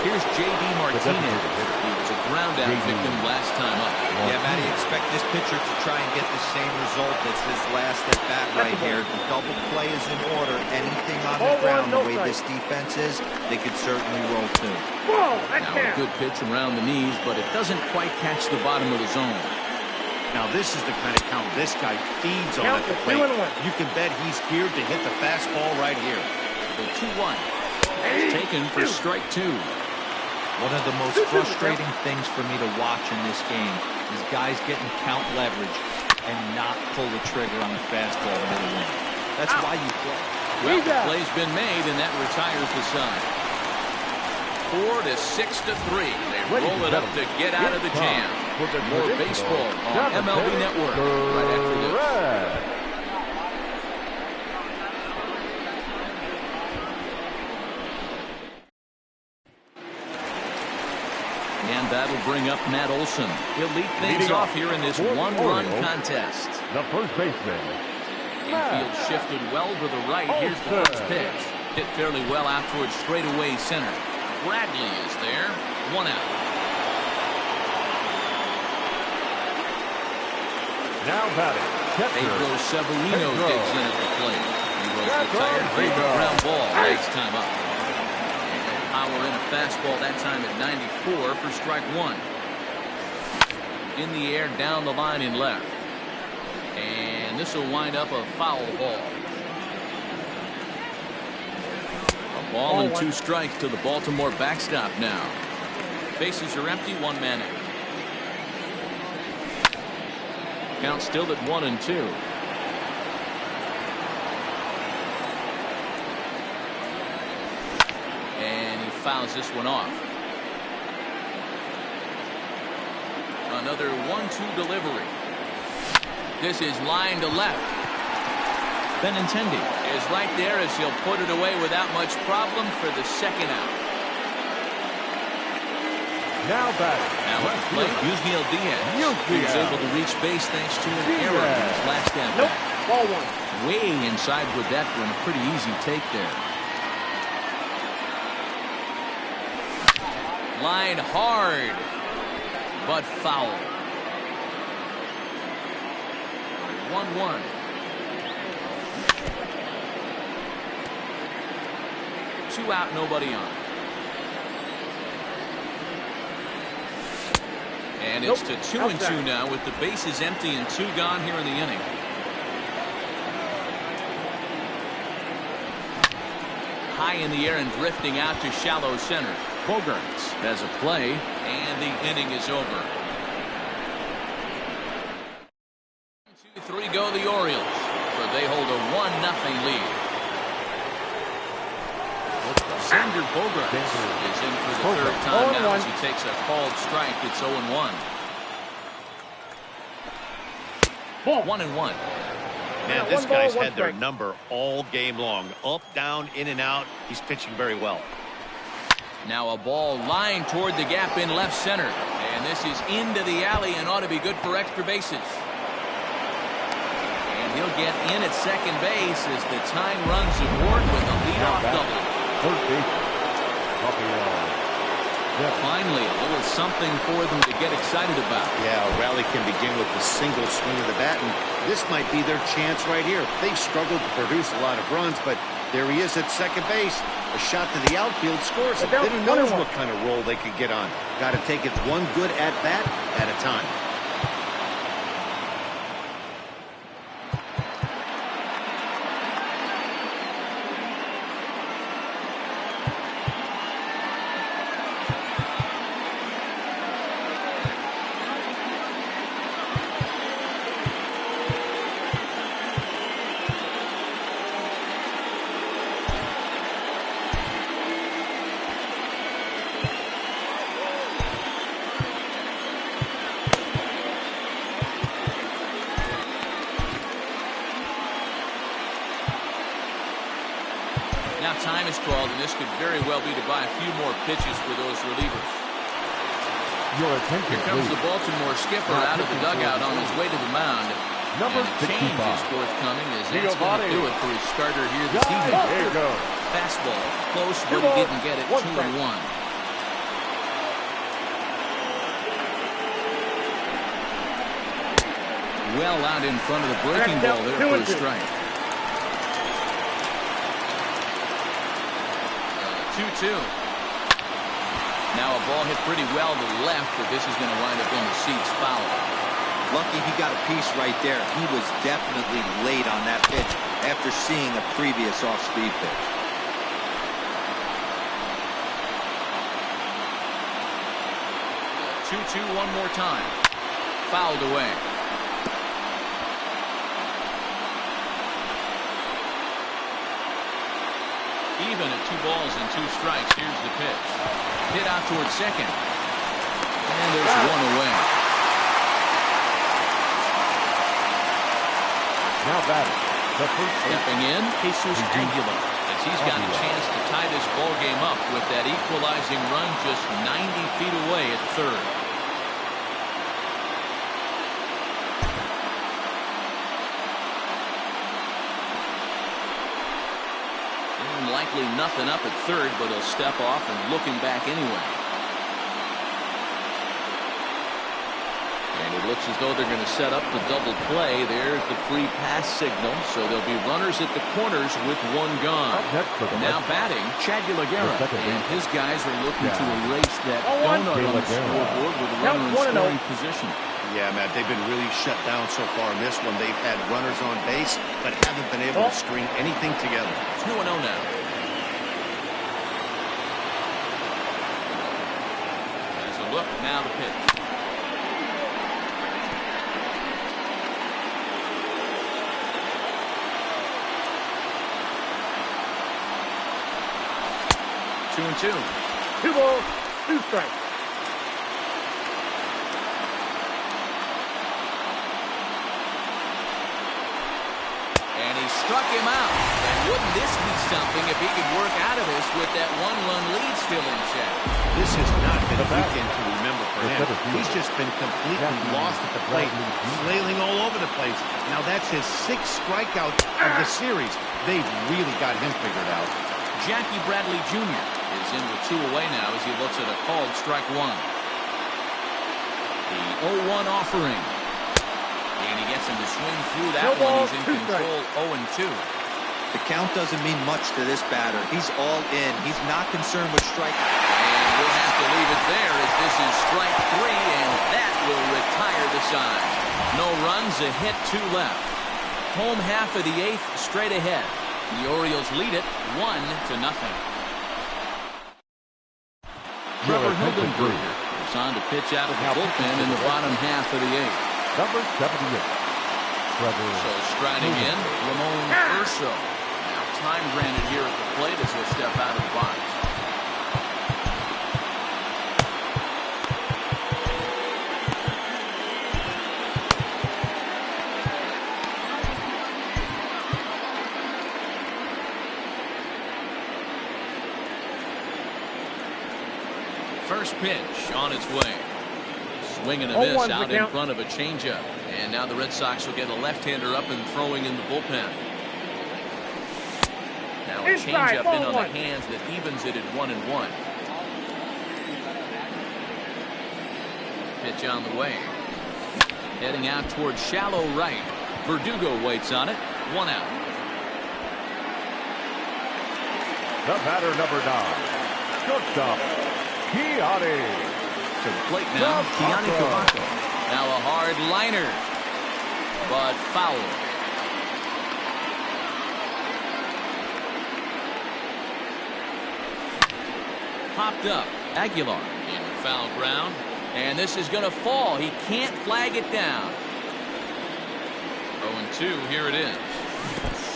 Here's J.D. Martinez. He was a ground-out victim last time up. Yeah, Matty, expect this pitcher to try and get the same result as his last at-bat right here. The double play is in order. Anything on the ground, the way this defense is, they could certainly roll too. Now a good pitch around the knees, but it doesn't quite catch the bottom of the zone. Now this is the kind of count this guy feeds on at the plate. You can bet he's geared to hit the fastball right here. The 2-1. It's taken for strike 2. One of the most frustrating things for me to watch in this game is guys getting count leverage and not pull the trigger on the fastball middle in. That's why you play. Well, the play's been made, and that retires the side. 4-6-3. They roll it up to get out of the jam. More baseball on MLB Network right after this. And that'll bring up Matt Olson. He'll lead things off here in this one-run contest. The first baseman. Infield shifted well to the right. Here's the first pitch. Hit fairly well out towards straightaway center. Bradley is there. 1 out. Now batting. Pedro Severino digs in at the plate. He was retired. Great ground ball. Next time up. Power in a fastball that time at 94 for strike 1. In the air down the line in left. And this will wind up a foul ball. A ball and 2 strikes to the Baltimore backstop now. Bases are empty, 1 man in. Count still at 1-2. Fouls this one off. Another 1-2 delivery. This is line to left. Benintendi is right there as he'll put it away without much problem for the 2nd out. Now batting. Now at the plate, Yusniel Diaz. He was able to reach base thanks to an error in his last at bat. Ball one. Way inside with that one. A pretty easy take there. Line hard, but foul. 1-1. Two out, nobody on. And it's to 2-2 now with the bases empty and 2 gone here in the inning. High in the air and drifting out to shallow center. Bogarts has a play, and the inning is over. 2-3 go the Orioles, but they hold a 1-0 lead. Xander Bogarts is in for the third time now as he takes a called strike. It's 0-1. 1-1. Man, this guy's had their number all game long. Up, down, in and out. He's pitching very well. Now a ball lined toward the gap in left center. And this is into the alley and ought to be good for extra bases. And he'll get in at second base as the tying runs aboard with a leadoff double. Third base. Finally, a little something for them to get excited about. Yeah, a rally can begin with the single swing of the bat, and this might be their chance right here. They've struggled to produce a lot of runs, but there he is at second base. A shot to the outfield scores it. Then who knows what kind of roll they could get on. Got to take it one good at-bat at a time. Now time is called, and this could very well be to buy a few more pitches for those relievers. Your attention, Here comes please. the Baltimore skipper out of the dugout on his way to the mound. Number and a change 65. is forthcoming as that's going to do it for his starter here this evening. There you go. Fastball, close, but he didn't get it. 2-1. Well out in front of the breaking ball there for a strike. 2-2. Now a ball hit pretty well to the left, but this is going to wind up in the seats foul. Lucky he got a piece right there. He was definitely late on that pitch after seeing a previous off-speed pitch. 2-2 one more time. Fouled away. Even at 2 balls and 2 strikes. Here's the pitch. Hit out towards second. And there's one away. Now batting. The first Stepping in, Jesus Aguilar, as he's got a chance to tie this ball game up with that equalizing run just 90 feet away at third. Likely nothing up at third, but he'll step off and looking back anyway. And it looks as though they're going to set up the double play. There's the free pass signal, so there'll be runners at the corners with 1 gone. Now batting, Chad Gallagher, and his guys are looking to erase that donut on the scoreboard with a runner in scoring position. Yeah, Matt, they've been really shut down so far in this one. They've had runners on base, but haven't been able to string anything together. 2-0 now. As a look, now the pitch. Two and 2. 2 balls, 2 strikes. And he he struck him out. And wouldn't this be something if he could work out of this with that one-run lead still in check? This has not been a weekend to remember for him. He's just been completely lost at the plate, flailing all over the place. Now that's his 6th strikeout of the series. They've really got him figured out. Jackie Bradley Jr. is in with 2 away now as he looks at a called strike 1. The 0-1 offering. And he gets him to swing through that one. He's in control 0-2. The count doesn't mean much to this batter. He's all in. He's not concerned with strike. And we'll have to leave it there as this is strike 3, and that will retire the side. No runs, a hit, 2 left. Home half of the 8th straight ahead. The Orioles lead it 1-0. Trevor Hildenberger is on to pitch out of the bullpen in the bottom half of the 8th. Number 78. Trevor. So striding in, Ramon Urso. Now time granted here at the plate as he'll step out of the box. First pitch on its way. Swing and a miss out in front of a changeup. And now the Red Sox will get a left-hander up and throwing in the bullpen. Now a changeup in on the hands that evens it at 1-1. Pitch on the way. Heading out towards shallow right. Verdugo waits on it. 1 out. The batter, number 9. Shortstop, Keone. To the plate now, Keone Cavaco. Now a hard liner, but foul. Popped up, Aguilar in foul ground, and this is going to fall. He can't flag it down. 0-2, here it is.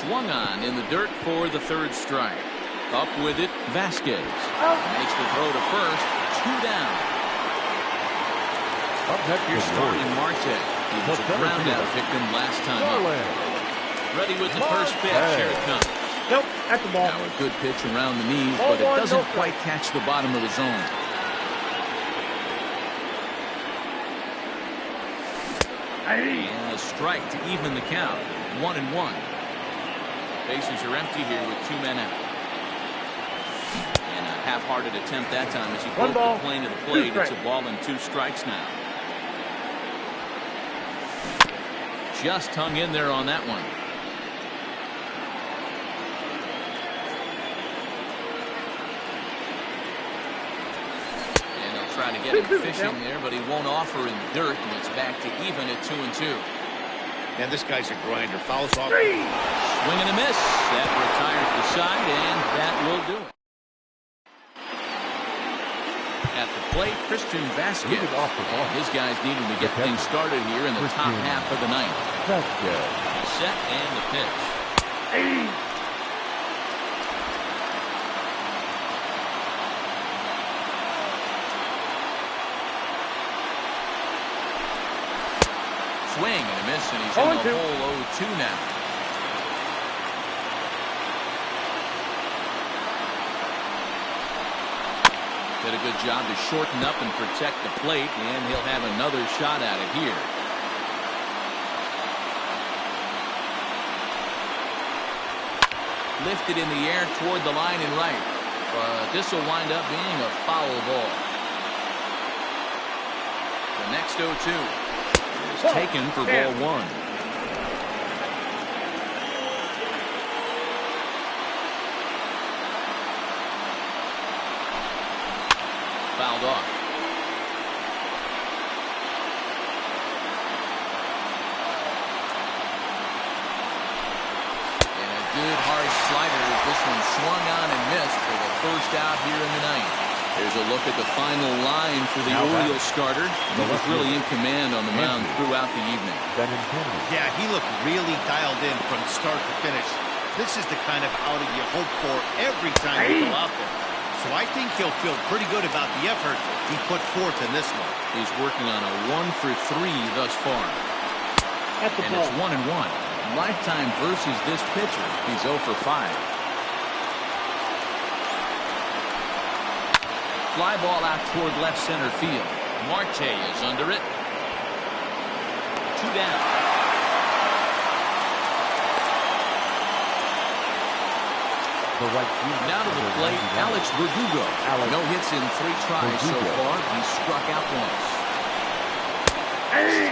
Swung on in the dirt for the 3rd strike. Up with it, Vasquez. Makes the throw to first, 2 down. Up next, here's Starling Marte. He was a ground-out victim last time up. Ready with the first pitch. Here it comes. Nope, at the ball. Now a good pitch around the knees, but it doesn't quite catch the bottom of the zone. And a strike to even the count. 1-1. Bases are empty here with 2 men out. And a half-hearted attempt that time as he broke the plane of the plate. It's a ball and 2 strikes now. Just hung in there on that one. And they'll try to get him fishing there, but he won't offer in the dirt, and it's back to even at 2-2. And this guy's a grinder. Fouls off. Swing and a miss. That retires the side, and that will do it. At the plate, Christian Vasquez. His guys needing to get things started here in the top half of the 9th. Set and the pitch. Swing and a miss, and he's in the hole 0-2 now. Did a good job to shorten up and protect the plate, and he'll have another shot at it here. Lifted in the air toward the line and right, but this will wind up being a foul ball. The next 0-2 is taken for ball 1. Fouled off. And a good hard slider as this one swung on and missed for the first out here in the 9th. Here's a look at the final line for the Orioles starter. He was really in command on the mound throughout the evening. Yeah, he looked really dialed in from start to finish. This is the kind of outing you hope for every time you go out there. So I think he'll feel pretty good about the effort he put forth in this one. He's working on a 1 for 3 thus far. At the and ball. It's 1-1. Lifetime versus this pitcher. He's 0 for 5. Fly ball out toward left center field. Marte is under it. 2 down. Now to the plate, Alex Verdugo. No hits in 3 tries so far. He struck out once.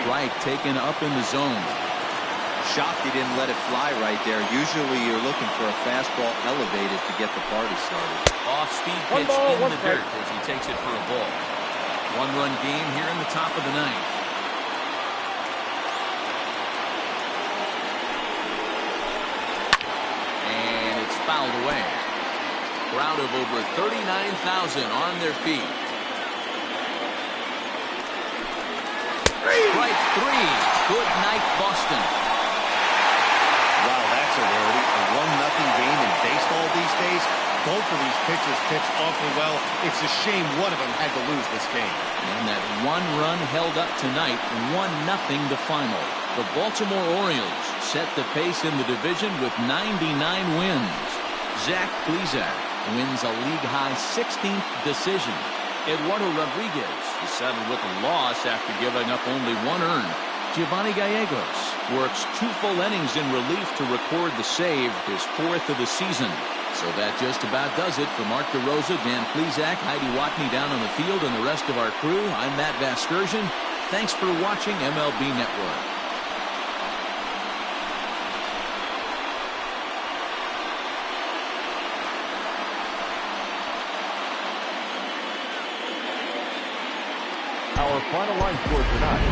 Strike taken up in the zone. Shocked he didn't let it fly right there. Usually you're looking for a fastball elevated to get the party started. Off-speed pitch in the dirt as he takes it for a ball. 1-run game here in the top of the 9th. And it's fouled away. Crowd of over 39,000 on their feet. Strike 3. Good night, Boston. Wow, that's a rarity. A 1-0 game in baseball these days. Both of these pitchers pitched awfully well. It's a shame one of them had to lose this game. And that 1 run held up tonight. 1-0 the final. The Baltimore Orioles set the pace in the division with 99 wins. Zach Plesac wins a league-high 16th decision. Eduardo Rodriguez is settled with a loss after giving up only 1 earned. Giovanni Gallegos works 2 full innings in relief to record the save, his 4th of the season. So that just about does it for Mark DeRosa, Dan Plesac, Heidi Watney down on the field, and the rest of our crew. I'm Matt Vasgersian. Thanks for watching MLB Network. Our final line score tonight.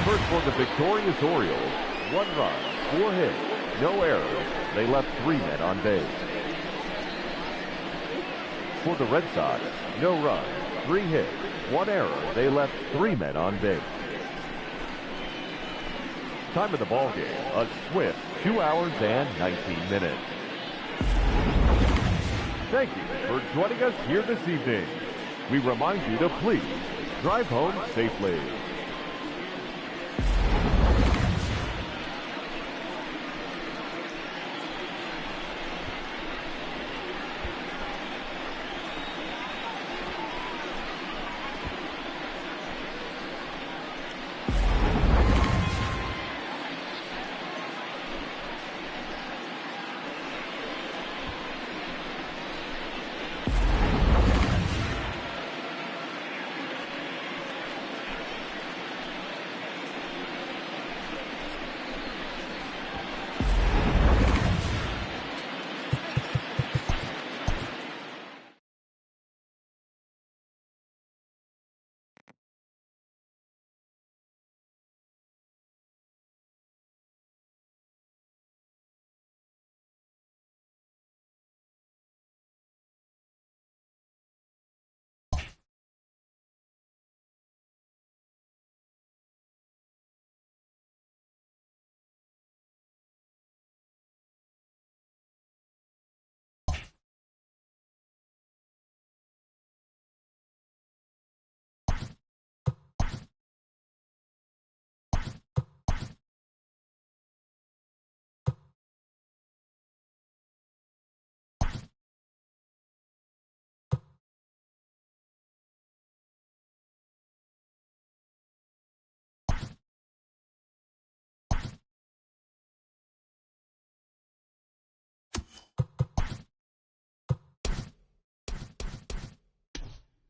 First for the victorious Orioles, 1 run, 4 hits, no errors. They left 3 men on base. For the Red Sox, no runs, 3 hits, 1 error. They left 3 men on base. Time of the ball game, a swift 2 hours and 19 minutes. Thank you for joining us here this evening. We remind you to please drive home safely.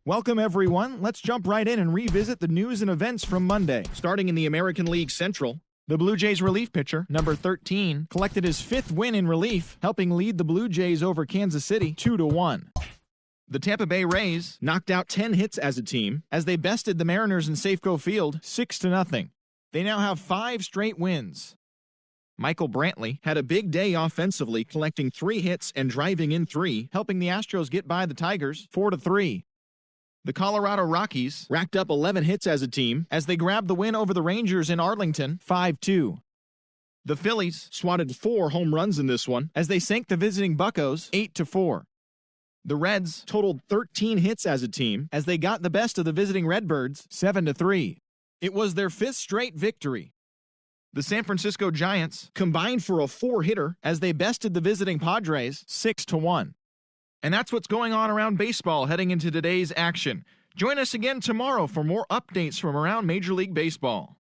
Welcome, everyone. Let's jump right in and revisit the news and events from Monday. Starting in the American League Central, the Blue Jays relief pitcher, number 13, collected his 5th win in relief, helping lead the Blue Jays over Kansas City 2-1. The Tampa Bay Rays knocked out 10 hits as a team as they bested the Mariners in Safeco Field 6-0. They now have 5 straight wins. Michael Brantley had a big day offensively, collecting 3 hits and driving in 3, helping the Astros get by the Tigers 4-3. The Colorado Rockies racked up 11 hits as a team as they grabbed the win over the Rangers in Arlington 5-2. The Phillies swatted 4 home runs in this one as they sank the visiting Buccos 8-4. The Reds totaled 13 hits as a team as they got the best of the visiting Redbirds 7-3. It was their 5th straight victory. The San Francisco Giants combined for a 4-hitter as they bested the visiting Padres 6-1. And that's what's going on around baseball heading into today's action. Join us again tomorrow for more updates from around Major League Baseball.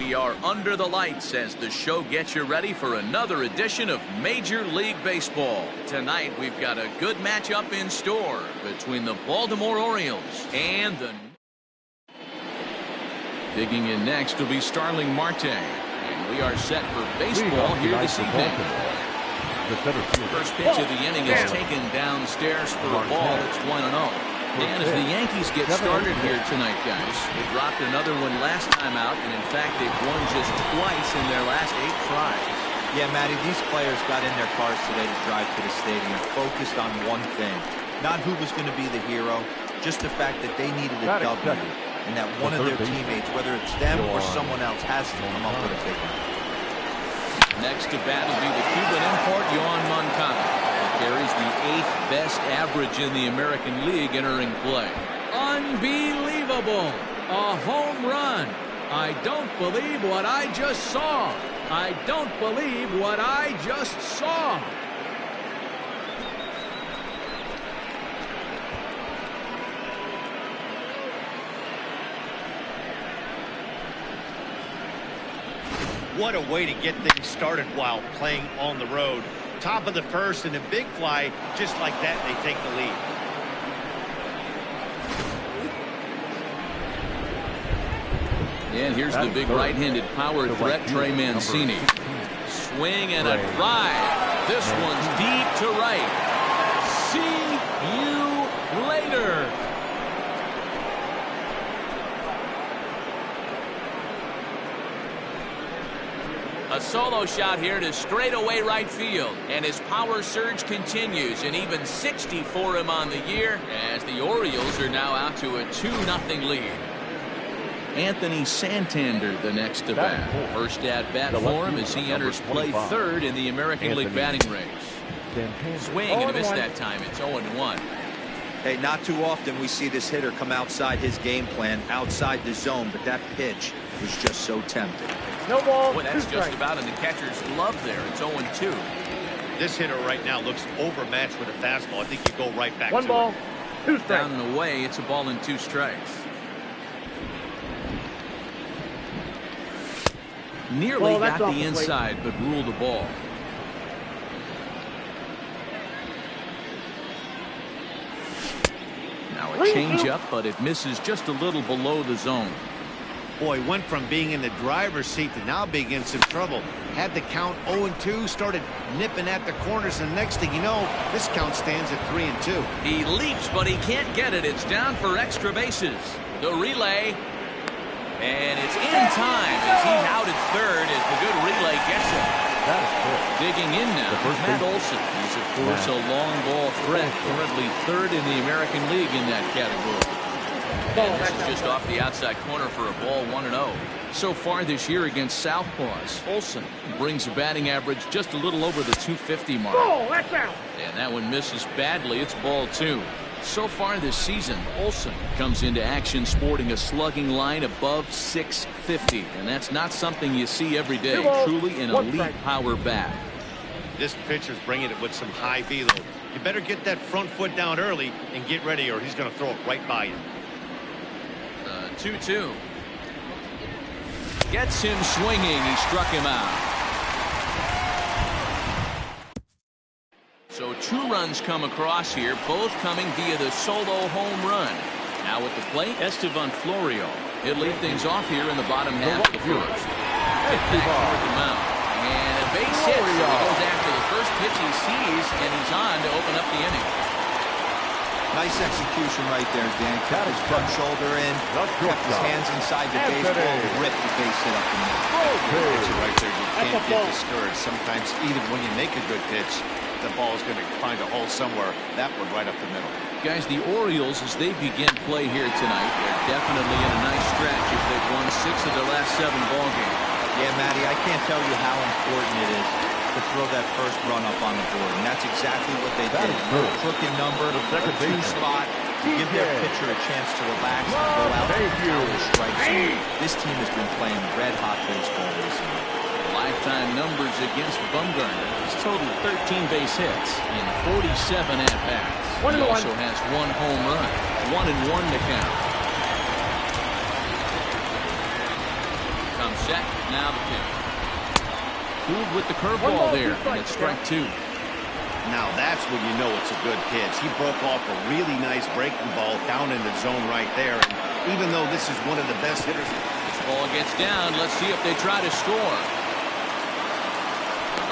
We are under the lights as the show gets you ready for another edition of Major League Baseball. Tonight, we've got a good matchup in store between the Baltimore Orioles and the... Digging in next will be Starling Marte. And we are set for baseball here this evening. First pitch of the inning is taken downstairs for a ball. It's 1-0. Dan, as the Yankees get started here tonight, guys, they dropped another one last time out, and in fact, they've won just twice in their last 8 tries. Yeah, Matty, these players got in their cars today to drive to the stadium, focused on one thing. Not who was going to be the hero, just the fact that they needed a W, and that one of their teammates, whether it's them or someone else, has to come up with a big one. Next to bat will be the Cuban import, Yoan Moncada. Carries the 8th best average in the American League entering play. Unbelievable! A home run! I don't believe what I just saw! I don't believe what I just saw! What a way to get things started while playing on the road. Top of the first and a big fly, just like that, they take the lead. And here's the big right-handed power threat, Trey Mancini. Swing and a drive. This one's deep to right. See you later. A solo shot here to straightaway right field, and his power surge continues, and even 60 for him on the year as the Orioles are now out to a 2-0 lead. Anthony Santander the next to bat. First at bat for him as he enters play third in the American League batting race. Swing and a miss that time. It's 0-1. Hey, not too often we see this hitter come outside his game plan, outside the zone, but that pitch was just so tempting. No ball. Boy, that's just about in the catcher's glove there. It's 0-2. This hitter right now looks overmatched with a fastball. I think you go right back to 1 ball, 2 strikes. Down and away, it's a ball and 2 strikes. Nearly got the inside, but ruled the ball. Now a changeup, but it misses just a little below the zone. Boy, went from being in the driver's seat to now being in some trouble. Had the count 0-2, started nipping at the corners, and the next thing you know, this count stands at 3-2. He leaps, but he can't get it. It's down for extra bases. The relay, and it's in time as he's out at third as the good relay gets him. Digging in now, Matt Olson. He's, of course, a long ball threat, currently third in the American League in that category. And this is just off the outside corner for a ball, 1-0. So far this year against Southpaws, Olson brings a batting average just a little over the 250 mark. That's out. And that one misses badly. It's ball 2. So far this season, Olson comes into action sporting a slugging line above 650. And that's not something you see every day. Truly an elite power bat. This pitcher's bringing it with some high velo. You better get that front foot down early and get ready, or he's going to throw it right by you. 2-2. Gets him swinging. He struck him out. So 2 runs come across here, both coming via the solo home run. Now at the plate, Estevan Florio. He'll lead things off here in the bottom half of the first. Hit back toward the mound. And a base hit. So he goes after the first pitch he sees, and he's on to open up the inning. Nice execution right there, Dan. Kept his front shoulder in, kept his hands inside the baseball, and ripped the base hit up the middle. Right there, you can't get discouraged. Sometimes, even when you make a good pitch, the ball is going to find a hole somewhere. That one right up the middle. Guys, the Orioles, as they begin play here tonight, they're definitely in a nice stretch if they've won 6 of their last 7 ball games. Yeah, Matty, I can't tell you how important it is to throw that first run up on the board, and that's exactly what they did. A crooked number, a 2 spot, to give their pitcher a chance to relax and go out and power strikes. This team has been playing red-hot baseball recently. Lifetime numbers against Bumgarner. He's totaled 13 base hits in 47 at-bats. He also has 1 home run, 1-1 to count. Comes set. Now the pitch. Fooled with the curveball there, and it's strike two. Now that's when you know it's a good pitch. He broke off a really nice breaking ball down in the zone right there. And even though this is one of the best hitters. This ball gets down. Let's see if they try to score.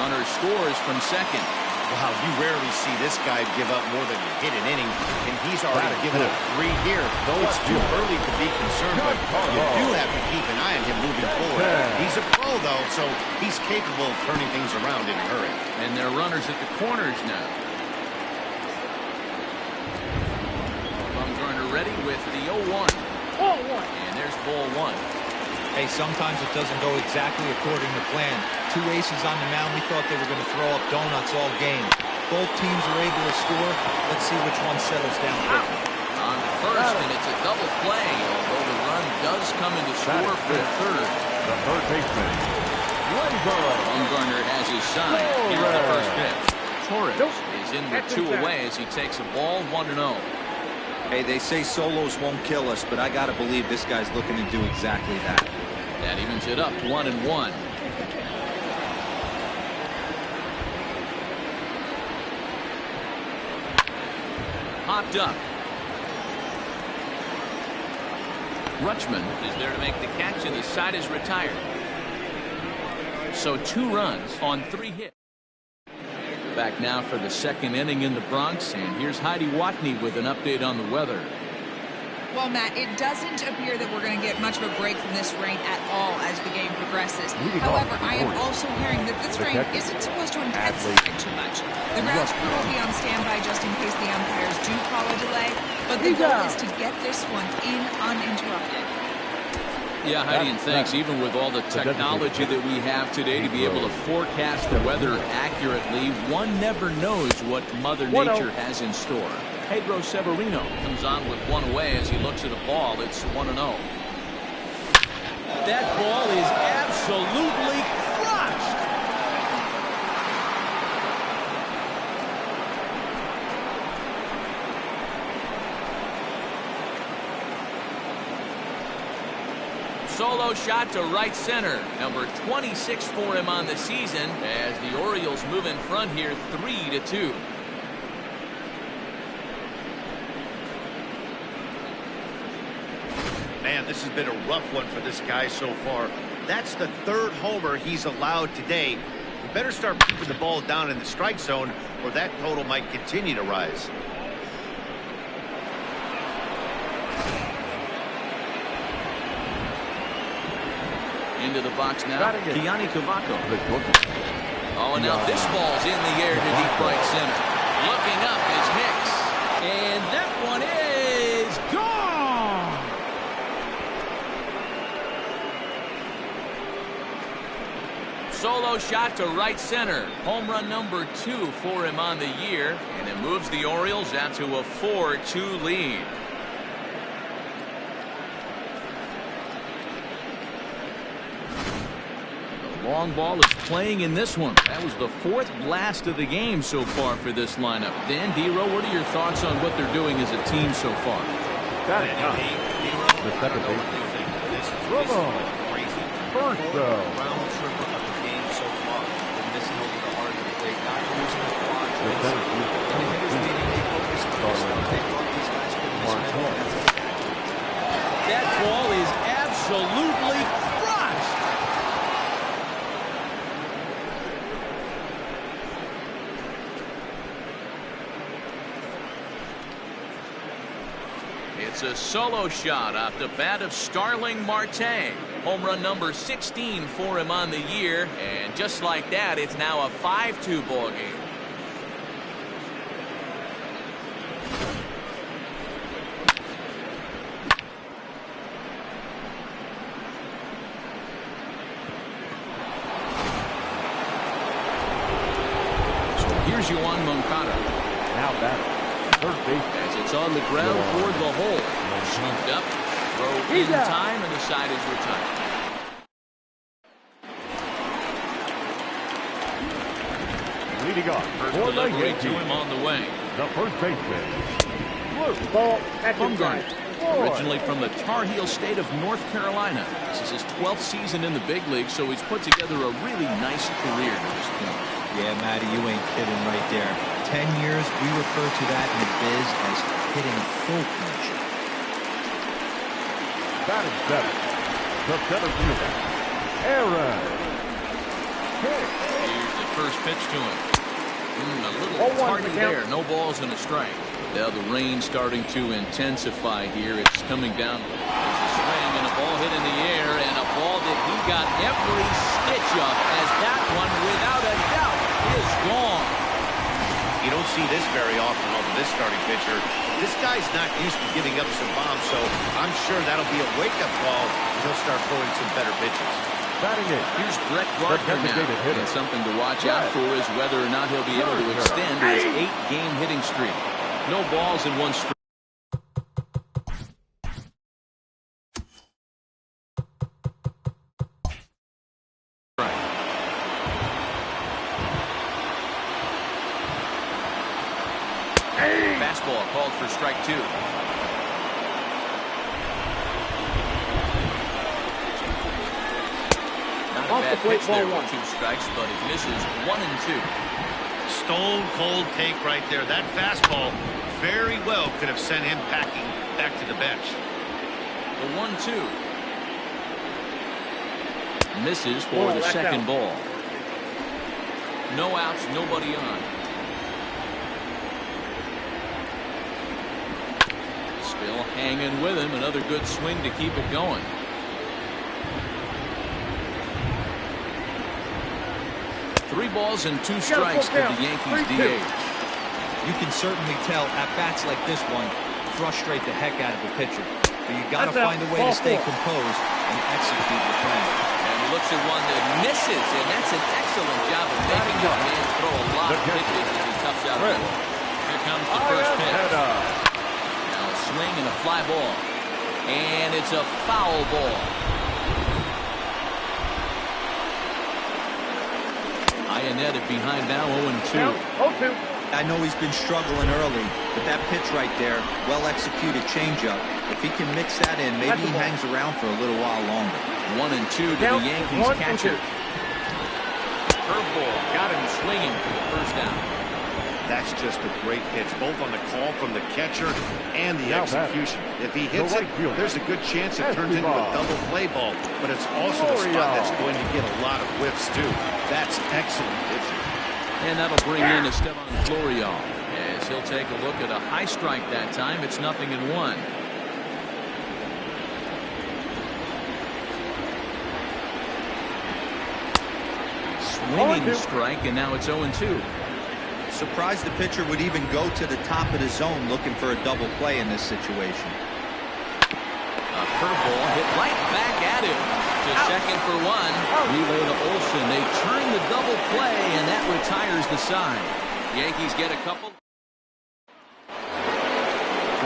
Runner scores from second. Wow, you rarely see this guy give up more than a hit an inning, and he's already given up 3 here. It's too early to be concerned, but you do have to keep an eye on him moving forward. He's a pro, though, so he's capable of turning things around in a hurry. And they're runners at the corners now. Bumgarner ready with the 0-1. And there's ball 1. Hey, sometimes it doesn't go exactly according to plan. 2 aces on the mound. We thought they were going to throw up donuts all game. Both teams are able to score. Let's see which one settles down quickly. On first, and it's a double play. Although the run does come into score for third. The third baseman, Bumgarner has his sign. Here's the first pitch. Torres is in with 2 away as he takes a ball 1-0. Hey, they say solos won't kill us, but I got to believe this guy's looking to do exactly that. That evens it up 1-1. Popped up. Rutschman is there to make the catch, and the side is retired. So 2 runs on 3 hits. Back now for the second inning in the Bronx, and here's Heidi Watney with an update on the weather. Well, Matt, it doesn't appear that we're going to get much of a break from this rain at all as the game progresses. However, I am also hearing that this rain isn't supposed to intensify too much. The grounds crew will be on standby just in case the umpires do call a delay, but the goal is to get this one in uninterrupted. Yeah, Heidi, and thanks. Even with all the technology that we have today to be able to forecast the weather accurately, one never knows what Mother Nature has in store. Pedro Severino comes on with 1 away as he looks at a ball. It's 1-0. That ball is absolutely crushed. Solo shot to right center. Number 26 for him on the season as the Orioles move in front here 3-2. Man, this has been a rough one for this guy so far. That's the 3rd homer he's allowed today. You better start keeping the ball down in the strike zone, or that total might continue to rise. Into the box now, Kiani Cavaco. Oh, and now this ball's in the air to deep right center. Looking up is Hicks. And that one is gone! Solo shot to right center. Home run number 2 for him on the year. And it moves the Orioles out to a 4-2 lead. Long ball is playing in this one. That was the 4th blast of the game so far for this lineup. Dan Dero, what are your thoughts on what they're doing as a team so far? Got it. The second baseman. Crazy. First, though. Round trip of the game so far. They're missing over the heart of the plate, not using the quad. In the hitters meeting, they focused on this one. They thought these guys could miss. That ball is absolutely crushed. It's a solo shot off the bat of Starling Marte. Home run number 16 for him on the year. And just like that, it's now a 5-2 ball game. So here's Yoan Moncada. Now batter. Third base. As it's on the ground toward the hole. Swooped up, throw in time, and the side is retired. Leading off. First delivery to him on the way. The first baseman. Ball. Bumgarner Originally from the Tar Heel state of North Carolina. This is his 12th season in the big league, so he's put together a really nice career to this point. Yeah, Matty, you ain't kidding right there. 10 years, we refer to that in the biz as hitting full punch. Batting seventh, the center fielder, Aaron. Here's the first pitch to him. A little tardy there. No balls and a strike. Now the rain starting to intensify here. It's coming down. There's a swing and a ball hit in the air, and a ball that he got every stitch of, as that one, without a doubt, is gone. You don't see this very often over this starting pitcher. This guy's not used to giving up some bombs, so I'm sure that'll be a wake-up call. He'll start throwing some better pitches. Here's Brett Gardner now. And something to watch out for is whether or not he'll be able to extend his 8-game hitting streak. No balls in one strike. Fastball called for strike 2. Not a bad pitch there with 2 strikes, but it misses 1 and 2. Stone cold take right there. That fastball very well could have sent him packing back to the bench. The 1-2. Misses for the second ball. No outs, nobody on. Still hanging with him. Another good swing to keep it going. Three balls and 2 strikes to the Yankees DH. You can certainly tell at-bats like this one frustrate the heck out of the pitcher. But you got to find a way to stay composed and execute the plan. And he looks at one that misses, and that's an excellent job of making this man throw a lot of pitches as he toughs out the ball. Here comes the first pitch. Now a swing and a fly ball. And it's a foul ball. Netted behind now 0-2. I know he's been struggling early, but that pitch right there, well-executed changeup. If he can mix that in, maybe he hangs around for a little while longer. 1-2 to the Yankees catcher. Curveball got him swinging for the first down. That's just a great pitch, both on the call from the catcher and the execution. If he hits it, there's a good chance it turns into a double play ball, but it's also a spot that's going to get a lot of whiffs, too. That's excellent pitching. And that'll bring in Esteban Florial, as he'll take a look at a high strike that time. It's 0-1. Swinging strike, and now it's 0-2. Surprised the pitcher would even go to the top of the zone looking for a double play in this situation. A curveball hit right back at him. To second for 1. Relay to Olsen. They turn the double play, and that retires the side. Yankees get a couple.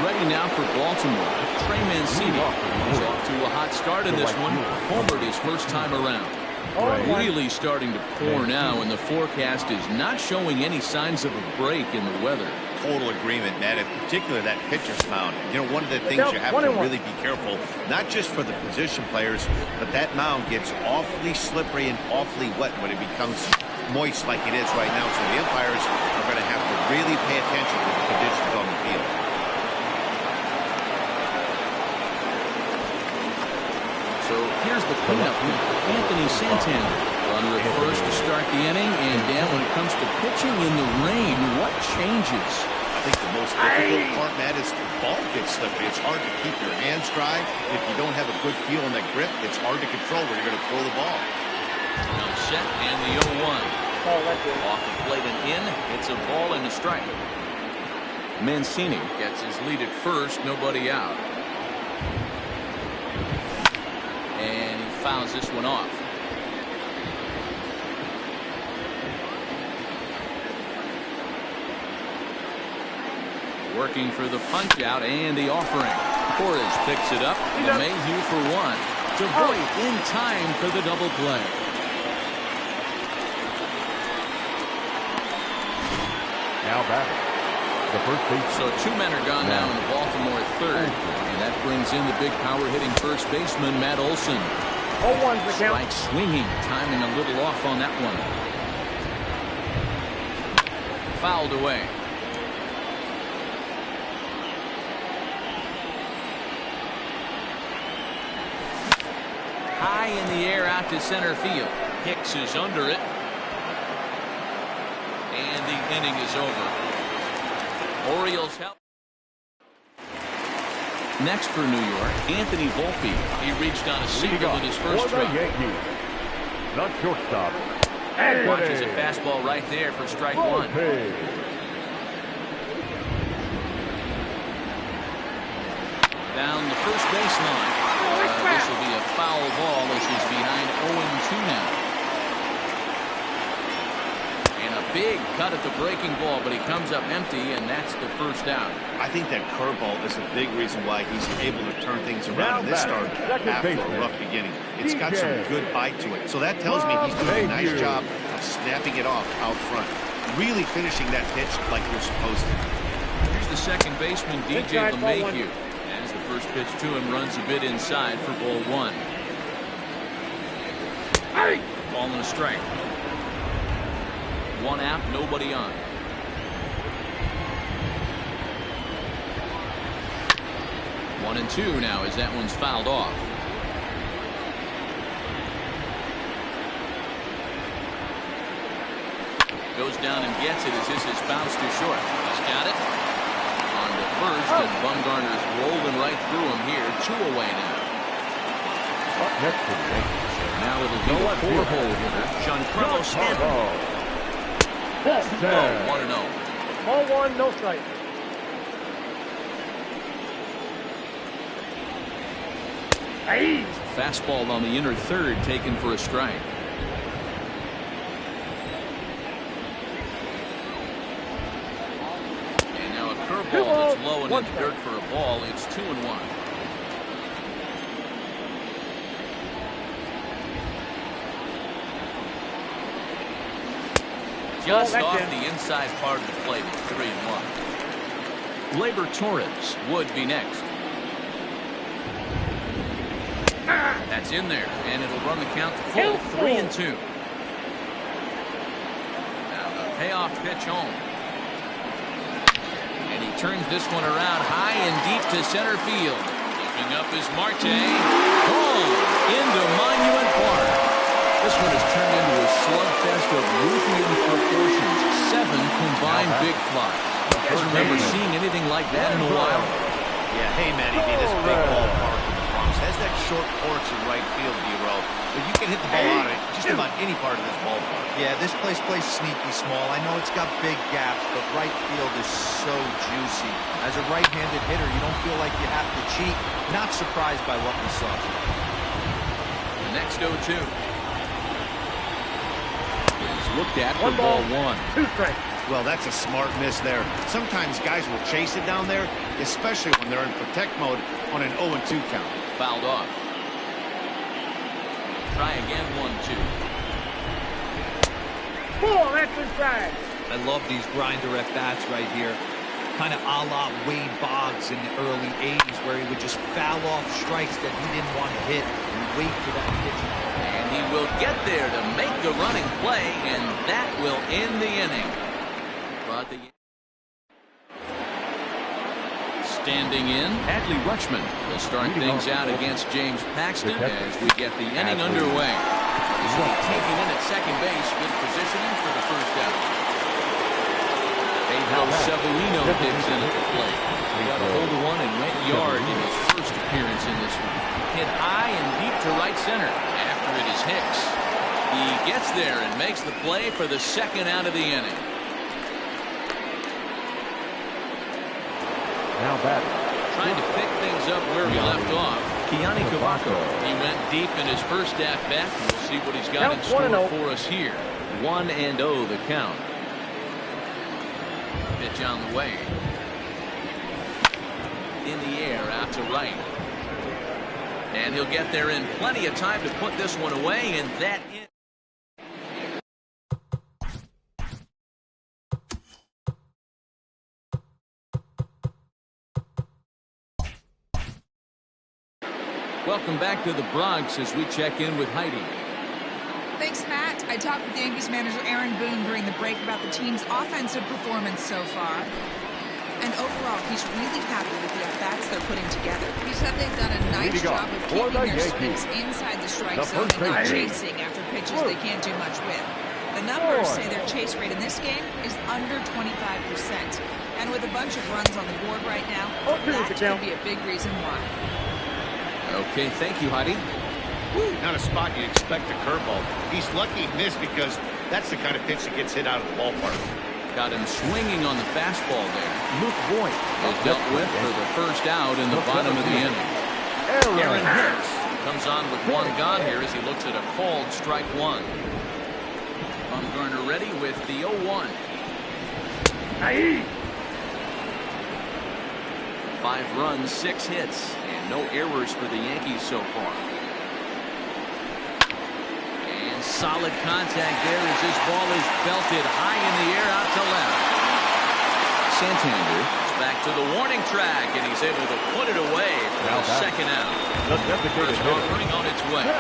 Ready now for Baltimore. Trey Mancini is off to a hot start in this one. Homered his first time around. Really starting to pour now, and the forecast is not showing any signs of a break in the weather. Total agreement, Matt. In particular, that pitcher's mound. You know, one of the things you have to really be careful, not just for the position players, but that mound gets awfully slippery and awfully wet when it becomes moist like it is right now. So the umpires are going to have to really pay attention to the conditions on the field. So here's the cleanup here for Anthony Santander. Runner at first to start the inning, and Dan, when it comes to pitching in the rain, what changes? I think the most difficult part, Matt, is the ball gets slippery. It's hard to keep your hands dry. If you don't have a good feel on that grip, it's hard to control where you're going to throw the ball. Now set, and the 0-1. Off the plate and in. It's a ball and a strike. Mancini gets his lead at first, nobody out. And he fouls this one off. Working for the punch out and the offering. Torres picks it up. LeMahieu for 1. Devoit in time for the double play. Now batting, the first base. So 2 men are gone now in the Baltimore third. And that brings in the big power-hitting first baseman, Matt Olson. 0-1's the count. Strike swinging, timing a little off on that one. Fouled away. High in the air out to center field. Hicks is under it. And the inning is over. Orioles help. Next for New York, Anthony Volpe. He reached on a single in his first try. Not shortstop. Watches a fastball right there for strike one. Down the first baseline. This will be a foul ball as he's behind 0-2 now. And a big cut at the breaking ball, but he comes up empty, and that's the first out. I think that curveball is a big reason why he's able to turn things around in this start after a rough beginning. It's got some good bite to it. So that tells me he's doing a nice job of snapping it off out front. Really finishing that pitch like you're supposed to. Here's the second baseman, DJ LeMahieu. As the first pitch to him runs a bit inside for ball one. Ball and a strike. One out, nobody on. One and two now as that one's fouled off. Goes down and gets it as this is bounced to short. He's got it. On to first, and Bumgarner's rolling right through him here. 2 away now. Up next to the Yankees. So now it'll be a 4-hole hitter, Giancarlo Stanton. 1-0. 0-1, no strike. Fastball on the inner third taken for a strike. And now a curveball that's low and in the dirt for a ball. It's 2-1. Just off the inside part of the plate. It's 3-1. Labor Torres would be next. That's in there, and it'll run the count to full. 3-2. Now the payoff pitch home. And he turns this one around high and deep to center field. Keeping up is Marte. Home into Monument Park. This one has turned into a slugfest of Ruthian proportions. 7 combined big flies. You guys remember seeing anything like that in a while? Yeah, hey, Manny, this big ballpark in the Bronx has that short porch in right field, D-Row. But you can hit the ball out of it just about any part of this ballpark. Yeah, this place plays sneaky small. I know it's got big gaps, but right field is so juicy. As a right-handed hitter, you don't feel like you have to cheat. Not surprised by what we saw today. The next 0-2. Looked at for ball one. 2 strikes. Well, that's a smart miss there. Sometimes guys will chase it down there, especially when they're in protect mode on an 0-2 count. Fouled off. Try again, 1-2. That's inside. I love these grinder at bats right here. Kind of a la Wade Boggs in the early 80s, where he would just foul off strikes that he didn't want to hit and wait for that pitch. And he will get there to make the running play, and that will end the inning. But the standing in, Adley Rutschman will start things out against James Paxton as we get the inning underway. This will be taken in at second base. Good positioning for the first out. Pedro Severino digs in at the plate. He got a hold of one and went yard in his first appearance in this one. Hit high and deep to right center. After it is Hicks. He gets there and makes the play for the second out of the inning. Now back. Trying to pick things up where he left off. Keani Cavaco. He went deep in his first at-bat. We'll see what he's got in store for us here. 1-0 the count. Pitch on the way. In the air out to right. And he'll get there in plenty of time to put this one away, and that is Welcome back to the Bronx as we check in with Heidi. Thanks, Matt. I talked with Yankees manager Aaron Boone during the break about the team's offensive performance so far. And overall, he's really happy with the at-bats they're putting together. He said they've done a nice job of keeping their splits inside the strike zone and not chasing after pitches they can't do much with. The numbers say their chase rate in this game is under 25%. And with a bunch of runs on the board right now, that could be a big reason why. Okay, thank you, Heidi. Not a spot you'd expect a curveball. He's lucky he missed because that's the kind of pitch that gets hit out of the ballpark. Got him swinging on the fastball there. Luke Voigt is dealt with for the first out in the bottom of the inning. Aaron Hicks comes on with one gone here as he looks at a called strike one. Bumgarner ready with the 0-1. 5 runs, 6 hits, and no errors for the Yankees so far. And solid contact there as this ball is belted high in the air out to left. Santander is back to the warning track, and he's able to put it away for the second out. First offering on its way.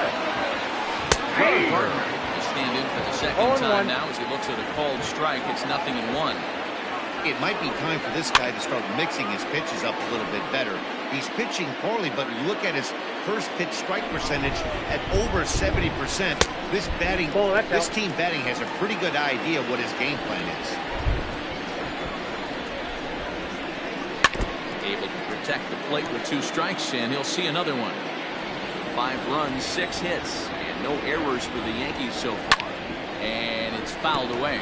He'll stand in for the second time now as he looks at a called strike. It's 0-1. It might be time for this guy to start mixing his pitches up a little bit better. He's pitching poorly, but you look at his first pitch strike percentage at over 70%. This team batting has a pretty good idea what his game plan is. Able to protect the plate with 2 strikes, and he'll see another one. 5 runs, 6 hits, and no errors for the Yankees so far. And it's fouled away.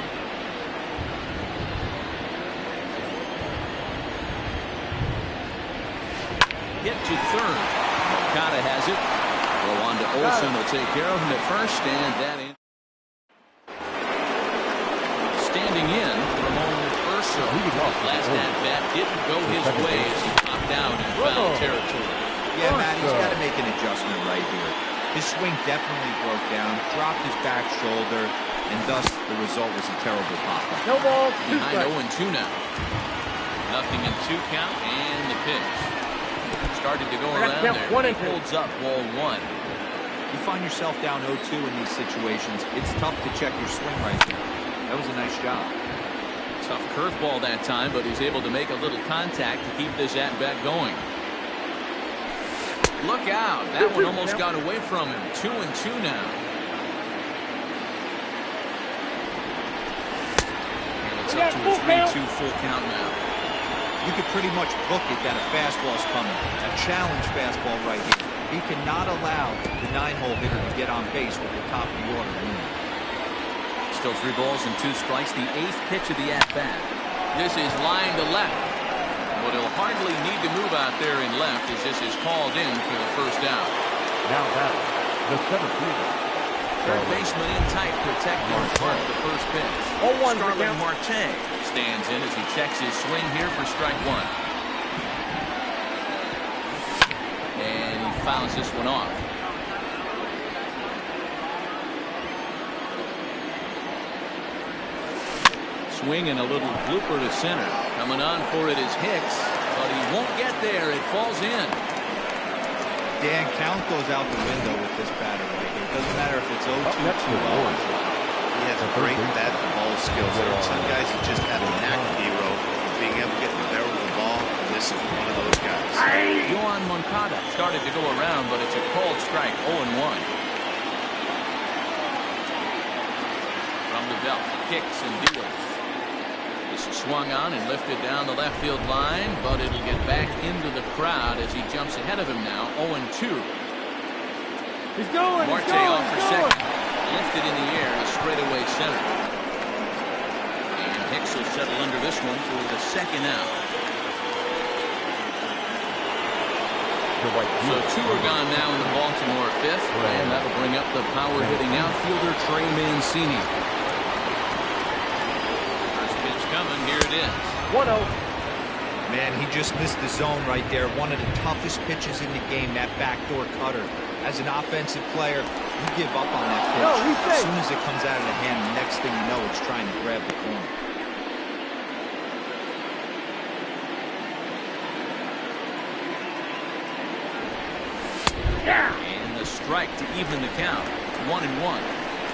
Hit to third. Moncada has it. Go on to Olsen. Will take care of him at first, and that in. Standing in from Urso. Last at bat didn't go his way as he popped out in foul territory. Yeah, Matt, he's got to make an adjustment right here. His swing definitely broke down, dropped his back shoulder, and thus the result was a terrible pop-up. No ball. Behind 0-2 now. 0-2 count, and the pitch. Started to go around there. He holds up ball 1. You find yourself down 0-2 in these situations, it's tough to check your swing right there. That was a nice job. Tough curveball that time, but he's able to make a little contact to keep this at-bat going. Look out. That one almost got away from him. 2-2 now. And it's up to a 3-2 full count now. You could pretty much book it that a fastball's coming. A challenge fastball right here. He cannot allow the 9-hole hitter to get on base with the top of the order. Still 3 balls and 2 strikes. The 8th pitch of the at-bat. This is line to left. But he'll hardly need to move out there in left as this is called in for the first out. Now batting, the 7th fielder. Third baseman in tight, protecting the first pitch. Starling Marte stands in as he checks his swing here for strike 1. And he fouls this one off. Swing and a little blooper to center. Coming on for it is Hicks, but he won't get there. It falls in. Dan, count goes out the window with this batter right here. It doesn't matter if it's 0-2, 2-0. He has a great bat-to-ball skills. There are some guys that just have a knack, hero, of being able to get the barrel of the ball, and this is one of those guys. Yohan Moncada started to go around, but it's a called strike, 0-1. From the belt, Hicks and deals. This is swung on and lifted down the left field line, but it'll get back into the crowd as he jumps ahead of him now, 0-2. He's going. Marte off for second. Lifted in the air to straightaway center. And Hicks will settle under this one for the second out. So 2 are gone now in the Baltimore 5th, and that'll bring up the power-hitting outfielder Trey Mancini. First pitch coming. Here it is. 1-0. Man, he just missed the zone right there. One of the toughest pitches in the game, that backdoor cutter. As an offensive player, you give up on that pitch. As soon as it comes out of the hand, the next thing you know, it's trying to grab the corner. Yeah. strike to even the count. 1-1.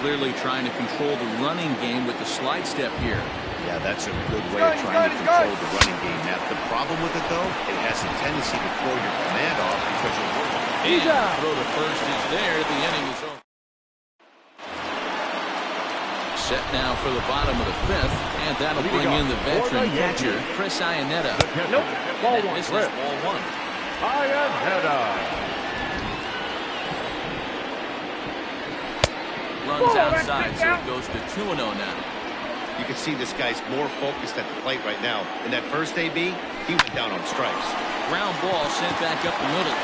Clearly trying to control the running game with the slide step here. Yeah, that's a good way of trying to control the running game. Now, the problem with it, though, it has a tendency to throw your command off because you're working. And throw to first is there. The inning is over. Set now for the bottom of the fifth, and that'll bring in the veteran catcher, Chris Iannetta. Nope, ball one. This is ball one. Iannetta. Runs outside, so it goes to 2-0 now. You can see this guy's more focused at the plate right now. In that first AB, he went down on strikes. Ground ball sent back up the middle.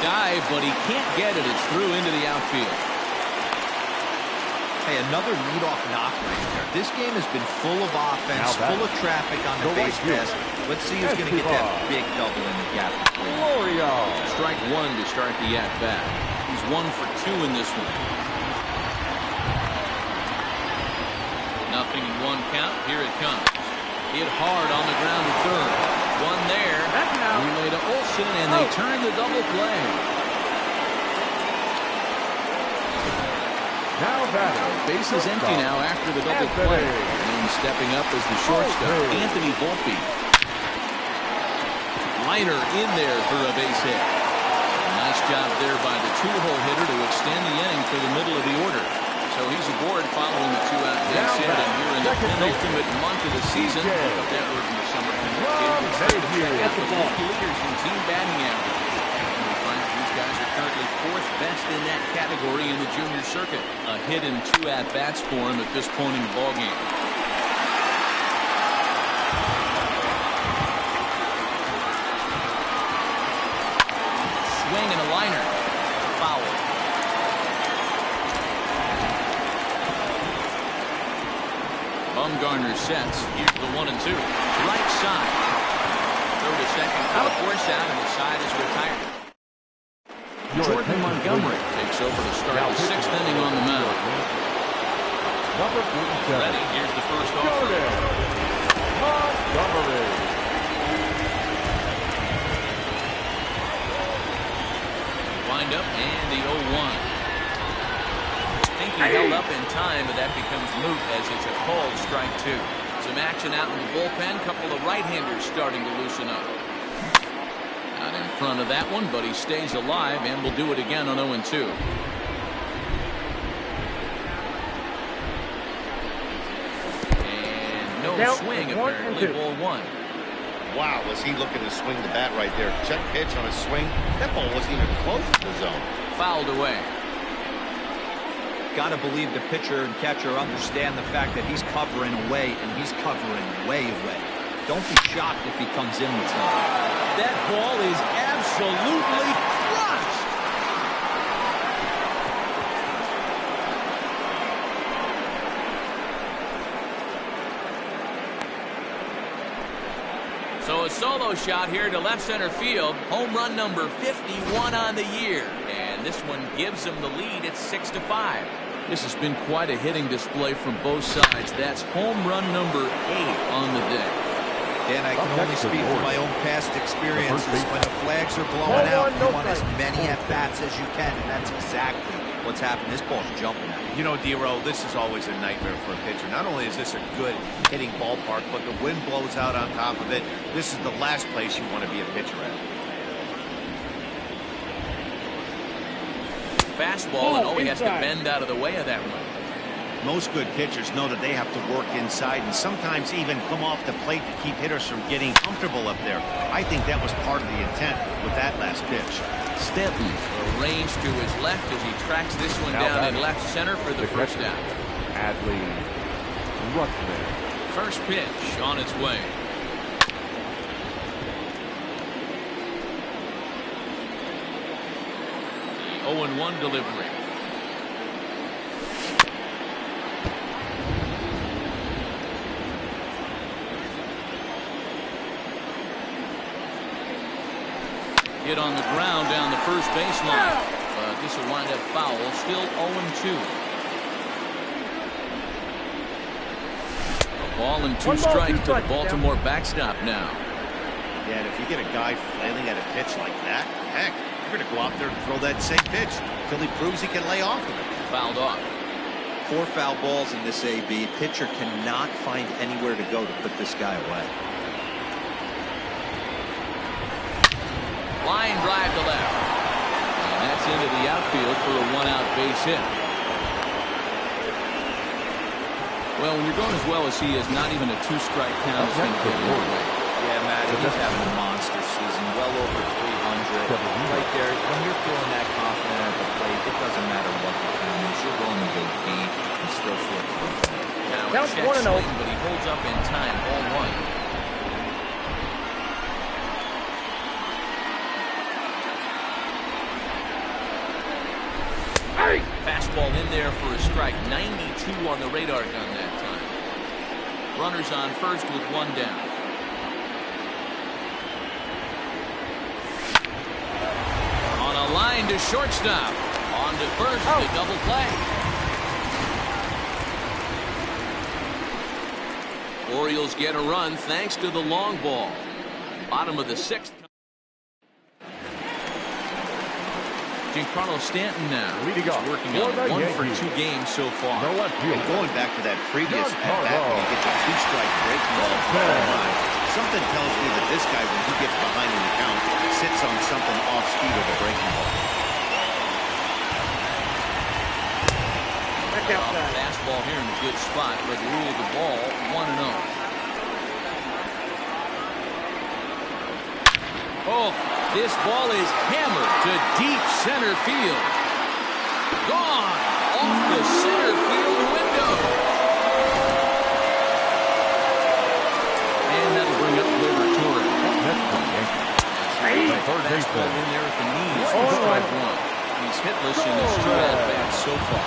Dive, but he can't get it. It's through into the outfield. Hey, another leadoff knock right there. This game has been full of offense, full of traffic on the base pass. Let's see who's going to get that big double in the gap. Orioles. Strike one to start the at-bat. He's 1 for 2 in this one. 0-1 count. Here it comes. Hit hard on the ground to third. One there. Relay to Olsen, and they turn the double play. Now batter. Base is empty now after the double play. And stepping up as the shortstop, Anthony Volpe. Liner in there for a base hit. Nice job there by the two-hole hitter to extend the inning for the middle of the order. So he's aboard following the 2-out base hit, and here in the penultimate month of the season, look up that word in the summer. Leaders in team batting average. These guys are currently 4th best in that category in the junior circuit. A hit and 2 at-bats for him at this point in the ballgame. Swing and a liner. Foul. Bumgarner sets. Here's the 1-2. Right side. Throw to second for a force out, and the side is retired. Jordan Montgomery takes over to start the 6th inning on the mound. Number 47. Ready. Here's the first offer. Montgomery. Wind up and the 0-1. Think he held up in time, but that becomes moot as it's a called strike 2. Some action out in the bullpen. Couple of right-handers starting to loosen up. Not in front of that one, but he stays alive and will do it again on 0-2. And no swing apparently. Ball 1. Wow, was he looking to swing the bat right there. Check pitch on a swing. That ball wasn't even close to the zone. Fouled away. Got to believe the pitcher and catcher understand the fact that he's covering away, and he's covering way away. Don't be shocked if he comes in with something. That ball is absolutely crushed. So a solo shot here to left center field. Home run number 51 on the year. And this one gives him the lead. It's 6-5. This has been quite a hitting display from both sides. That's home run number 8 on the day. And I can only speak from my own past experiences. When the flags are blowing out, you want as many at-bats as you can, and that's exactly what's happened. This ball's jumping at me. You know, D-Row, this is always a nightmare for a pitcher. Not only is this a good hitting ballpark, but the wind blows out on top of it. This is the last place you want to be a pitcher at. Fastball, and he has to bend out of the way of that one. Most good pitchers know that they have to work inside and sometimes even come off the plate to keep hitters from getting comfortable up there. I think that was part of the intent with that last pitch. Stanton arranged to his left as he tracks this one down in left center for the first out. Adley Rutschman. First pitch on its way. The 0-1 delivery. Hit on the ground down the first baseline. This will wind up foul. Still 0-2. A ball and 2 strikes to the Baltimore backstop now. Yeah, and if you get a guy flailing at a pitch like that, heck, You're going to go out there and throw that same pitch until he proves he can lay off of it. Fouled off. 4 foul balls in this AB. Pitcher cannot find anywhere to go to put this guy away. Line drive to left. And that's into the outfield for a 1-out base hit. Well, when you're going as well as he is, not even a 2-strike count is going to get your way. Yeah, Matt, he's having a monster season, well over 300. Right there, when you're feeling that confident at the plate, it doesn't matter what the count is. You're willing to go deep and still feel confident. Now a check swing, but he holds up in time, ball 1. Fastball in there for a strike. 92 on the radar gun that time. Runners on first with 1 down. On a line to shortstop. On to first, the double play. Orioles get a run thanks to the long ball. Bottom of the 6th. Giancarlo Stanton now. He's working on 1 for 2 games so far. And going back to that previous at-bat when he gets a 2-strike breaking ball from the line, something tells me that this guy, when he gets behind in the count, sits on something off speed of the breaking ball. Fastball here in a good spot, but ruled the ball 1-0. Oh, this ball is hammered to deep center field. Gone off the center field window. And that'll bring up Gleyber Torres. Fastball in there at the knees for strike 1. He's hitless in his 2 at-bats so far.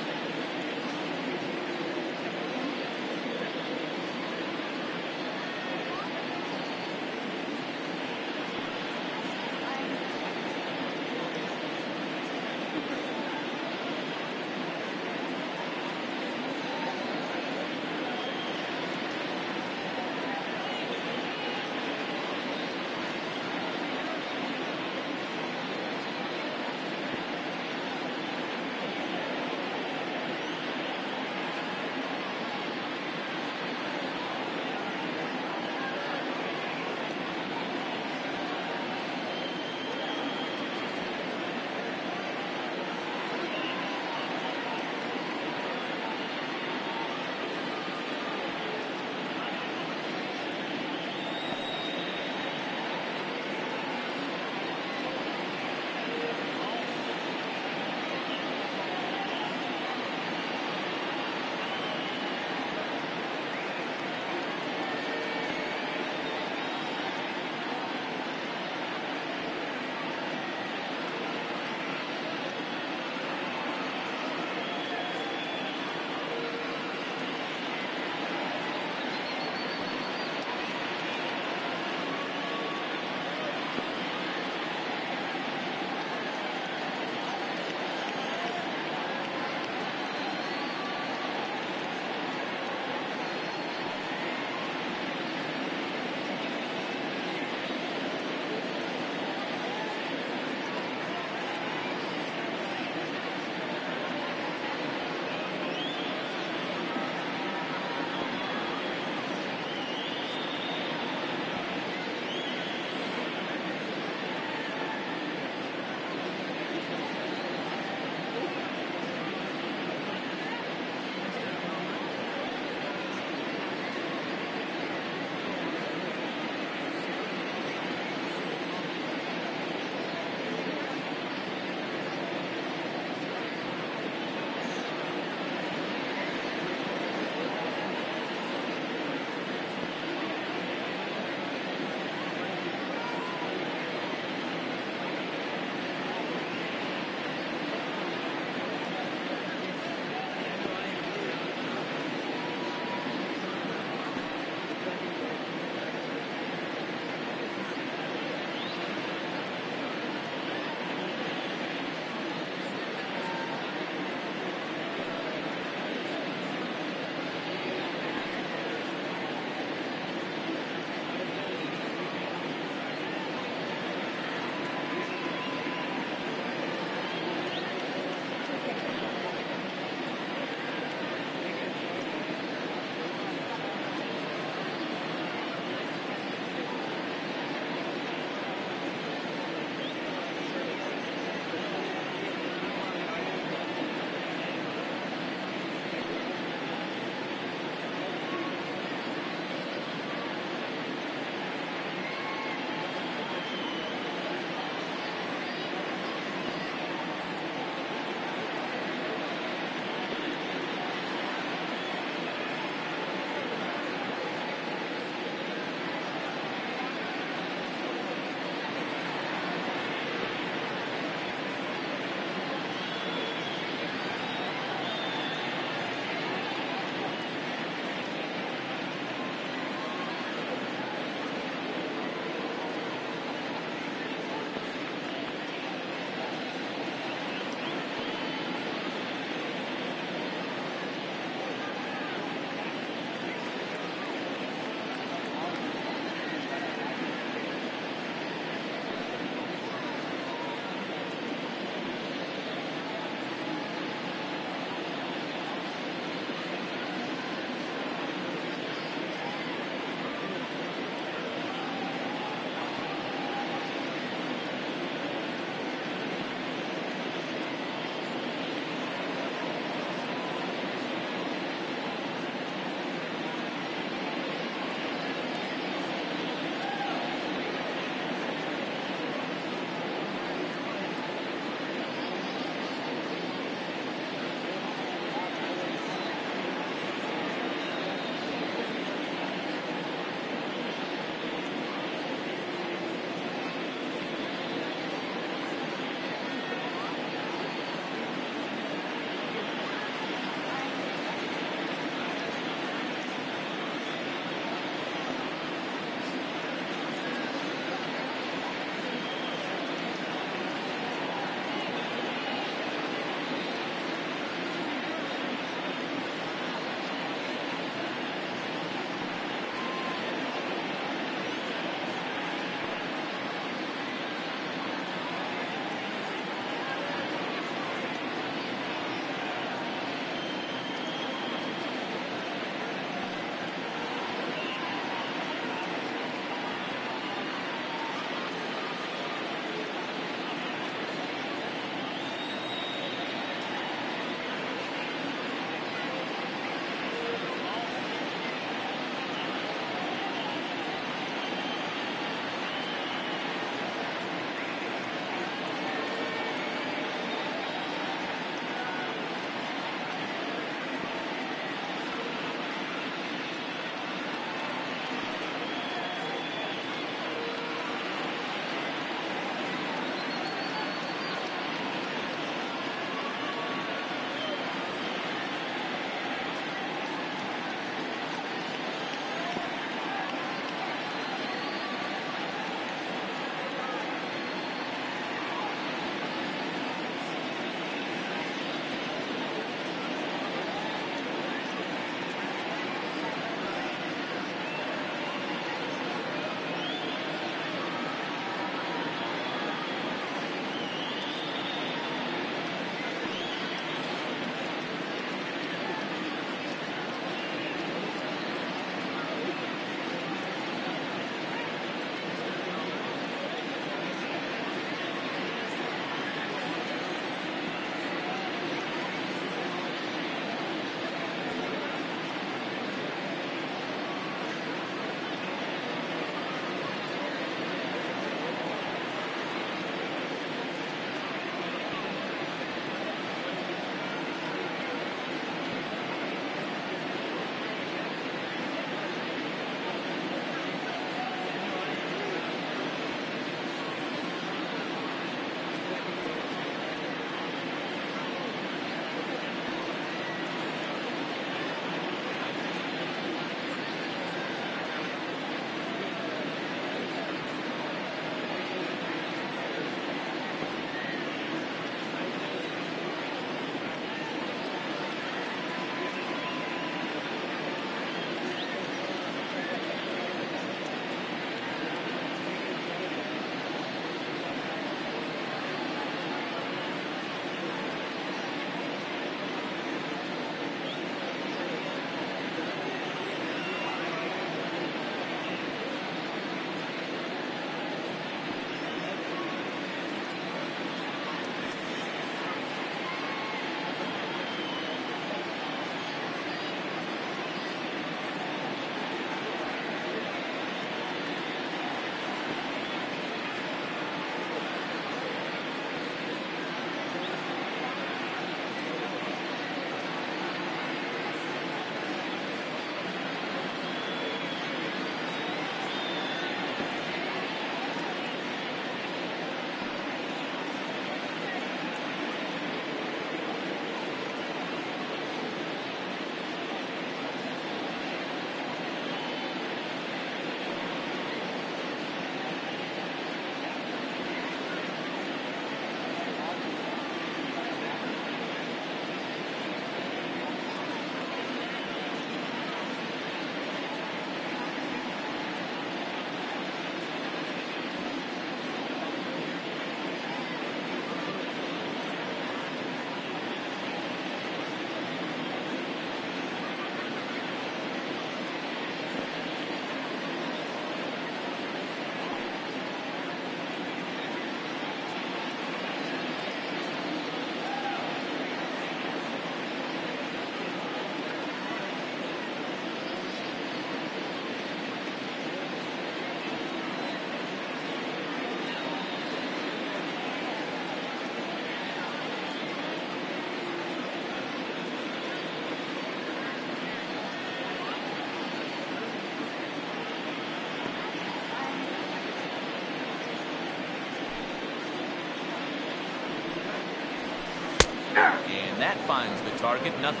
That finds the target. 0-2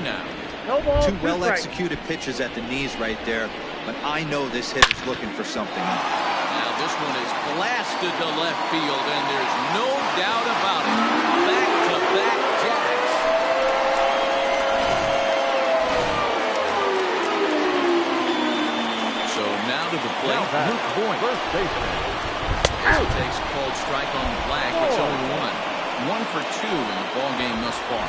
now. No ball, Two well-executed pitches at the knees right there, but I know this hitter's looking for something. Now this one is blasted to left field, and there's no doubt about it. Back-to-back jacks. So now to the plate, Luke Voigt. First baseman. He takes a called strike on Black. It's 0-1. 1 for 2 in the ball game thus far.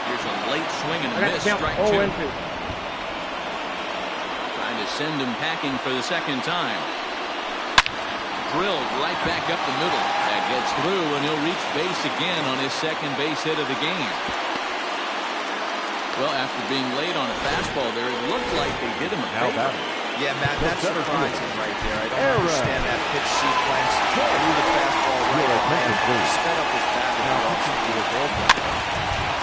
Here's a late swing and a miss. Strike 2. Trying to send him packing for the second time. Drilled right back up the middle. That gets through, and he'll reach base again on his second base hit of the game. Well, after being late on a fastball there, it looked like they did him a favor. Yeah, Matt, that's surprising right there. I don't understand that pitch sequence. Threw the fastball right on, sped up his bat.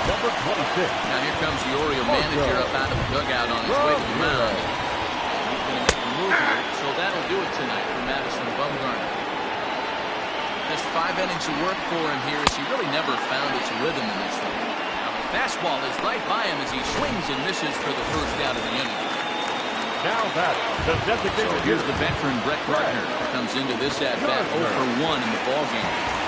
Number 26. Now here comes the Oriole manager up out of the dugout on his way to the mound. He's going to make a move here, so that'll do it tonight for Madison Bumgarner. Just 5 innings of work for him here, as he really never found his rhythm in this one. Now the fastball is right by him as he swings and misses for the first out of the inning. Now that the designated. So here's the veteran Brett Gardner, comes into this at bat 0 for 1 in the ball game.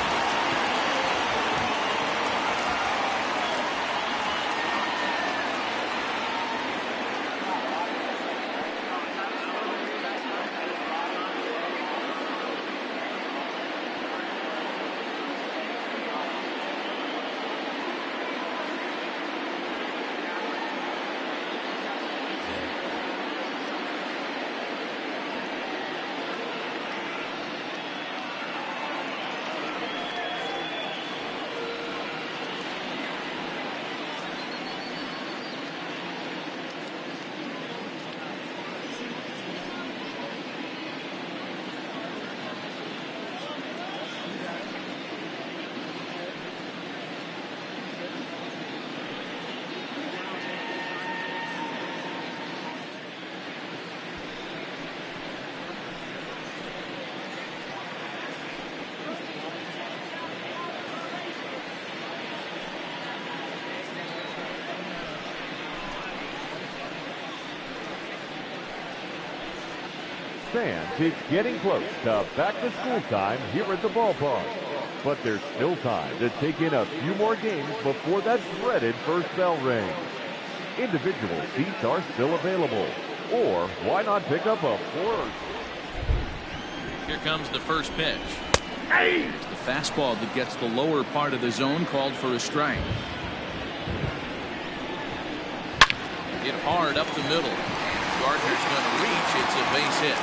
Fans, it's getting close to back-to-school time here at the ballpark. But there's still time to take in a few more games before that dreaded first bell rings. Individual seats are still available. Or why not pick up a fourth? Here comes the first pitch. It's the fastball that gets the lower part of the zone, called for a strike. Hit hard up the middle. Gardner's going to reach. It's a base hit.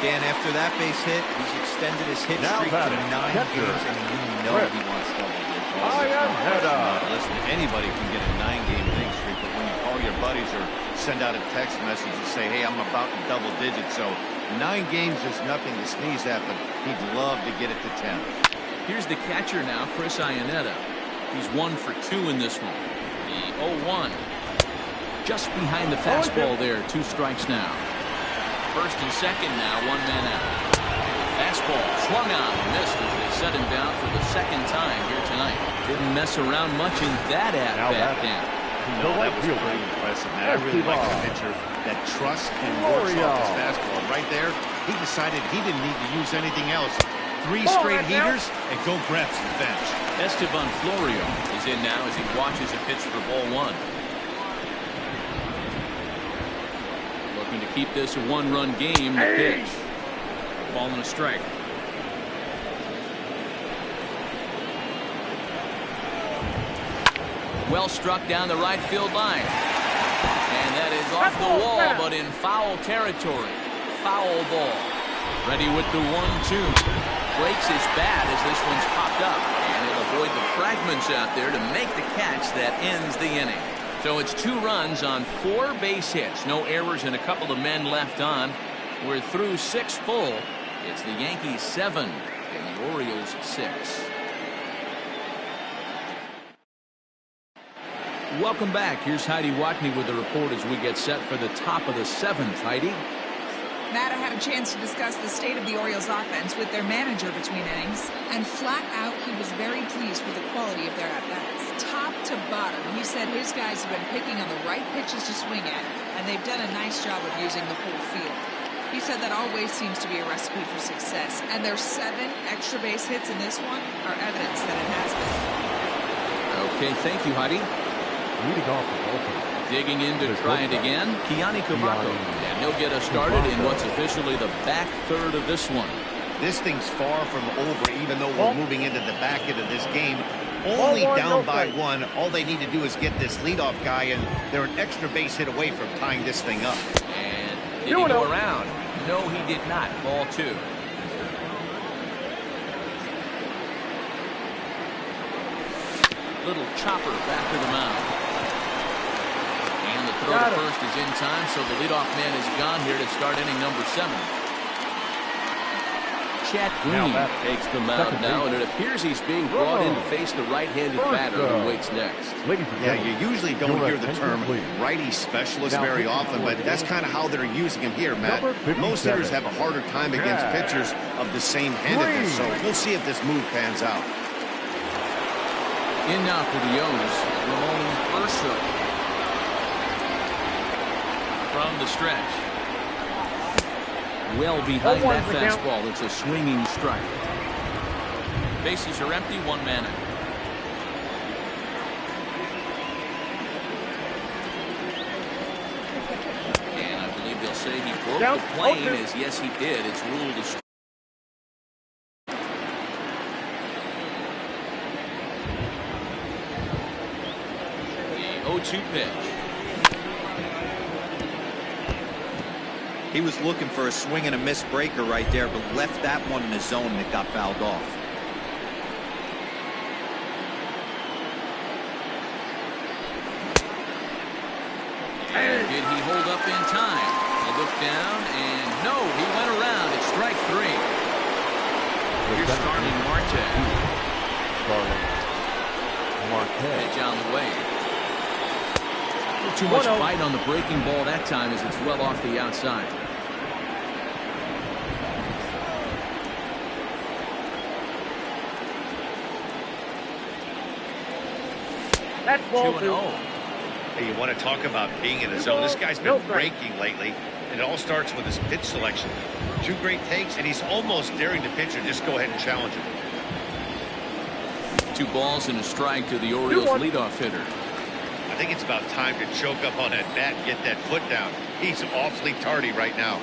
Dan, after that base hit, he's extended his hit streak to 9 games, and you know he wants double digits. Listen, anybody can get a 9-game winning streak, but when you call your buddies or send out a text message and say, hey, I'm about in double digits, so 9 games is nothing to sneeze at, but he'd love to get it to 10. Here's the catcher now, Chris Iannetta. He's 1 for 2 in this one. The 0-1. Just behind the fastball there. 2 strikes now. First and second now, 1 man out. Fastball swung on and missed as they set him down for the second time here tonight. Didn't mess around much in that at-bat, Dan. No, that was pretty impressive, man. I really like a pitcher that trusts and works off his fastball. Right there, he decided he didn't need to use anything else. 3 straight heaters and go grab some bench. Esteban Florio is in now as he watches a pitch for ball 1. Looking to keep this a 1-run game. The pitch. Ball and a strike. Well struck down the right field line. And that is off the wall, but in foul territory. Foul ball. Ready with the 1-2. Breaks his bat as this one's popped up. And he'll avoid the fragments out there to make the catch that ends the inning. So it's 2 runs on 4 base hits. No errors and a couple of men left on. We're through 6 full. It's the Yankees 7 and the Orioles 6. Welcome back. Here's Heidi Watney with the report as we get set for the top of the 7th. Heidi? Matt, I had a chance to discuss the state of the Orioles offense with their manager between innings, and flat out he was very pleased with the quality of their at-bats. Top to bottom, he said his guys have been picking on the right pitches to swing at, and they've done a nice job of using the whole field. He said that always seems to be a recipe for success, and their 7 extra base hits in this one are evidence that it has been. Okay, thank you, Heidi. Leading off the Baltimore. Digging in to try it again, Kiani Kavako. And he'll get us started in what's officially the back third of this one. This thing's far from over, even though we're moving into the back end of this game. Only down by 1. All they need to do is get this leadoff guy, and they're an extra base hit away from tying this thing up. And did he go around? No, he did not. Ball 2. Little chopper back to the mound. And the throw to first is in time, so the leadoff man is gone here to start inning number 7. Chad Green takes the mound now, and it appears he's being brought in to face the right-handed batter who waits next. Yeah, you usually don't hear the term righty specialist very often, but that's kind of how they're using him here, Matt. Most hitters have a harder time against pitchers of the same handedness, so we'll see if this move pans out. In now for the O's, Ramon Urso. From the stretch. Well behind that fastball. It's a swinging strike. Bases are empty, 1 man out. And I believe they'll say he broke the plane, as yes he did. It's ruled a strike. The 0-2 pitch. He was looking for a swing and a miss breaker right there, but left that one in the zone and it got fouled off. And did he hold up in time? A look down, and no, he went around. It's strike 3. Here's Starling Marte. Pitch on the way. A little too much bite on the breaking ball that time as it's well off the outside. That's ball 2. Hey, you want to talk about being in the zone? This guy's been breaking lately, and it all starts with his pitch selection. 2 great takes, and he's almost daring the pitcher. Just go ahead and challenge him. 2 balls and a strike to the Orioles leadoff hitter. I think it's about time to choke up on that bat and get that foot down. He's awfully tardy right now.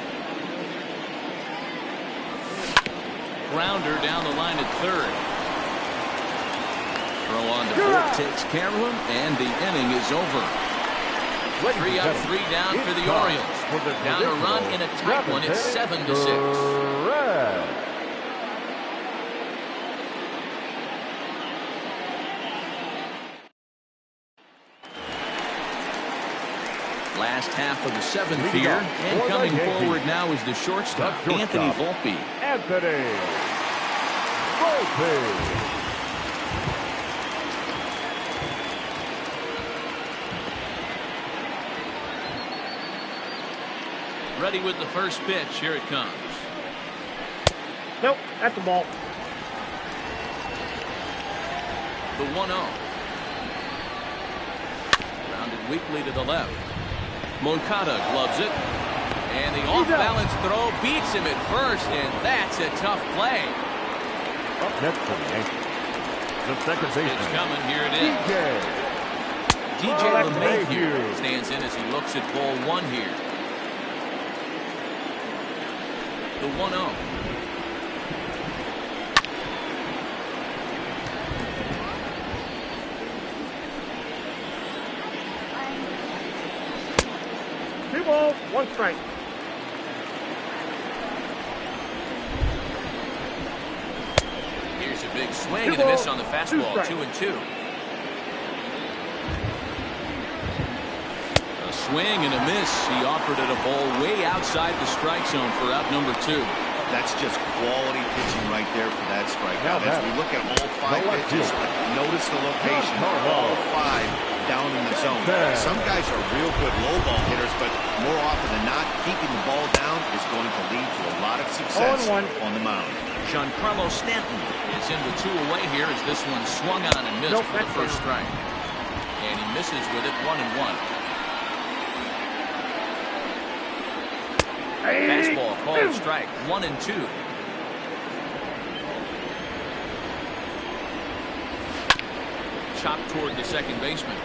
Grounder down the line at third. Throw on to fourth takes care of him, and the inning is over. 3 up, 3 down for the Orioles. Down a run in a tight one. It's 7-6. Last half of the 7th here, and coming forward now is the shortstop, Anthony Volpe. Ready with the first pitch. Here it comes. Nope, that's the ball. The 1-0. Rounded weakly to the left. Moncada gloves it. And the off-balance throw beats him at first, and that's a tough play. Up next for the Yankees, the second baseman. It's coming. Here it is. DJ LeMahieu stands in as he looks at ball 1 here. The 1-0. Two balls, 1 strike. Here's a big swing and a miss on the fastball. 2-2. A swing and a miss. He offered it a ball way outside the strike zone for out number 2. That's just quality pitching right there for that strikeout. As we look at all 5 pitches, notice the location. All 5 down in the zone. Some guys are real good low ball hitters, but more often than not, keeping the ball down is going to lead to a lot of success on the mound. Giancarlo Stanton is in with 2 away here as this one swung on and missed for the first strike. And he misses with it 1-1. Fastball called strike 1-2. Chopped toward the second baseman.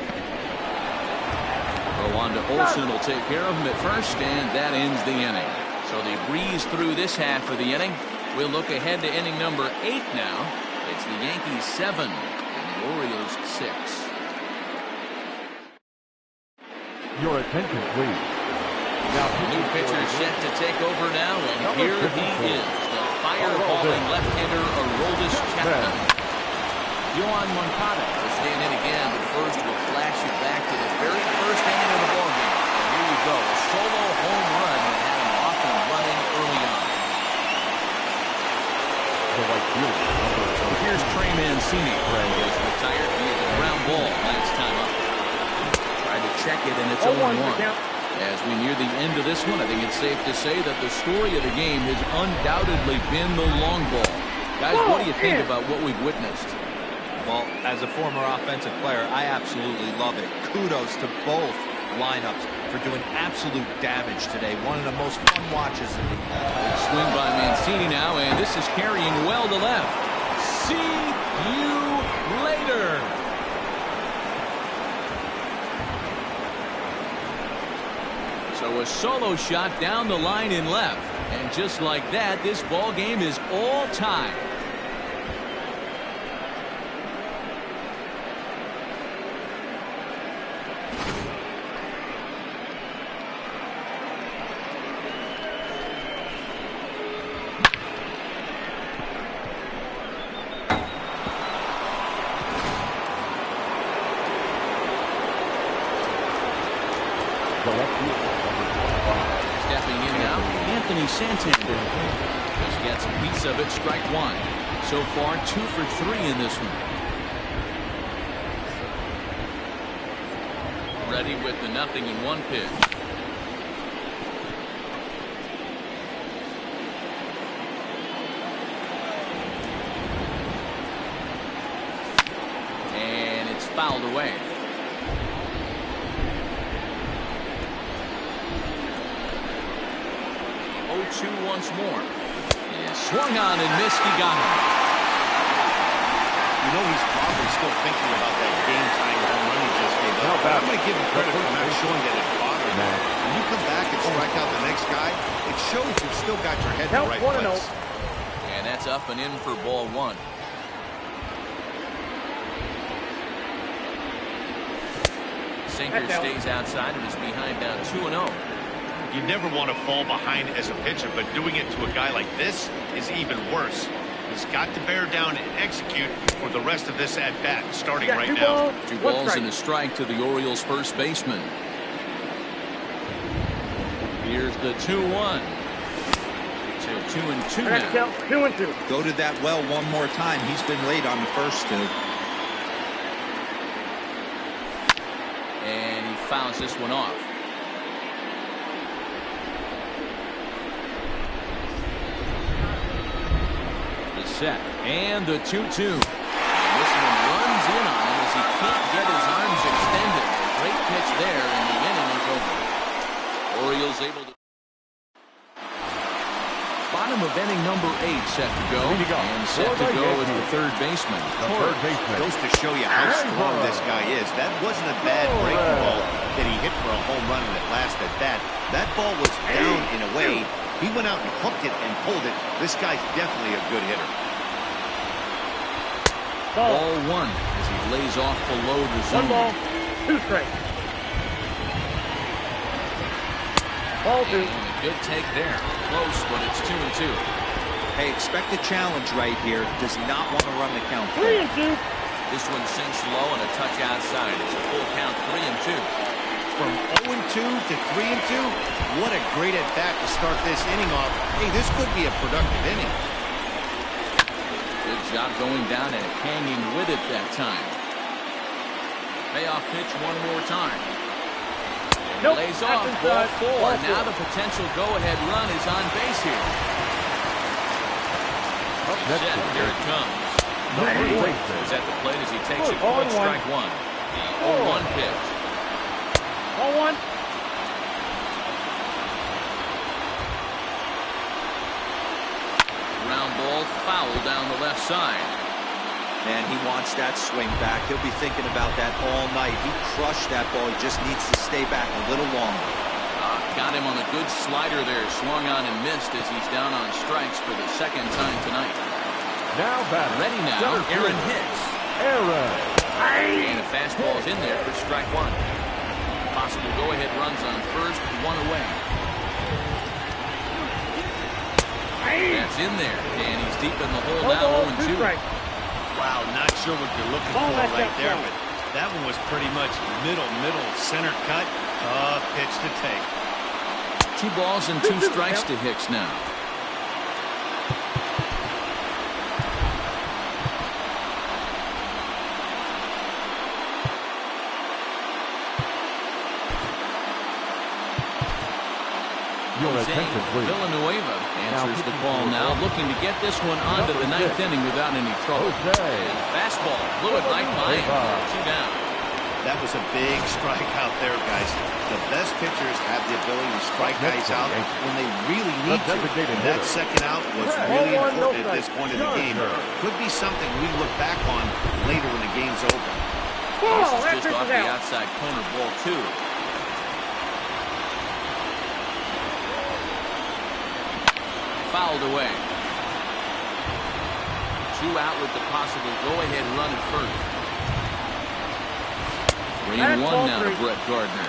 Rwanda Olsen will take care of him at first, and that ends the inning. So they breeze through this half of the inning. We'll look ahead to inning number 8 now. It's the Yankees 7 and the Orioles 6. Your attention, please. Now, the new pitcher is set to take over now, and here he is, the fireballing left-hander Aroldis Chapman. Yohan Moncada will stand in again, but first we'll flash you back to the very first inning of the ballgame. And here you go, a solo home run that had him off and running early on. Here's Trey Mancini. Trey is retired via the ground ball last time up. Tried to check it, and it's 0-1. As we near the end of this one, I think it's safe to say that the story of the game has undoubtedly been the long ball. Guys, what do you think about what we've witnessed? Well, as a former offensive player, I absolutely love it. Kudos to both lineups for doing absolute damage today. One of the most fun watches in the league. Swing by Mancini now, and this is carrying well to left. See you later. So a solo shot down the line in left. And just like that, this ball game is all tied. Santander just gets a piece of it. Strike 1. So far 2 for 3 in this one. Ready with the 0-1 pitch. And it's fouled away. 0-2 once more. Yeah, swung on and missed. He got him. You know he's probably still thinking about that game-tying home run he just gave up. But I'm going to give him credit for not showing that it bothered him. When you come back and strike out the next guy, it shows you've still got your head in the right place. And that's up and in for ball 1. Sinker stays outside and is behind down 2-0. You never want to fall behind as a pitcher, but doing it to a guy like this is even worse. He's got to bear down and execute for the rest of this at-bat, starting right now. 2 balls and a strike to the Orioles' first baseman. Here's the 2-1. To 2-2 now. 2-2. Go to that well one more time. He's been late on the first 2. And he fouls this one off. Set and the 2-2. And this one runs in on him as he can't get his arms extended. Great pitch there, and the inning is over. Orioles able to. Bottom of inning number 8 set to go. And set to go with the third baseman. Goes to show you how strong this guy is. That wasn't a bad breaking ball that he hit for a home run in that last at bat. That ball was down in a way. He went out and hooked it and pulled it. This guy's definitely a good hitter. Ball 1 as he lays off below the zone. 1 ball, 2 strikes. Ball 2. And a good take there. Close, but it's 2-2. Hey, expect a challenge right here. Does not want to run the count. 3-2. This one sinks low and a touch outside. It's a full count, 3-2. From 0-2 to 3-2, what a great at-bat to start this inning off. Hey, this could be a productive inning. Good job going down and hanging with it that time. Payoff pitch one more time. Nope. Lays off, ball four. Now the potential go-ahead run is on base here. Set, here it comes. Is at the plate as he takes it. Called strike one. The 0-1 pitch. 0-1. Ground ball foul down the left side. And he wants that swing back. He'll be thinking about that all night. He crushed that ball. He just needs to stay back a little longer. Got him on a good slider there. Swung on and missed as he's down on strikes for the second time tonight. Now batting. Ready now, Aaron Hicks. And a fastball is in there for strike one. Possible go-ahead runs on first, one away. That's in there, and he's deep in the hole now, 0-2. Wow, not sure what you're looking for right there, but that one was pretty much middle, center cut. Tough pitch to take. 2 balls and 2 strikes to Hicks now. Villanueva answers the call now, looking to get this one onto the 9th inning without any trouble. Fastball blew it right by him. 2 down. That was a big strike out there, guys. The best pitchers have the ability to strike guys out when they really need to. And that second out was really important at this point in the game. Could be something we look back on later when the game's over. This is just off the outside corner, ball 2. Fouled away. 2 out with the possible go-ahead run at first. 3-1 now to Brett Gardner.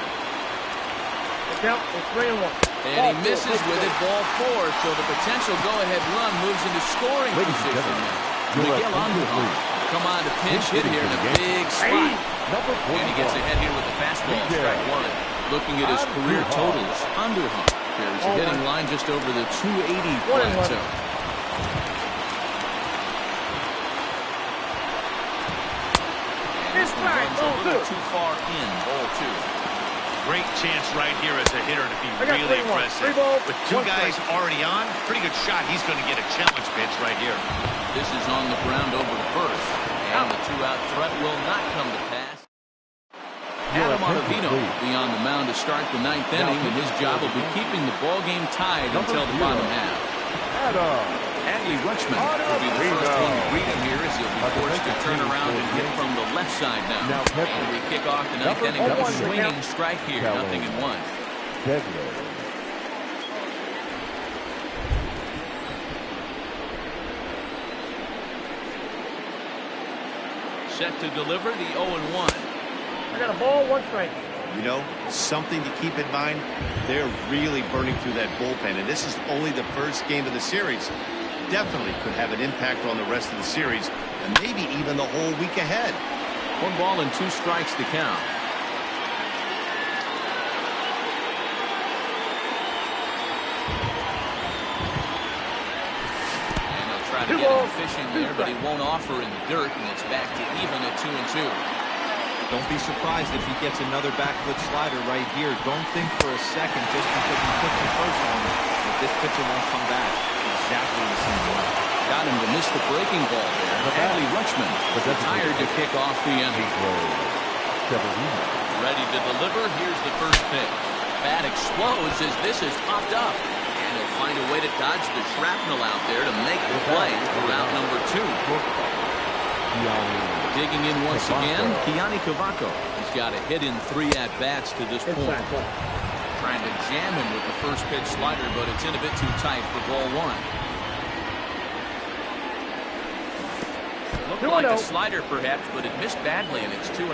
Count is 3-1. And he misses with it, ball 4. So the potential go-ahead run moves into scoring position now. Miguel Andujar come on to pinch hit here in a big spot. And he gets ahead here with the fastball, strike one. Looking at his career totals, Andujar carries a hitting line just over the 280 plateau. This one runs a little too far in, ball 2. Great chance right here as a hitter to be really aggressive. With 2 guys already on, pretty good shot. He's going to get a challenge pitch right here. This is on the ground over to first. And the 2-out threat will not come to pass. Adam Ottavino will be on the mound to start the 9th inning, and his job will be keeping the ball game tied until the bottom half. Adley Rutschman will be the first one to greet him here as he'll be forced to turn around and hit from the left side now. And we kick off the 9th inning with a swinging strike here, 0-1. Set to deliver the 0-1. I got a ball, 1 strike. You know, something to keep in mind, they're really burning through that bullpen, and this is only the first game of the series. Definitely could have an impact on the rest of the series, and maybe even the whole week ahead. 1 ball and 2 strikes to count. And they'll try to get him fishing there, but he won't offer in the dirt, and it's back to even at 2-2. Don't be surprised if he gets another back foot slider right here. Don't think for a second just because he took the first one that this pitcher won't come back exactly the same way. Got him to miss the breaking ball there. Adley Rutschman retired to kick off the inning. Ready to deliver. Here's the first pitch. Bat explodes as this is popped up. And he'll find a way to dodge the shrapnel out there to make the play for out number 2. Digging in once again, Kiani Cavaco. He's got a hit in 3 at-bats to this point. Trying to jam him with the first pitch slider, but it's in a bit too tight for ball 1. Looked like a slider perhaps, but it missed badly, and it's 2-0.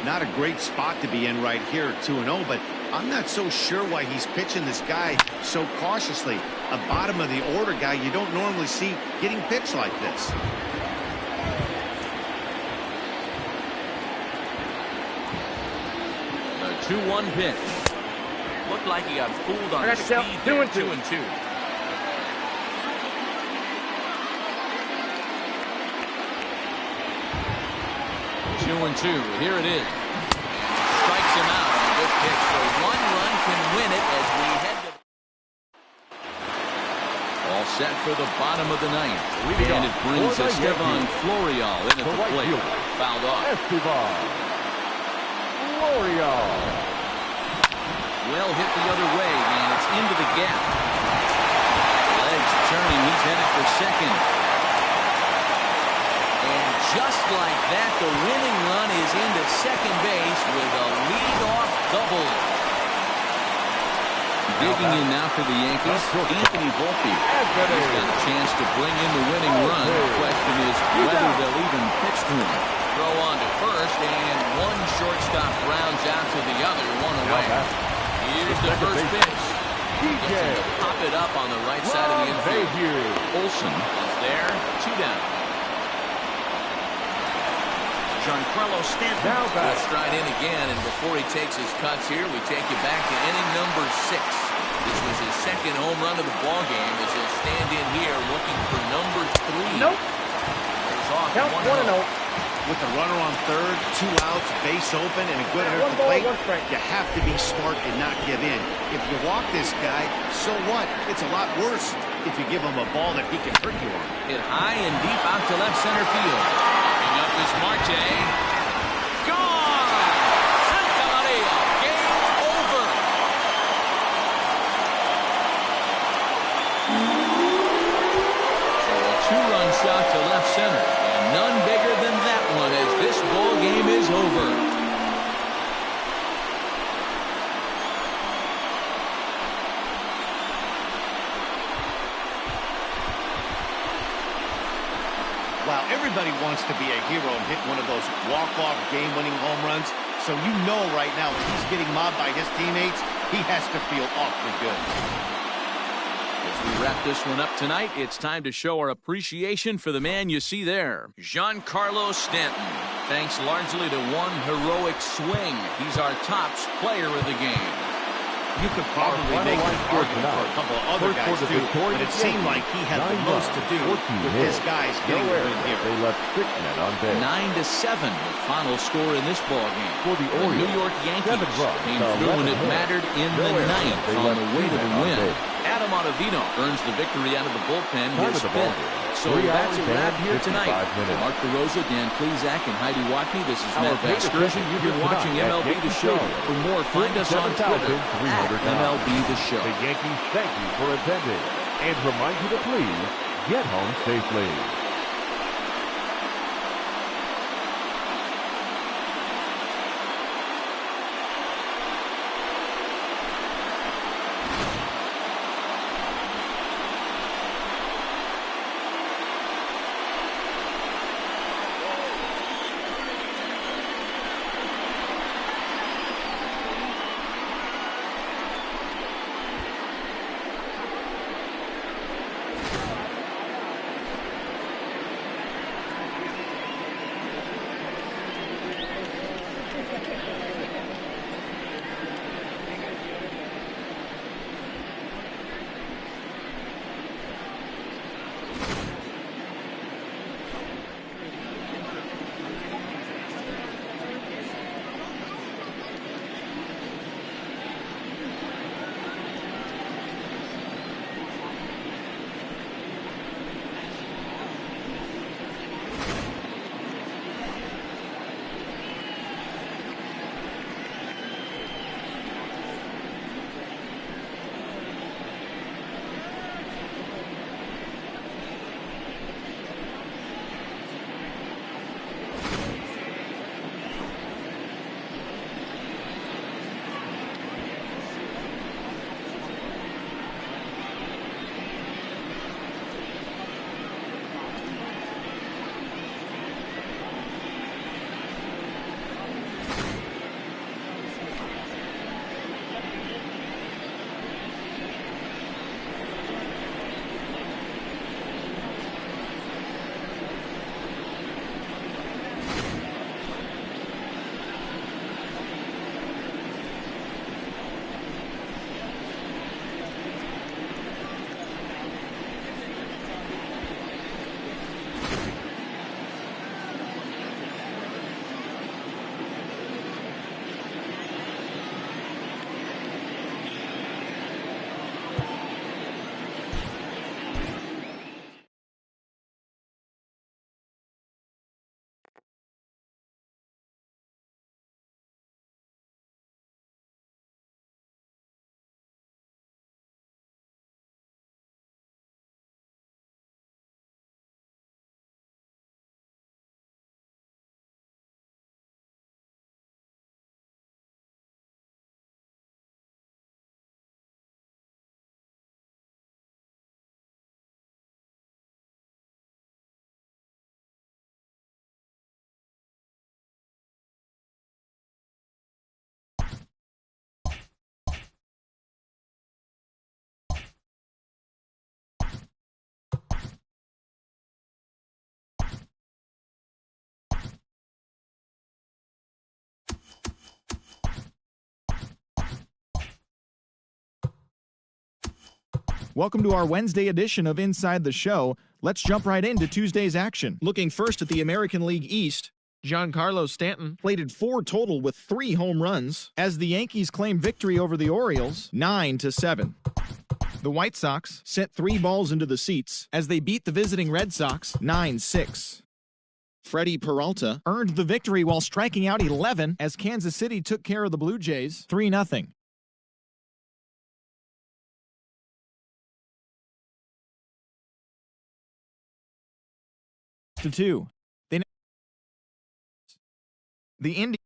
Not a great spot to be in right here, 2-0, but I'm not so sure why he's pitching this guy so cautiously. A bottom of the order guy you don't normally see getting pitched like this. The 2-1 pitch. Looked like he got fooled on the speed there. 2-2. 2-2. Here it is. And strikes him out on a good pitch. So one run can win it as we head to... All set for the bottom of the ninth. And it brings Esteban Florial in at the plate. Fouled off. Esteban Florial. Well hit the other way, and it's into the gap. Legs turning, he's headed for second. And just like that, the winning run is into second base with a lead-off double. Digging in now for the Yankees, Anthony Volpe. He's got a chance to bring in the winning run. The question is whether they'll even pitch to him. Throw on to first, and one shortstop rounds out to the other, one away. Here's the first pitch. Pop it up on the right side of the infield. Olsen is there, 2 down. Giancarlo Stanton will stride in again, and before he takes his cuts here, we take you back to inning number 6. This was his second home run of the ball game as he'll stand in here looking for number 3. Nope. There's off. Count 1-0. With a runner on third, 2 outs, base open, and a good hitter at the plate, you have to be smart and not give in. If you walk this guy, so what? It's a lot worse if you give him a ball that he can hurt you on. Hit high and deep out to left center field. Coming up is Marte. Gone! Santa Maria. Game over. So a 2-run shot to left center. None bigger than that one as this ball game is over. Wow, everybody wants to be a hero and hit one of those walk-off game-winning home runs. So you know right now when he's getting mobbed by his teammates, he has to feel awfully good. As we wrap this one up tonight, it's time to show our appreciation for the man you see there, Giancarlo Stanton. Thanks largely to one heroic swing. He's our tops player of the game. You could probably make an argument for a couple of other guys too, but it seemed like he had the most to do with his guys getting the win here. They left 6 men on base. 9-7, the final score in this ball game. For the Orioles, New York Yankees came through when it mattered in the ninth on the way to the win. Adam Ottavino earns the victory out of the bullpen, his 5th. So that's a wrap here tonight. For Mark DeRosa, Dan Plezak, and Heidi Watney, this is Matt Vasgersian. You've been watching MLB The Show. For more, find us on Twitter at MLB The Show. The Yankees thank you for attending and remind you to please get home safely. Welcome to our Wednesday edition of Inside the Show. Let's jump right into Tuesday's action. Looking first at the American League East, Giancarlo Stanton plated 4 total with 3 home runs as the Yankees claim victory over the Orioles 9-7. The White Sox sent 3 balls into the seats as they beat the visiting Red Sox 9-6. Freddie Peralta earned the victory while striking out 11 as Kansas City took care of the Blue Jays 3-0. The Indians